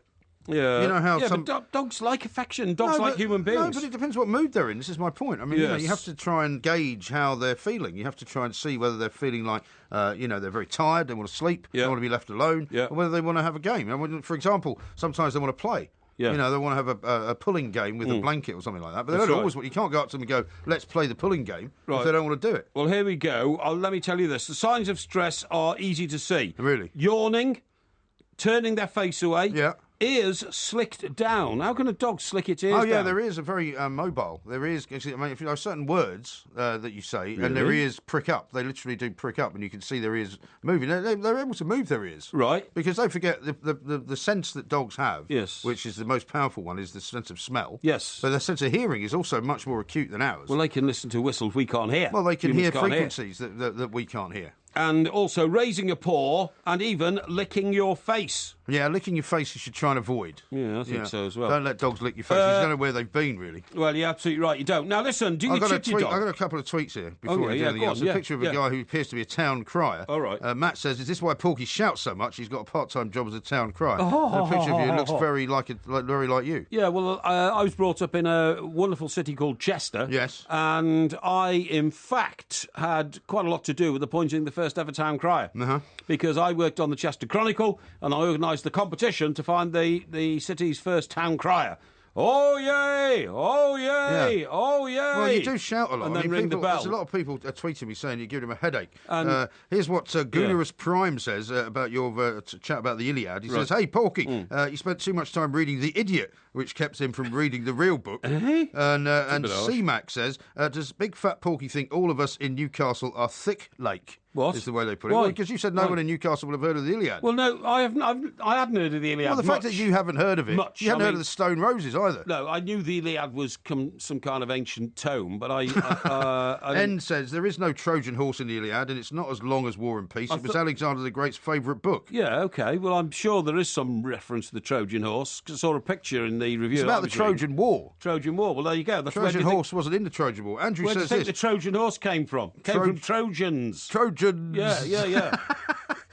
Yeah, you know how but dogs like affection. Dogs like human beings. No, but it depends what mood they're in. This is my point. I mean, you have to try and gauge how they're feeling. You have to try and see whether they're feeling like, they're very tired, they want to sleep, they want to be left alone, or whether they want to have a game. I mean, for example, sometimes they want to play. Yeah. You know, they want to have a pulling game with a blanket or something like that. But they don't always. You can't go up to them and go, let's play the pulling game if they don't want to do it. Well, here we go. Let me tell you this. The signs of stress are easy to see. Really? Yawning, turning their face away. Yeah. Ears slicked down. How can a dog slick its ears down? Oh, yeah, their ears are very mobile. Their ears, I mean, if you have certain words that you say, and their ears prick up, they literally do prick up, and you can see their ears moving. They're able to move their ears. Right. Because don't forget, the sense that dogs have, which is the most powerful one, is the sense of smell. Yes. But their sense of hearing is also much more acute than ours. Well, they can listen to whistles we can't hear. Well, they can hear frequencies that we can't hear. And also raising a paw and even licking your face. Yeah, licking your face you should try and avoid. Yeah, I think so as well. Don't let dogs lick your face. You don't know where they've been, really. Well, you're absolutely right, you don't. Now, listen, do you chip your dog? I've got a couple of tweets here before I do anything else. A picture of a guy who appears to be a town crier. All right. Matt says, is this why Porky shouts so much? He's got a part-time job as a town crier. A picture of you looks very like you. Yeah, well, I was brought up in a wonderful city called Chester. Yes. And I, in fact, had quite a lot to do with appointing the first ever town crier. Because I worked on the Chester Chronicle and I organised the competition to find the city's first town crier. Oh, yay! Oh, yay! Yeah. Oh, yay! Well, you do shout a lot. And then ring the bell. There's a lot of people tweeting me saying you give him a headache. Here's what Goonurus Prime says about your chat about the Iliad. He says, hey, Porky, you spent too much time reading The Idiot, which kept him from reading the real book. And C-Mac says, does Big Fat Porky think all of us in Newcastle are thick lake? What? Is the way they put it. Well, because you said no one in Newcastle would have heard of the Iliad. Well, no, I hadn't heard of the Iliad. Well, the fact that you haven't heard of it, you hadn't heard of the Stone Roses either. No, I knew the Iliad was some kind of ancient tome, but I N says, there is no Trojan horse in the Iliad, and it's not as long as War and Peace. It was Alexander the Great's favourite book. Yeah, OK. Well, I'm sure there is some reference to the Trojan horse, because I saw a picture in the review. It's about the Trojan War. Trojan War. Well, there you go. The Trojan horse wasn't in the Trojan War. Andrew says where do you think the Trojan horse came from? Came from Trojans. Trojans. Yeah.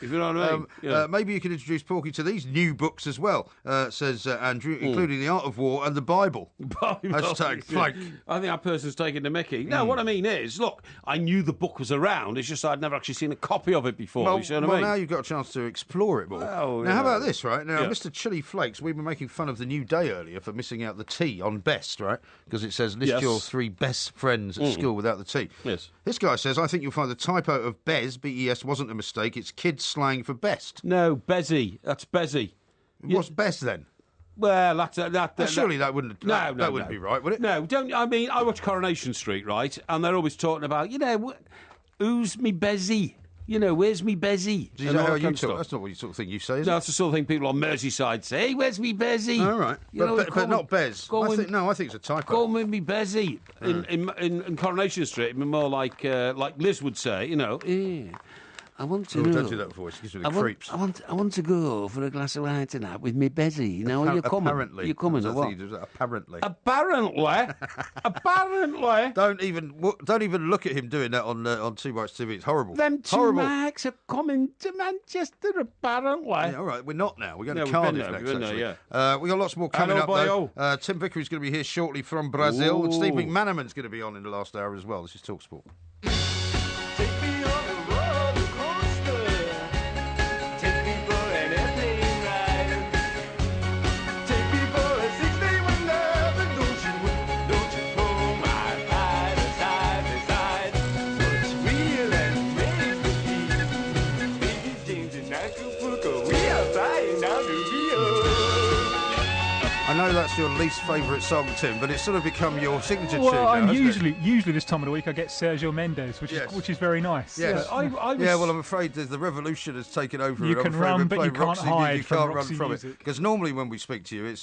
If you know what I mean. Maybe you can introduce Porky to these new books as well, says Andrew, including The Art of War and the Bible. Hashtag flank. I think that person's taking the mickey. No, what I mean is, look, I knew the book was around. It's just I'd never actually seen a copy of it before. Well, you see what I mean? Now you've got a chance to explore it more. Well, now, how about this, right? Now, Mr. Chili Flakes, we were making fun of the New Day earlier for missing out the T on best, right? Because it says list your 3 best friends at school without the T. Yes. This guy says, I think you'll find the typo of Bez, B-E-S, wasn't a mistake. It's kids slang for best. No, Bezzy. That's Bezzy. What's best then? Well, surely that wouldn't be right, would it? No, don't. I mean, I watch Coronation Street, right? And they're always talking about, who's me Bezzy? Where's me Bezzy? Is that how you talk? That's not what you sort of thing you say, is it? No, that's the sort of thing people on Merseyside say. Hey, where's me Bezzy? All right. But not Bez. I think it's a typo. Go with me Bezzy. In Coronation Street, it'd be more like Liz would say, I want to. Don't do that voice. It gives me the creeps. I want to go for a glass of wine tonight with me Bezzy. Are you coming? Apparently. You coming or what? Apparently. Apparently. Don't even look at him doing that on Two Bites TV. It's horrible. Them two Macs are coming to Manchester. Apparently. Yeah, all right. We're not now. We're going to Cardiff next. We got lots more coming up though. Tim Vickery's going to be here shortly from Brazil. And Steve McManaman's going to be on in the last hour as well. This is TalkSport. I know that's your least favourite song, Tim, but it's sort of become your signature tune now, and usually this time of the week I get Sergio Mendes, which is very nice. Yes. Well, I'm afraid the revolution has taken over. You can run, but you can't hide. You can't run from it. Because normally when we speak to you,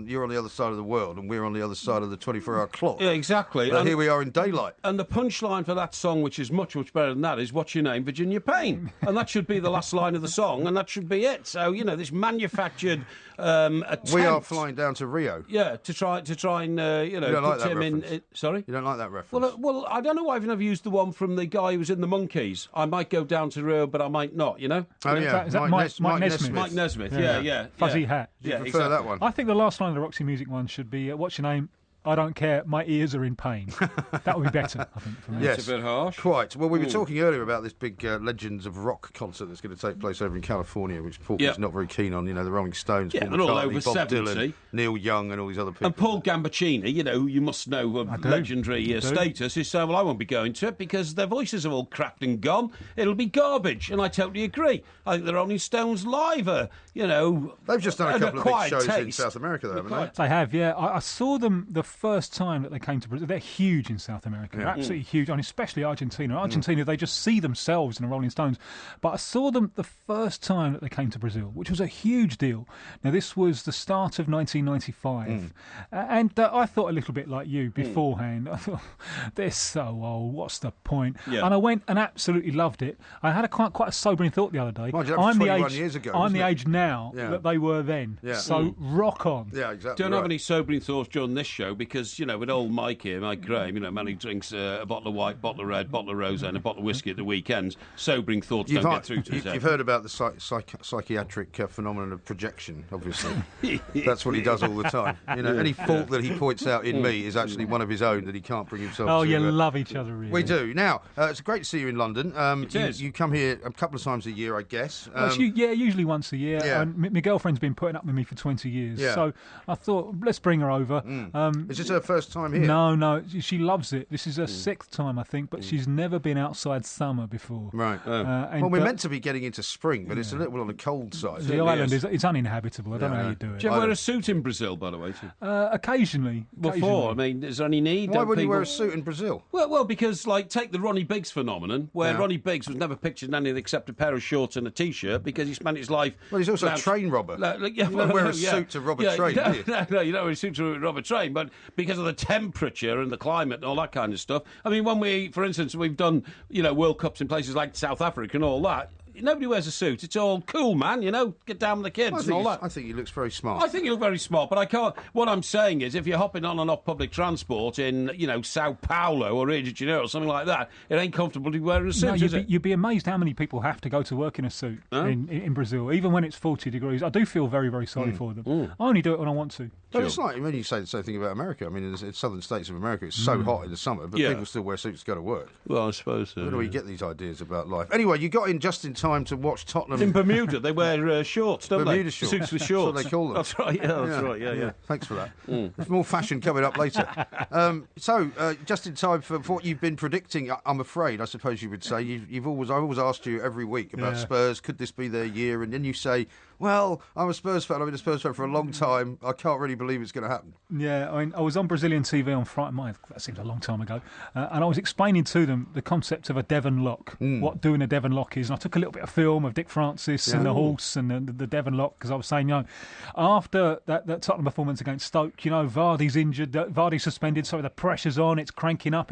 you're on the other side of the world, and we're on the other side of the 24-hour clock. Yeah, exactly. But here we are in daylight. And the punchline for that song, which is much, much better than that, is "What's your name, Virginia Payne?" And that should be the last line of the song, and that should be it. So this manufactured attempt. We are flying down to Rio. Yeah, to try and you don't like put that him reference. in. Sorry, you don't like that reference. Well, I don't know why I've never used the one from the guy who was in the Monkees. I might go down to Rio, but I might not. Oh yeah, is that Mike Nesmith? Mike Nesmith. Yeah. Fuzzy hat. You prefer that one? I think the last line of the Roxy Music one should be "What's your name? I don't care. My ears are in pain." That would be better, I think. For me. Yes, it's a bit harsh. Quite. Well, we were talking earlier about this big Legends of Rock concert that's going to take place over in California, which Porky's not very keen on. The Rolling Stones, Paul and all McCartney, over Bob 70. Dylan, Neil Young, and all these other people. And Paul Gambaccini, who you must know of legendary status, is saying, "Well, I won't be going to it because their voices are all cracked and gone. It'll be garbage." And I totally agree. I think the Rolling Stones live are, they've just done a couple of big shows in South America, though, haven't they? They have, yeah. I saw them the first time that they came to Brazil. They're huge in South America. They're absolutely huge, and especially Argentina. Argentina, they just see themselves in the Rolling Stones. But I saw them the first time that they came to Brazil, which was a huge deal. Now, this was the start of 1995. And I thought a little bit like you beforehand. I thought, they're so old, what's the point? Yeah. And I went and absolutely loved it. I had quite a sobering thought the other day. Mind you, that was 21 years ago, I'm the age now that they were then. Yeah. So rock on. Yeah, exactly. Don't have any sobering thoughts during this show because, with old Mike here, Mike Graham, man who drinks a bottle of white, bottle of red, bottle of rosé and a bottle of whiskey at the weekends, sobering thoughts don't get through to his head. You've heard about the psychiatric phenomenon of projection, obviously. That's what he does all the time. Any fault that he points out in me is actually one of his own that he can't bring himself to. Oh, you love each other, really. We do. Now, it's great to see you in London. It is. You come here a couple of times a year, I guess. Usually once a year. Yeah. And my girlfriend's been putting up with me for 20 years. Yeah. So I thought, let's bring her over. Is this her first time here? No, she loves it. This is her 6th time, I think, but she's never been outside summer before. Right. Well, we're meant to be getting into spring, but it's a little on the cold side. The island is uninhabitable. I don't know how you do it. Do you ever wear a suit in Brazil, by the way? Occasionally. Before? I mean, is there any need? Why would you wear a suit in Brazil? Well, because, take the Ronnie Biggs phenomenon, where Ronnie Biggs was never pictured in anything except a pair of shorts and a T-shirt because he spent his life... Well, he's also a train robber. You don't wear a suit to rob a train, do you? No, you don't wear a suit to rob a train, but because of the temperature and the climate and all that kind of stuff. I mean, when for instance, we've done, World Cups in places like South Africa and all that, nobody wears a suit. It's all cool, man. Get down with the kids and all that. I think he looks very smart. I think you look very smart, but I can't. What I'm saying is, if you're hopping on and off public transport in, Sao Paulo or Rio de Janeiro or something like that, it ain't comfortable to be wearing a suit. You'd be amazed how many people have to go to work in a suit in Brazil, even when it's 40 degrees. I do feel very, very sorry for them. I only do it when I want to. But it's like when you say the same thing about America. I mean, in the southern states of America, it's so hot in the summer, but people still wear suits to go to work. Well, I suppose so. Where do we get these ideas about life? Anyway, you got in just in time to watch Tottenham. In Bermuda, they wear shorts, don't Bermuda they? shorts. Suits with shorts. That's what they call them. That's right, that's right, yeah. Thanks for that. There's more fashion coming up later. Just in time for what you've been predicting, I'm afraid, I suppose you would say. I've always asked you every week about Spurs. Could this be their year? And then you say, well, I'm a Spurs fan. I've been a Spurs fan for a long time. I can't really believe it's going to happen. Yeah, I was on Brazilian TV on Friday. That seems a long time ago. And I was explaining to them the concept of a Devon lock, what doing a Devon lock is. And I took a little bit of film of Dick Francis and the horse and the Devon lock, because I was saying, after that Tottenham performance against Stoke, Vardy's injured, Vardy's suspended, so the pressure's on, it's cranking up.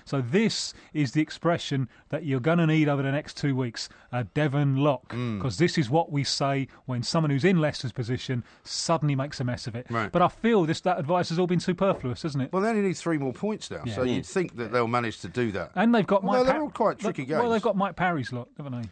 So this is the expression that you're going to need over the next 2 weeks, a Devon lock, because this is what we say when someone who's in Leicester's position suddenly makes a mess of it. Right. But I feel that advice has all been superfluous, hasn't it? Well, they only need 3 more points now, so you'd think that they'll manage to do that. And they've got they're all quite tricky games. Well, they've got Mike Parry's lot, haven't they?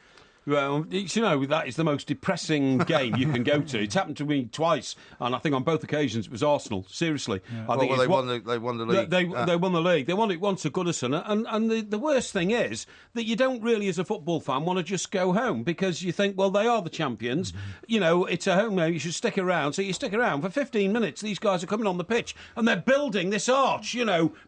Well, that is the most depressing game you can go to. It's happened to me twice, and I think on both occasions it was Arsenal. Seriously, I think they won the league. They won the league. They won it once at Goodison, and the worst thing is that you don't really, as a football fan, want to just go home, because you think, well, they are the champions. It's a home game. You should stick around. So you stick around for 15 minutes. These guys are coming on the pitch, and they're building this arch.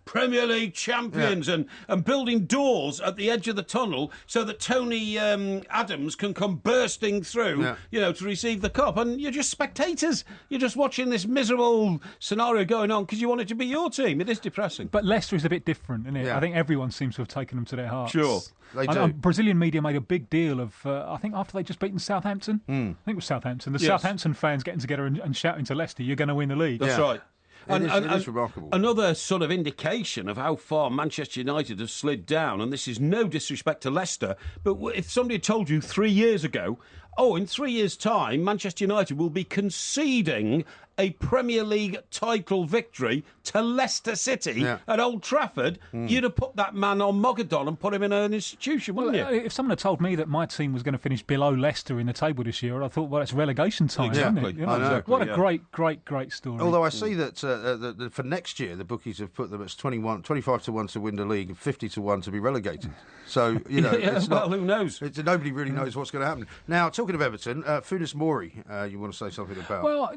Premier League champions, and building doors at the edge of the tunnel so that Tony Adams can come bursting through, to receive the cup, and you're just spectators. You're just watching this miserable scenario going on because you want it to be your team. It is depressing. But Leicester is a bit different, isn't it? Yeah. I think everyone seems to have taken them to their hearts. Sure. They do. Brazilian media made a big deal of, I think after they just beaten Southampton, I think it was Southampton, the Southampton fans getting together and shouting to Leicester, you're going to win the league. That's right. It is remarkable. Another sort of indication of how far Manchester United have slid down, and this is no disrespect to Leicester, but if somebody had told you 3 years ago, in 3 years' time, Manchester United will be conceding a Premier League title victory to Leicester City at Old Trafford, you'd have put that man on Mogadon and put him in an institution, wouldn't you? If someone had told me that my team was going to finish below Leicester in the table this year, I thought, well, it's relegation time, exactly. isn't it? Exactly, what a great story. Although I see that for next year, the bookies have put them at 25 to 1 to win the league and 50 to 1 to be relegated. So, it's not, who knows? Nobody really knows what's going to happen. Now, talking of Everton, Funes Mori, you want to say something about? Well,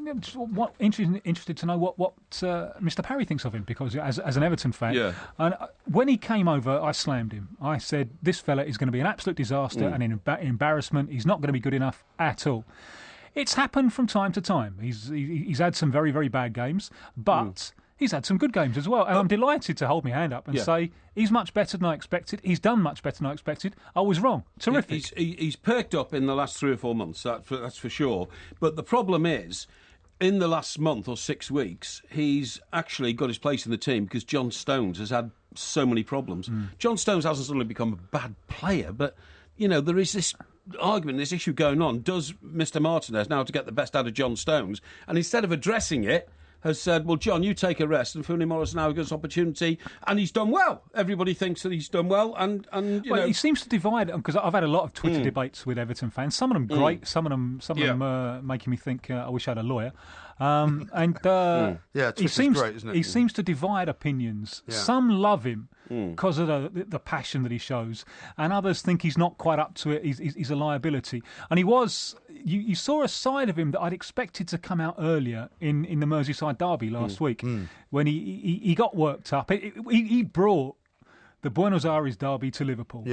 interested to know what Mr. Parry thinks of him, because as an Everton fan, and when he came over, I slammed him. I said, this fella is going to be an absolute disaster and an embarrassment. He's not going to be good enough at all. It's happened from time to time. He's had some very, very bad games, but he's had some good games as well. And I'm delighted to hold my hand up and say he's much better than I expected. He's done much better than I expected. I was wrong. Terrific. He's perked up in the last 3 or 4 months, that's for sure. But the problem is, in the last month or 6 weeks, he's actually got his place in the team because John Stones has had so many problems. John Stones hasn't suddenly become a bad player, but, there is this argument, this issue going on. Does Mr. Martinez now to get the best out of John Stones? And instead of addressing it, has said, well, John, you take a rest, and Funes Mori now gets opportunity, and he's done well. Everybody thinks that he's done well, and you know. He seems to divide, because I've had a lot of Twitter debates with Everton fans. Some of them great, some of them making me think I wish I had a lawyer. Twitter's great, isn't it? He seems to divide opinions. Yeah. Some love him because of the passion that he shows, and others think he's not quite up to it. He's a liability, and he was. You saw a side of him that I'd expected to come out earlier in the Merseyside derby last week when he got worked up. He brought the Buenos Aires derby to Liverpool,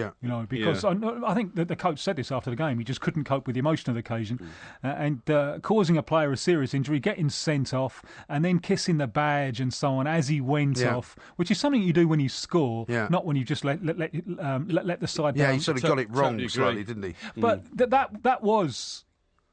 because I think that the coach said this after the game. He just couldn't cope with the emotion of the occasion, and causing a player a serious injury, getting sent off, and then kissing the badge and so on as he went off, which is something you do when you score, not when you just let the side down. Yeah, he sort of got it wrong slightly, didn't he? But that was.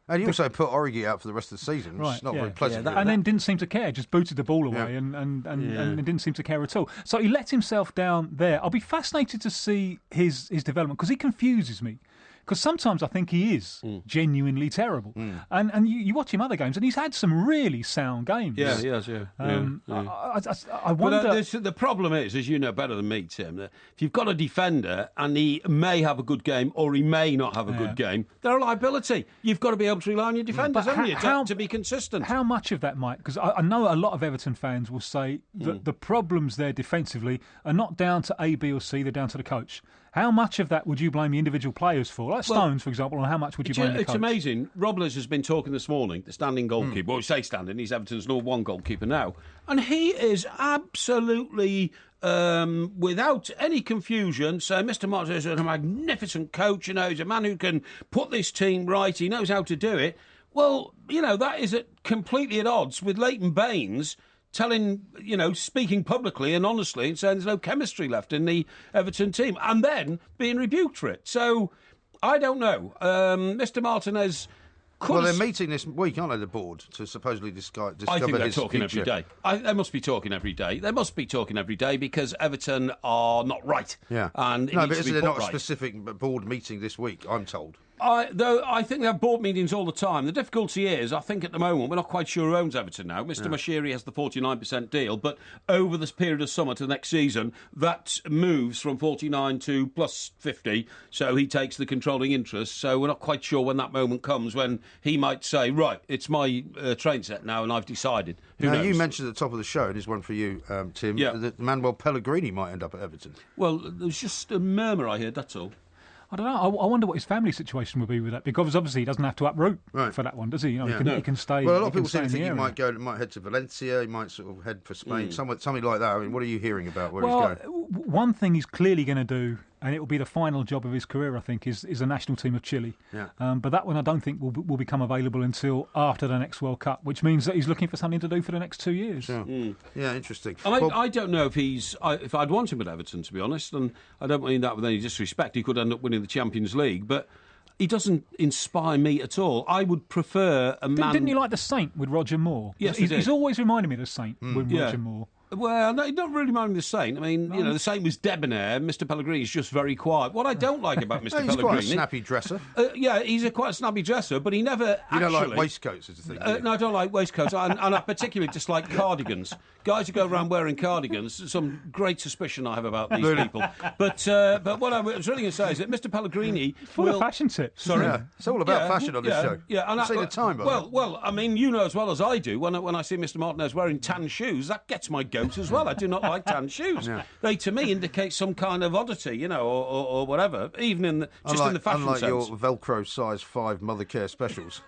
And he also put Origi out for the rest of the season, which is not very pleasant. And then didn't seem to care, just booted the ball away and didn't seem to care at all. So he let himself down there. I'll be fascinated to see his development, because he confuses me. Because sometimes I think he is genuinely terrible. And you watch him other games, and he's had some really sound games. Yeah, he has, yeah. I wonder... But the problem is, as you know better than me, Tim, that if you've got a defender and he may have a good game or he may not have a good game, they're a liability. You've got to be able to rely on your defenders, haven't you, to be consistent. How much of that, Mike? Because I know a lot of Everton fans will say that the problems there defensively are not down to A, B or C, they're down to the coach. How much of that would you blame the individual players for? Like Stones, for example, and how much would you blame the coach? It's amazing. Robles has been talking this morning, the standing goalkeeper. Well, we say standing, he's Everton's number one goalkeeper now. And he is absolutely, without any confusion, saying Mr. Martinez is a magnificent coach. He's a man who can put this team right. He knows how to do it. Well, that is completely at odds with Leighton Baines speaking publicly and honestly and saying there's no chemistry left in the Everton team and then being rebuked for it. So, I don't know. Mr. Martinez... Well, they're meeting this week, aren't they, the board, to supposedly discover his future? I think they're talking every day. They must be talking every day. They must be talking every day because Everton are not right. Yeah. And but is there not right. a specific board meeting this week, I'm told? I think they have board meetings all the time. The difficulty is, I think at the moment, we're not quite sure who owns Everton now. Mr. Mashiri has the 49% deal, but over this period of summer to the next season, that moves from 49 to plus 50, so he takes the controlling interest. So we're not quite sure when that moment comes when he might say, right, it's my train set now and I've decided. Who knows? You mentioned at the top of the show, and here's one for you, Tim, that Manuel Pellegrini might end up at Everton. Well, there's just a murmur I heard, that's all. I don't know. I wonder what his family situation will be with that, because obviously he doesn't have to uproot for that one, does he? He can stay. Well, a lot of people seem to think he might head to Valencia. He might sort of head for Spain, something like that. I mean, what are you hearing about where he's going? One thing he's clearly going to do, and it will be the final job of his career, I think, is a national team of Chile. Yeah. But that one I don't think will become available until after the next World Cup, which means that he's looking for something to do for the next 2 years. Yeah, interesting. I don't know if I'd want him at Everton, to be honest, and I don't mean that with any disrespect. He could end up winning the Champions League, but he doesn't inspire me at all. I would prefer a man... Didn't you like The Saint with Roger Moore? Yes, he's always reminded me of The Saint with Roger Moore. Well, no, you don't really mind the Saint. I mean, the Saint was debonair. Mr. Pellegrini's just very quiet. What I don't like about Mr. Pellegrini... He's quite a snappy dresser. He's quite a snappy dresser, but he never You don't like waistcoats, is the thing, no, I don't like waistcoats, and I particularly dislike cardigans. Guys who go around wearing cardigans, some great suspicion I have about these people. But what I was really going to say is that Mr. Pellegrini Full of fashion tips. Sorry? Yeah, it's all about fashion on this show. Yeah, and the time, well, I mean, you know as well as I do, when I see Mr. Martinez wearing tan shoes, that gets my goat as well. I do not like tan shoes. Yeah. They, to me, indicate some kind of oddity, or whatever, even in the fashion unlike sense. your Velcro size 5 mother care specials.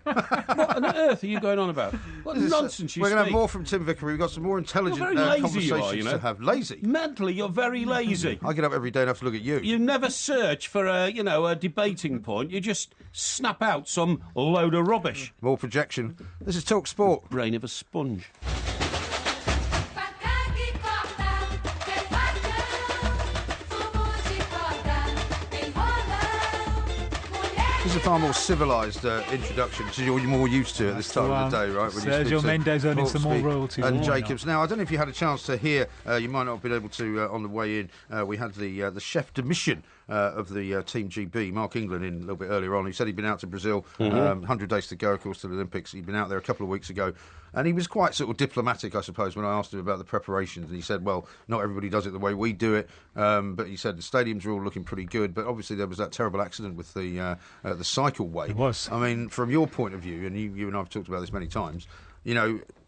What on earth are you going on about? What nonsense you We're speak. going to have more from Tim Vickery. We've got some more intelligent conversations to have. Lazy? Mentally, you're very lazy. I get up every day and have to look at you. You never search for a debating point. You just snap out some load of rubbish. More projection. This is Talk Sport. Brain of a sponge. This is a far more civilised introduction to you're more used to at this time of the day, right? When Sergio Mendes earning some more royalties. And Jacobs. Now, I don't know if you had a chance to hear, you might not have been able to on the way in, we had the chef de mission of the Team GB, Mark England, in a little bit earlier on. He said he'd been out to Brazil, 100 days to go, of course, to the Olympics. He'd been out there a couple of weeks ago. And he was quite sort of diplomatic, I suppose, when I asked him about the preparations. And he said, well, not everybody does it the way we do it. But he said the stadiums are all looking pretty good. But obviously there was that terrible accident with the cycleway. It was. I mean, from your point of view, and you and I have talked about this many times,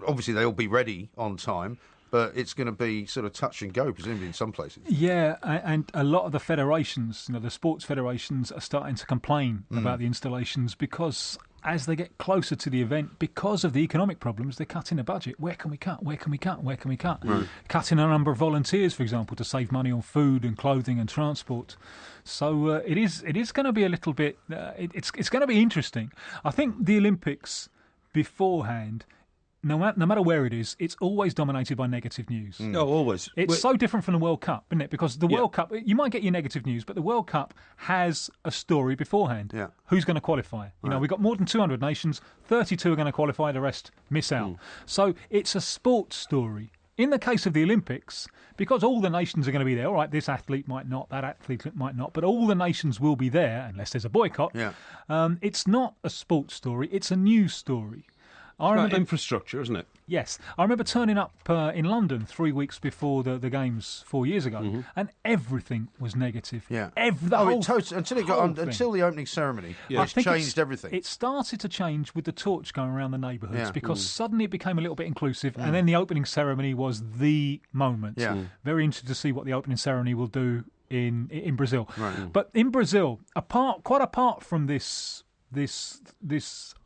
obviously they'll be ready on time. But it's going to be sort of touch and go, presumably, in some places. Yeah, and a lot of the federations, the sports federations, are starting to complain about the installations because as they get closer to the event, because of the economic problems, they're cutting the budget. Where can we cut? Where can we cut? Where can we cut? Right. Cutting a number of volunteers, for example, to save money on food and clothing and transport. So it is going to be a little bit... it's going to be interesting. I think the Olympics beforehand... No matter where it is, it's always dominated by negative news. No, always. It's so different from the World Cup, isn't it? Because the World Cup, you might get your negative news, but the World Cup has a story beforehand. Yeah. Who's going to qualify? We've got more than 200 nations, 32 are going to qualify, the rest miss out. So it's a sports story In the case of the Olympics, because all the nations are going to be there, all right, this athlete might not, that athlete might not, but all the nations will be there unless there's a boycott. Yeah. It's not a sports story, it's a news story. I remember infrastructure, isn't it? Yes. I remember turning up in London 3 weeks before the Games 4 years ago, and everything was negative. Yeah. Until the opening ceremony. Yeah. It's changed everything. It started to change with the torch going around the neighbourhoods because suddenly it became a little bit inclusive, and then the opening ceremony was the moment. Yeah. Very interested to see what the opening ceremony will do in Brazil. Right. But in Brazil, quite apart from this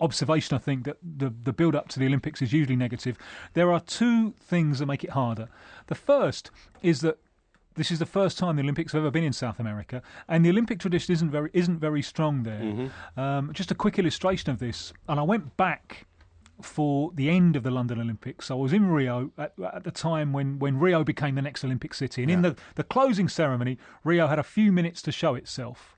observation, I think, that the build-up to the Olympics is usually negative, there are two things that make it harder. The first is that this is the first time the Olympics have ever been in South America, and the Olympic tradition isn't very strong there. Just a quick illustration of this, and I went back for the end of the London Olympics. I was in Rio at the time when Rio became the next Olympic city, and in the closing ceremony, Rio had a few minutes to show itself.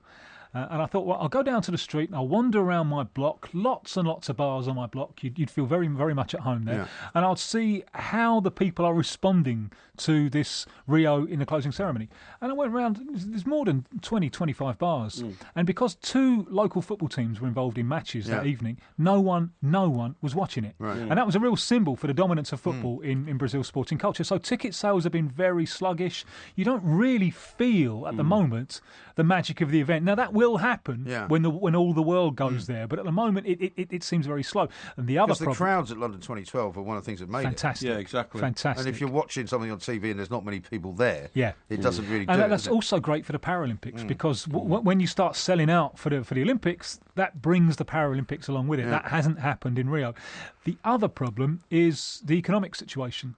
And I thought, well, I'll go down to the street and I'll wander around my block, lots and lots of bars on my block. You'd feel very, very much at home there. Yeah. And I'll see how the people are responding to this Rio in the closing ceremony. And I went around, there's more than 20, 25 bars. And because two local football teams were involved in matches that evening, no one was watching it. Right. And that was a real symbol for the dominance of football in Brazil's sporting culture. So ticket sales have been very sluggish. You don't really feel at the moment the magic of the event. Now, that will happen when all the world goes there, but at the moment it seems very slow. And the other problem, the crowds at London 2012 are one of the things that made fantastic. it. Yeah, exactly. Fantastic. And if you're watching something on TV and there's not many people there, it doesn't really do and it. That's also great for the Paralympics because when you start selling out for the Olympics, that brings the Paralympics along with it. That hasn't happened in Rio. The other problem is the economic situation,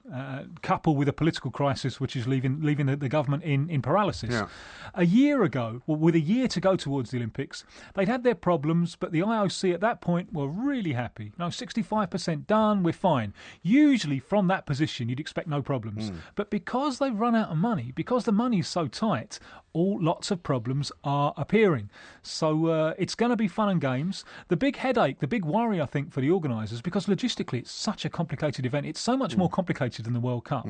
coupled with a political crisis which is leaving the government in paralysis. Yeah. A year ago, with a year to go towards the Olympics, they'd had their problems, but the IOC at that point were really happy. 65% done, we're fine. Usually from that position, you'd expect no problems. But because they've run out of money, because the money's so tight, lots of problems are appearing. So it's going to be fun and games. The big headache, the big worry, I think, for the organisers, because logistically it's such a complicated event. It's so much more complicated than the World Cup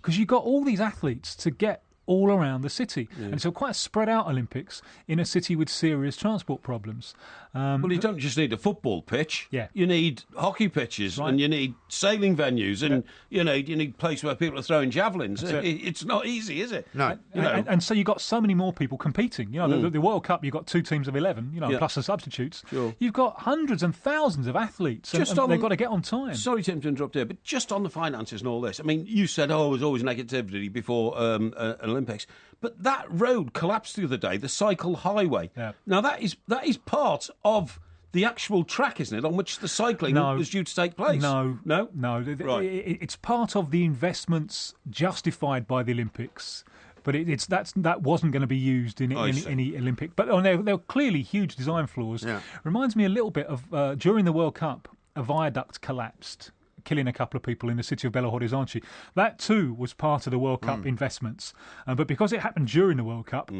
because you've got all these athletes to get all around the city. And so quite a spread out Olympics in a city with serious transport problems. Well, you don't just need a football pitch. Yeah. You need hockey pitches and you need sailing venues and you need places where people are throwing javelins. It's not easy, is it? No. And so you've got so many more people competing. The World Cup, you've got two teams of 11, plus the substitutes. Sure. You've got hundreds and thousands of athletes and they've got to get on time. Sorry, Tim, to interrupt here, but just on the finances and all this. I mean, you said, there's always negativity before an Olympics. But that road collapsed the other day, the cycle highway. Yeah. Now, that is part of the actual track, isn't it, on which the cycling was due to take place? No. Right. It's part of the investments justified by the Olympics. But that wasn't going to be used in any Olympic. But there are clearly huge design flaws. Yeah. Reminds me a little bit of during the World Cup, a viaduct collapsed, killing a couple of people in the city of Belo Horizonte. That too was part of the World Cup investments. But because it happened during the World Cup,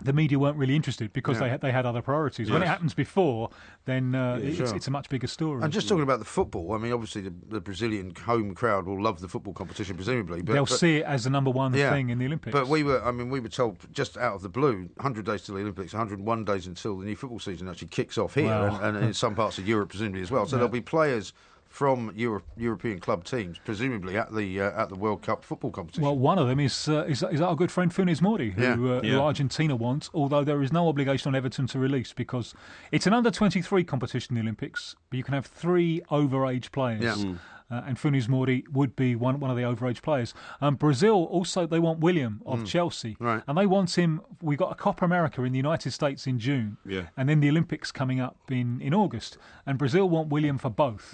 the media weren't really interested because they had other priorities. When it happens before, then it's a much bigger story. And just talking about the football, I mean, obviously the Brazilian home crowd will love the football competition, presumably. But they'll see it as the number one thing in the Olympics. But we were told just out of the blue, 100 days till the Olympics, 101 days until the new football season actually kicks off here and in some parts of Europe, presumably as well. So there'll be players from European club teams, presumably at the World Cup football competition. Well, one of them is our good friend Funes Mori, who Argentina wants, although there is no obligation on Everton to release because it's an under-23 competition in the Olympics, but you can have 3 overage players. Yeah. And Funes Mori would be one of the overage players. Brazil also, they want William of Chelsea, right. And they want him. We got a Copa America in the United States in June, and then the Olympics coming up in August, and Brazil want William for both.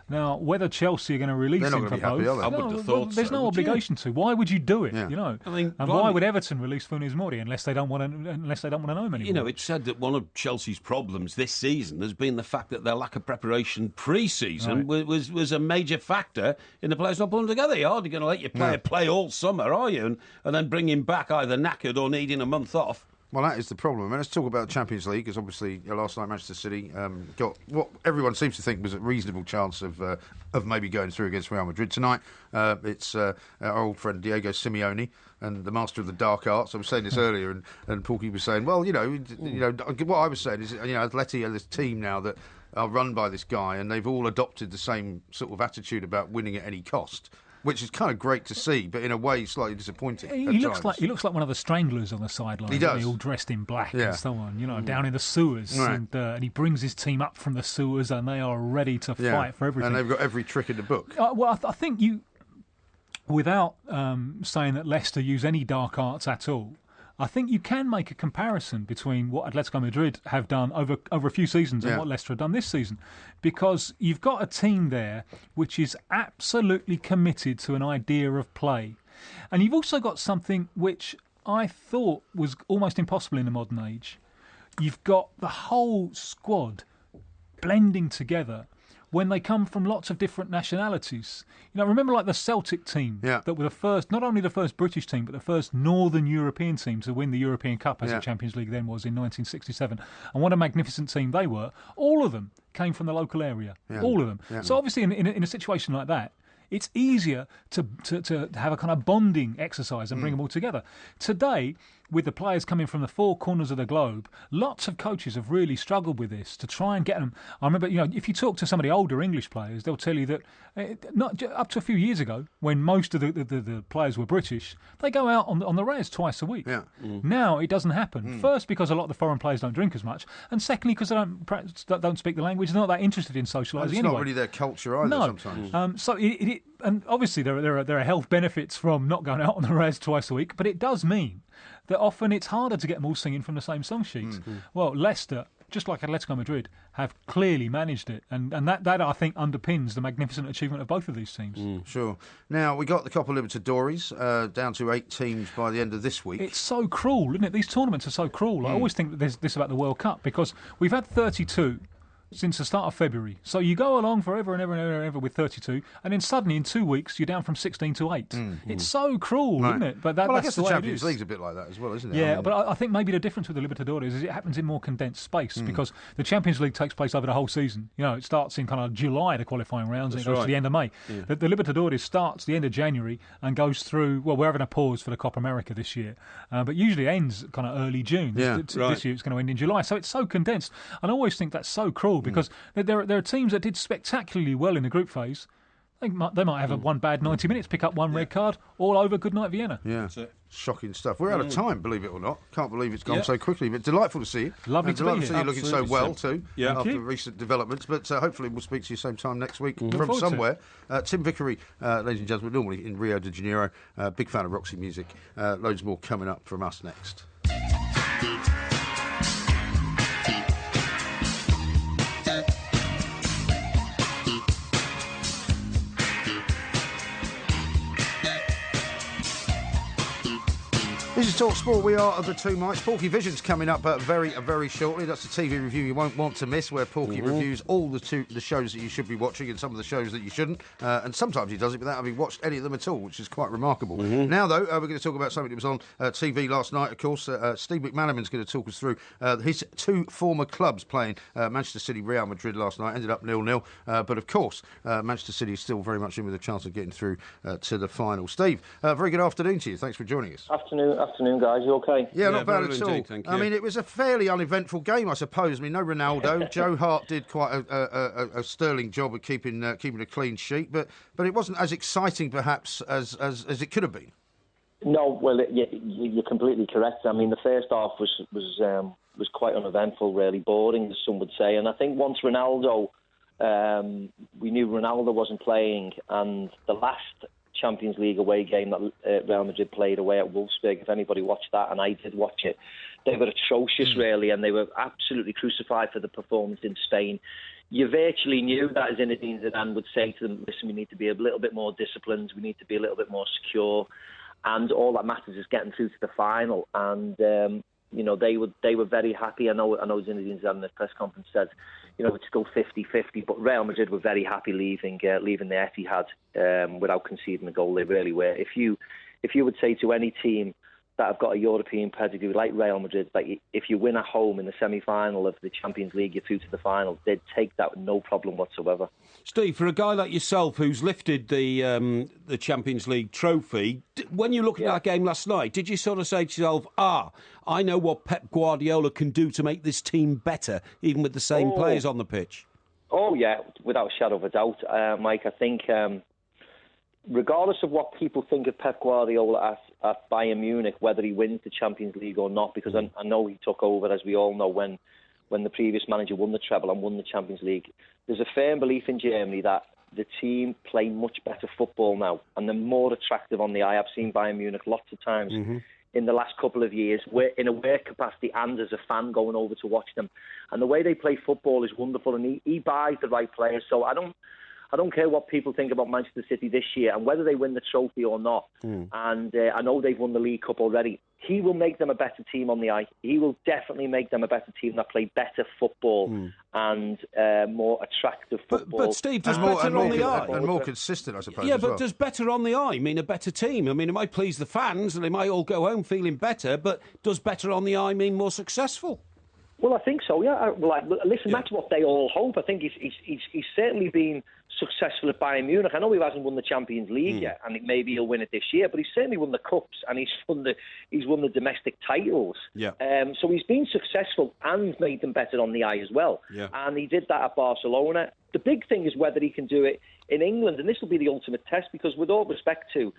Now, whether Chelsea are going to release him for both, happy, I would have thought there's no obligation to. Why would you do it? Yeah. I mean, and why would Everton release Funes Mori unless they don't want to know him anymore? It's said that one of Chelsea's problems this season has been the fact that their lack of preparation pre-season was a major factor in the players not pulling together. You're hardly going to let your player play all summer, are you? And then bring him back either knackered or needing a month off. Well, that is the problem. I mean, let's talk about the Champions League, because obviously last night Manchester City got what everyone seems to think was a reasonable chance of maybe going through against Real Madrid. Tonight, it's our old friend Diego Simeone and the master of the dark arts. I was saying this earlier, and Porky was saying, well, you know, what I was saying is, Atleti are this team now that are run by this guy, and they've all adopted the same sort of attitude about winning at any cost, which is kind of great to see, but in a way slightly disappointing. He looks like one of the stranglers on the sideline. He does, all dressed in black and so on. Down in the sewers, and he brings his team up from the sewers, and they are ready to fight for everything. And they've got every trick in the book. Well, I think without saying that Leicester use any dark arts at all, I think you can make a comparison between what Atletico Madrid have done over a few seasons and what Leicester have done this season, because you've got a team there which is absolutely committed to an idea of play, and you've also got something which I thought was almost impossible in the modern age. You've got the whole squad blending together when they come from lots of different nationalities. Remember like the Celtic team that were the first, not only the first British team, but the first Northern European team to win the European Cup, as the Champions League then was in 1967. And what a magnificent team they were. All of them came from the local area. All of them. Yeah. So obviously in a situation like that, it's easier to have a kind of bonding exercise and bring them all together. Today, with the players coming from the four corners of the globe, lots of coaches have really struggled with this to try and get them. I remember, if you talk to some of the older English players, they'll tell you that up to a few years ago, when most of the players were British, they go out on the res twice a week. Yeah. Now it doesn't happen. First, because a lot of the foreign players don't drink as much, and secondly, because they don't speak the language. They're not that interested in socialising anyway. It's not really their culture either. Sometimes. So and obviously there are health benefits from not going out on the res twice a week, but it does mean that often it's harder to get them all singing from the same song sheet. Well, Leicester, just like Atletico Madrid, have clearly managed it, and that I think underpins the magnificent achievement of both of these teams. Sure. Now, we got the Copa Libertadores down to 8 teams by the end of this week. It's so cruel, isn't it? These tournaments are so cruel. I always think that there's this about the World Cup, because we've had 32 since the start of February. So you go along forever and ever and ever and ever with 32, and then suddenly in 2 weeks you're down from 16 to 8. It's so cruel, isn't it? But I guess the Champions League's a bit like that as well, isn't it? Yeah, but I think maybe the difference with the Libertadores is it happens in more condensed space, because the Champions League takes place over the whole season. It starts in kind of July, the qualifying rounds, and it goes to the end of May. The Libertadores starts the end of January and goes through, well, we're having a pause for the Copa America this year, but usually ends kind of early June. This year it's going to end in July. So it's so condensed. And I always think that's so cruel, because there are teams that did spectacularly well in the group phase. They might have one bad 90 minutes, pick up one red card, all over, good night Vienna. Yeah, shocking stuff. We're out of time, believe it or not. Can't believe it's gone so quickly, but delightful to see you. Lovely to be here. See you looking so well too, after recent developments. But hopefully we'll speak to you same time next week from somewhere. Tim Vickery, ladies and gentlemen, normally in Rio de Janeiro. Big fan of Roxy music. Loads more coming up from us next. This is Talk Sport. We are the two mics. Porky Vision's coming up very shortly. That's a TV review you won't want to miss, where Porky reviews all the shows that you should be watching and some of the shows that you shouldn't. And sometimes he does it without having watched any of them at all, which is quite remarkable. Now, though, we're going to talk about something that was on TV last night, of course. Steve McManaman's going to talk us through his two former clubs playing Manchester City, Real Madrid last night. Ended up 0-0. But, of course, Manchester City is still very much in with a chance of getting through to the final. Steve, very good afternoon to you. Thanks for joining us. Afternoon, guys. You okay? Yeah, not bad at all. Thank you. I mean, it was a fairly uneventful game, I suppose. I mean, no Ronaldo. Joe Hart did quite a sterling job of keeping a clean sheet, but it wasn't as exciting, perhaps, as it could have been. No, well, you're completely correct. I mean, the first half was quite uneventful, really boring, as some would say. And I think once Ronaldo, we knew Ronaldo wasn't playing, and the last Champions League away game that Real Madrid played away at Wolfsburg, if anybody watched that, and I did watch it, they were atrocious, really, and they were absolutely crucified for the performance in Spain. You virtually knew that Zinedine Zidane would say to them, listen, we need to be a little bit more disciplined, we need to be a little bit more secure, and all that matters is getting through to the final. And they were very happy. I know Zinedine Zidane in the press conference said, it's still 50-50, but Real Madrid were very happy leaving the Etihad without conceding a goal. They really were. If you would say to any team that have got a European pedigree, like Real Madrid, that if you win at home in the semi-final of the Champions League, you're through to the final, they'd take that with no problem whatsoever. Steve, for a guy like yourself who's lifted the Champions League trophy, when you looked at that game last night, did you sort of say to yourself, I know what Pep Guardiola can do to make this team better, even with the same players on the pitch? Oh, yeah, without a shadow of a doubt, Mike. I think regardless of what people think of Pep Guardiola at Bayern Munich, whether he wins the Champions League or not, because I know he took over, as we all know, when the previous manager won the treble and won the Champions League, there's a firm belief in Germany that the team play much better football now and they're more attractive on the eye. I've seen Bayern Munich lots of times in the last couple of years, in a work capacity and as a fan going over to watch them. And the way they play football is wonderful, and he buys the right players. So I don't care what people think about Manchester City this year and whether they win the trophy or not. And I know they've won the League Cup already. He will make them a better team on the eye. He will definitely make them a better team that play better football and more attractive football. But Steve, does better on the eye? And more consistent, I suppose. Yeah, as but well. does better on the eye mean a better team? I mean, it might please the fans and they might all go home feeling better, but does better on the eye mean more successful? Well, I think so, yeah. Listen, that's what they all hope. I think he's certainly been successful at Bayern Munich. I know he hasn't won the Champions League yet, and maybe he'll win it this year, but he's certainly won the Cups and he's won the domestic titles. Yeah. So he's been successful and made them better on the eye as well. Yeah. And he did that at Barcelona. The big thing is whether he can do it in England, and this will be the ultimate test, because with all respect to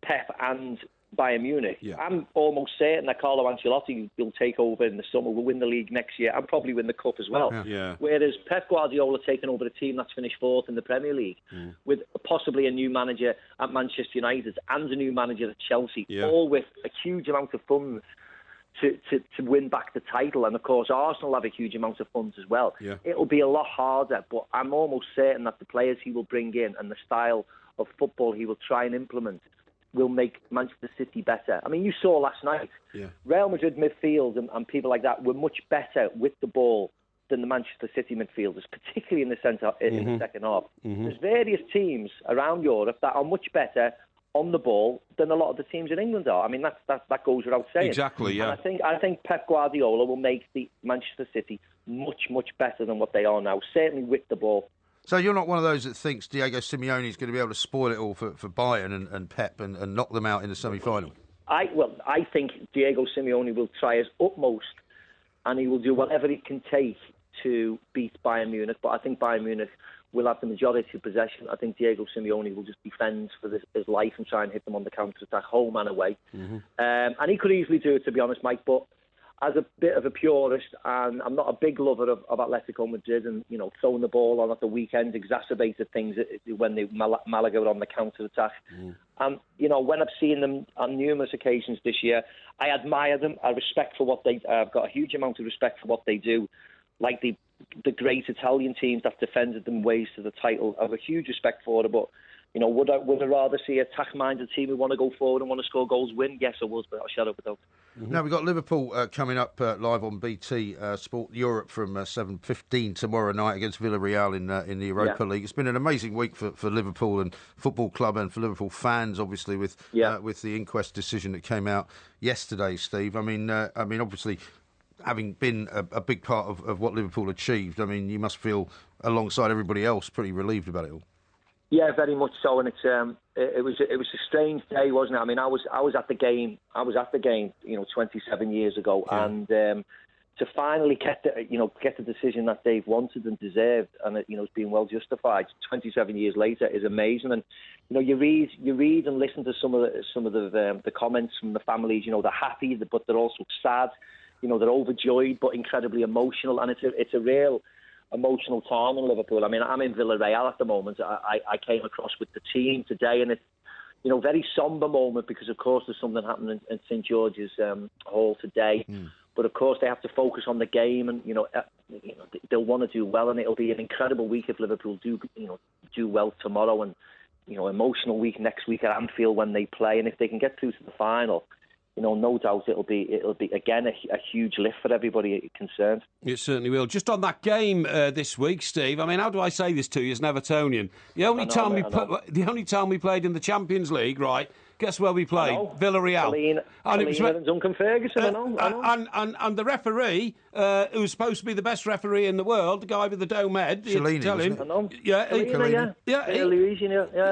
Pep and Bayern Munich, I'm almost certain that Carlo Ancelotti will take over in the summer, will win the league next year and probably win the cup as well. Yeah. Whereas Pep Guardiola taking over a team that's finished fourth in the Premier League with possibly a new manager at Manchester United and a new manager at Chelsea, all with a huge amount of funds to win back the title. And of course Arsenal have a huge amount of funds as well. It'll be a lot harder, but I'm almost certain that the players he will bring in and the style of football he will try and implement will make Manchester City better. I mean, you saw last night, Real Madrid midfield and people like that were much better with the ball than the Manchester City midfielders, particularly in the centre in the second half. There's various teams around Europe that are much better on the ball than a lot of the teams in England are. I mean, that goes without saying. Exactly, yeah. And I think Pep Guardiola will make the Manchester City much, much better than what they are now, certainly with the ball. So you're not one of those that thinks Diego Simeone is going to be able to spoil it all for Bayern and Pep and knock them out in the semi-final? I think Diego Simeone will try his utmost and he will do whatever it can take to beat Bayern Munich. But I think Bayern Munich will have the majority of possession. I think Diego Simeone will just defend for his life and try and hit them on the counter-attack, home and away. And he could easily do it, to be honest, Mike, but as a bit of a purist, and I'm not a big lover of Atletico Madrid, and throwing the ball on at the weekend exacerbated things when Malaga were on the counter-attack. And when I've seen them on numerous occasions this year, I admire them. I've got a huge amount of respect for what they do, like the great Italian teams that defended them ways to the title. I have a huge respect for it, but would I rather see a attack-minded team who want to go forward and want to score goals win? Yes, I would, but I'll shut up without. Now, we've got Liverpool coming up live on BT Sport Europe from 7:15 tomorrow night against Villarreal in the Europa League. It's been an amazing week for Liverpool and Football Club and for Liverpool fans, obviously, with the inquest decision that came out yesterday, Steve. I mean, obviously, having been a big part of what Liverpool achieved, I mean, you must feel, alongside everybody else, pretty relieved about it all. Yeah, very much so, and it was a strange day, wasn't it? I mean, I was at the game. 27 years ago, and to finally get the decision that they've wanted and deserved, and it's been well justified. 27 years later is amazing, and you read and listen to some of the comments from the families. They're happy, but they're also sad. They're overjoyed, but incredibly emotional, and it's a real emotional time in Liverpool. I mean, I'm in Villarreal at the moment. I came across with the team today, and it's very sombre moment because, of course, there's something happening in St George's Hall today. But of course, they have to focus on the game, and they'll want to do well, and it'll be an incredible week if Liverpool do well tomorrow, and emotional week next week at Anfield when they play, and if they can get through to the final. No doubt it'll be again a huge lift for everybody concerned. It certainly will. Just on that game this week, Steve. I mean, how do I say this to you as an Evertonian? The only time we played in the Champions League, right? Guess where we played? Villarreal. And Duncan Ferguson, I know. And the referee, who was supposed to be the best referee in the world, the guy with the dome head, Cellini, tell him. I know. Yeah, I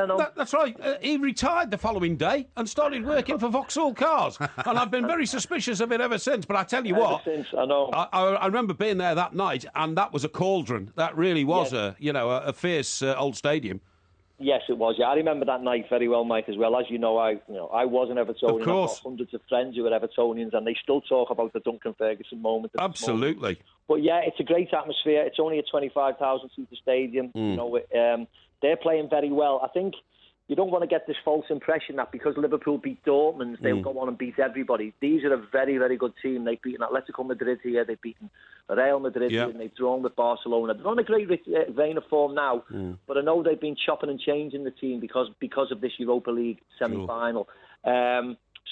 know. That's right. He retired the following day and started working for Vauxhall Cars, and I've been very suspicious of it ever since. But I tell you what, I know. I remember being there that night, and that was a cauldron. That really was a fierce old stadium. Yes, it was. Yeah, I remember that night very well, Mike, as well. As you know, I was an Evertonian. Of course. I've got hundreds of friends who are Evertonians, and they still talk about the Duncan Ferguson moment. Absolutely. But yeah, it's a great atmosphere. It's only a 25,000-seater stadium. You know, they're playing very well. I think you don't want to get this false impression that because Liverpool beat Dortmund, they'll go on and beat everybody. These are a very, very good team. They've beaten Atletico Madrid here, they've beaten Real Madrid here, and they've drawn with Barcelona. They're on a great vein of form now, but I know they've been chopping and changing the team because of this Europa League semi-final.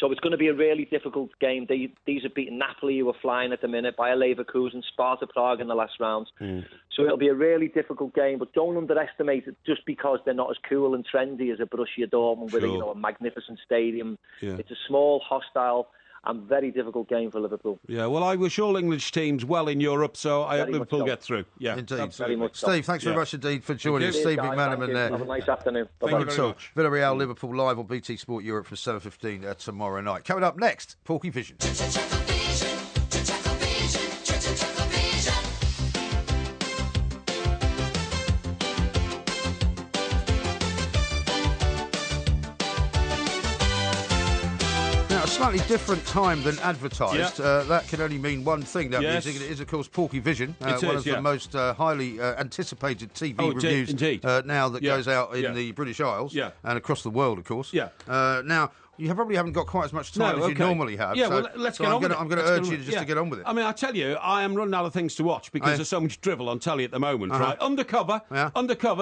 So it's going to be a really difficult game. These are beating Napoli, who are flying at the minute, Bayer Leverkusen, Sparta Prague in the last round. So it'll be a really difficult game, but don't underestimate it just because they're not as cool and trendy as a Borussia Dortmund with a magnificent stadium. Yeah. It's a small, hostile and very difficult game for Liverpool. Yeah, well, I wish all English teams well in Europe, so I hope Liverpool get through. Yeah, indeed. Absolutely. Very much Steve, thanks very much indeed for joining us. Steve McManaman there. Have a nice afternoon. Thank you very much. Villarreal, Liverpool live on BT Sport Europe from 7:15 tomorrow night. Coming up next, Porky Vision. Slightly different time than advertised. That can only mean one thing. That music. It is, of course, Porky Vision, one of the most highly anticipated TV reviews now that goes out in the British Isles and across the world, of course. Now, you probably haven't got quite as much time as you normally have. Yeah, well, let's get on with it. I'm going to urge you just to get on with it. I mean, I tell you, I am running out of things to watch because there's so much drivel on telly at the moment, right? Undercover.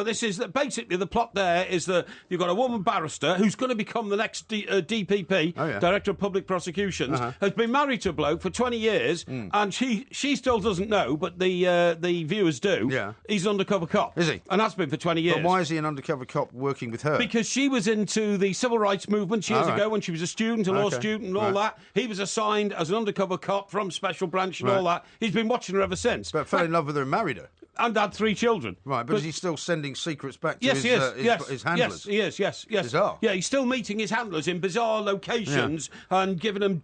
This is basically the plot. There is you've got a woman barrister who's going to become the next DPP, Director of Public Prosecutions, has been married to a bloke for 20 years, and she still doesn't know, but the viewers do. Yeah. He's an undercover cop. Is he? And has been for 20 years. But why is he an undercover cop working with her? Because she was into the civil rights movement years ago when she was a student, a law student and all that. He was assigned as an undercover cop from Special Branch and all that. He's been watching her ever since. But fell in love with her and married her. And had 3 children. Right, but is he still sending secrets back to his handlers? Yes. Bizarre. Yeah, he's still meeting his handlers in bizarre locations and giving them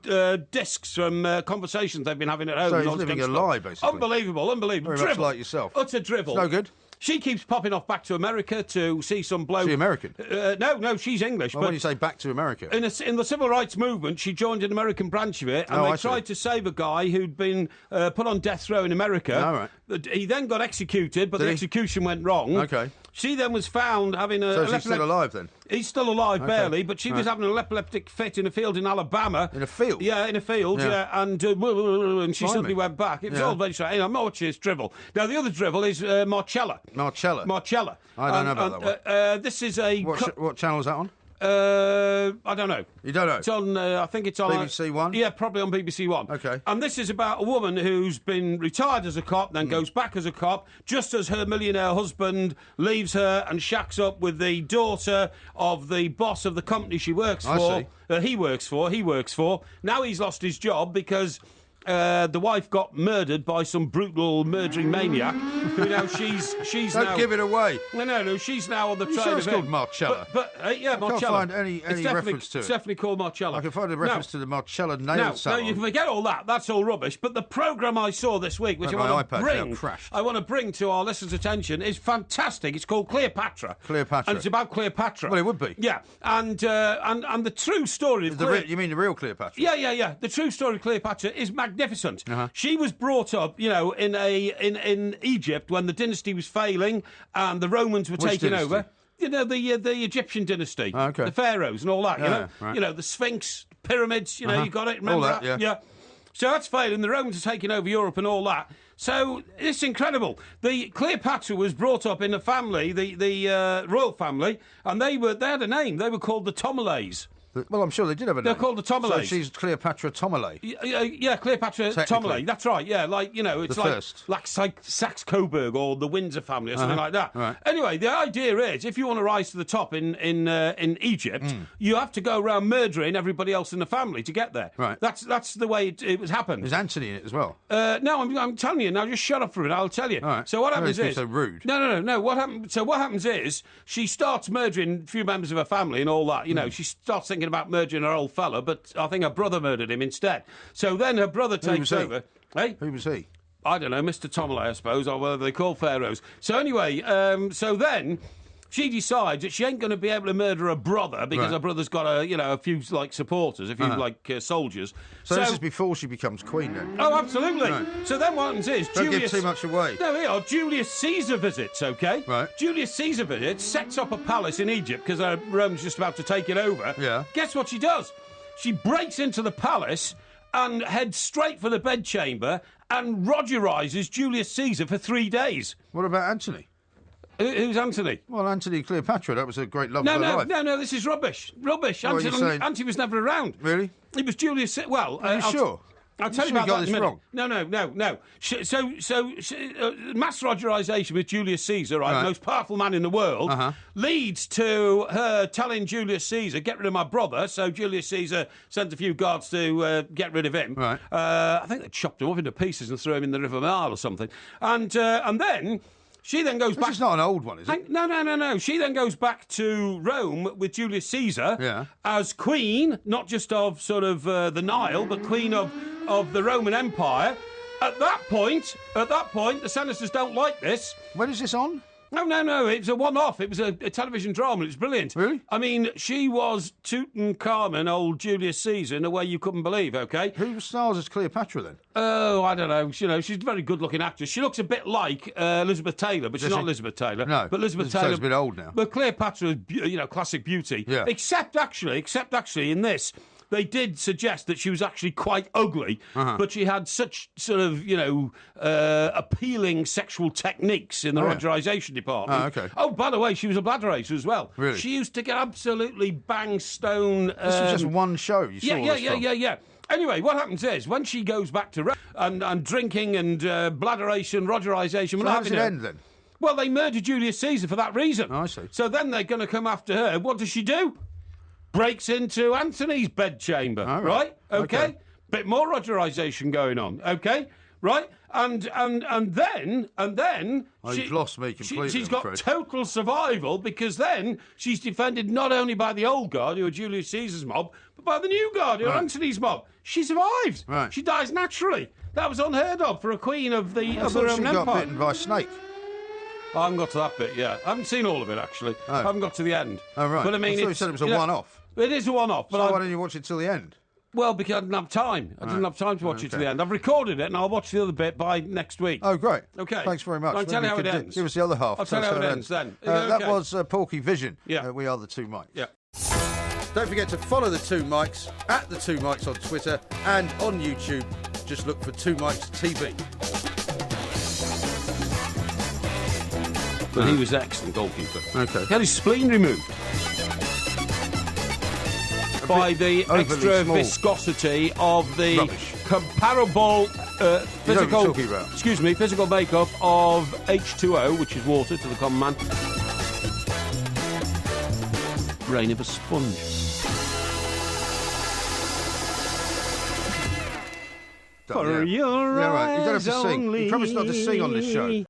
discs from conversations they've been having at home. So he's living a lie, basically. Unbelievable. Very drivel. much like yourself. Utter drivel. It's no good. She keeps popping off back to America to see some bloke. She American? No, she's English. Well, when you say back to America? In the civil rights movement, she joined an American branch of it, and they tried to save a guy who'd been put on death row in America. All right. He then got executed, but the execution went wrong. Okay. She then was found having a... So is he still alive then? He's still alive, barely, but she was having an epileptic fit in a field in Alabama. In a field? Yeah, in a field, and she suddenly went back. It was all very strange. I'm not watching this drivel. Now, the other drivel is Marcella. Marcella? I don't know about that one. This is a... What channel is that on? I don't know. You don't know? It's on, I think it's on... BBC One? Yeah, probably on BBC One. Okay. And this is about a woman who's been retired as a cop, then goes back as a cop, just as her millionaire husband leaves her and shacks up with the daughter of the boss of the company she works for. He works for. Now he's lost his job because... the wife got murdered by some brutal murdering maniac who now she's Don't now... give it away. No, she's now on the train sure of it's called Marcella? Yeah, Marcella. I can't find any reference to it. It's definitely called Marcella. I can find a reference to the Marcella nail salon. No, you can forget all that. That's all rubbish. But the programme I saw this week, which I want to bring to our listeners' attention, is fantastic. It's called Cleopatra. And it's about Cleopatra. Well, it would be. Yeah. And the true story of You mean the real Cleopatra? Yeah. The true story of Cleopatra is magnificent. She was brought up, in Egypt when the dynasty was failing and the Romans were taking over. The Egyptian dynasty, the pharaohs and all that. The Sphinx, pyramids. You got it. Remember all that? Yeah. So that's failing. The Romans are taking over Europe and all that. So it's incredible. The Cleopatra was brought up in a family, the royal family, and they had a name. They were called the Ptolemies. Well, I'm sure they did have a name. They're called the Tomalays. So she's Cleopatra Tomale. Yeah, Cleopatra Tomale. That's right. Yeah, like it's the like first. Saxe-Coburg or the Windsor family or something like that. Right. Anyway, the idea is if you want to rise to the top in Egypt, you have to go around murdering everybody else in the family to get there. Right. That's the way it was happened. Is Anthony in it as well? No, I'm telling you now. Just shut up for it. I'll tell you. All right. So what happens is so rude. No. What happens is she starts murdering a few members of her family and all that. You know, she starts thinking about murdering her old fella, but I think her brother murdered him instead. So then her brother takes over. Hey? Who was he? I don't know, Mr. Tomley, I suppose, or whatever they call pharaohs. So anyway, so then she decides that she ain't going to be able to murder her brother because her brother's got a few like supporters, a few soldiers. So this is before she becomes queen, then. Oh, absolutely. Right. So then what happens is Don't give too much away. No, here are Julius Caesar visits. Okay. Right. Julius Caesar visits, sets up a palace in Egypt because Rome's just about to take it over. Yeah. Guess what she does? She breaks into the palace and heads straight for the bedchamber and Rogerises Julius Caesar for 3 days. What about Anthony? Who's Anthony? Well, Anthony and Cleopatra, that was a great love of her life. No, this is rubbish. Rubbish. What are you saying? Antony was never around. Really? It was Julius... Well... Are you sure? I'll tell you about that in a minute. No. Mass Rogerisation with Julius Caesar, right, the most powerful man in the world, leads to her telling Julius Caesar, get rid of my brother. So Julius Caesar sends a few guards to get rid of him. Right. I think they chopped him up into pieces and threw him in the River Nile or something. And then... She then goes back... This is not an old one, is it? No. She then goes back to Rome with Julius Caesar as queen, not just of sort of the Nile, but queen of the Roman Empire. At that point, the senators don't like this. When is this on? No. It was a one-off. It was a television drama. It was brilliant. Really? I mean, she was Tutankhamun, old Julius Caesar, in a way you couldn't believe, OK? Who stars as Cleopatra, then? Oh, I don't know. You know, she's a very good-looking actress. She looks a bit like Elizabeth Taylor, but she's not Elizabeth Taylor. No, but Elizabeth Taylor's a bit old now. But Cleopatra is, classic beauty. Yeah. Except actually in this... They did suggest that she was actually quite ugly, but she had such sort of, appealing sexual techniques in the Rogerisation department. Oh, okay. Oh, by the way, she was a bladder racer as well. Really? She used to get absolutely bang stone. This was just one show you saw this from. Yeah. Anyway, what happens is, when she goes back to Rome and drinking and bladderation, Rogerisation... So how does it end, then? Well, they murdered Julius Caesar for that reason. Oh, I see. So then they're going to come after her. What does she do? Breaks into Anthony's bedchamber, right? Okay. Bit more Rogerisation going on, okay? Right? And then you've lost me completely. She's got total survival because then she's defended not only by the old guard, who are Julius Caesar's mob, but by the new guard, who are Anthony's mob. She survives. Right. She dies naturally. That was unheard of for a queen of the Roman Empire. She got bitten by a snake. I haven't got to that bit yet. I haven't seen all of it, actually. Oh. I haven't got to the end. Oh, right. But I mean, you said it was a one-off. It is a one-off. But so why didn't you watch it till the end? Well, because I didn't have time. I didn't have time to watch it to the end. I've recorded it, and I'll watch the other bit by next week. Oh, great. Okay. Thanks very much. I'll tell you how it ends. Give us the other half. I'll tell you how it ends then. That was Porky Vision. Yeah. We are the Two Mics. Yeah. Don't forget to follow the Two Mics at the Two Mics on Twitter and on YouTube. Just look for Two Mics TV. But he was excellent goalkeeper. Okay. He had his spleen removed by the extra viscosity of the comparable physical makeup of H2O, which is water to the common man. Brain of a sponge. For your eyes right. You don't have to sing. You promised not to sing on this show.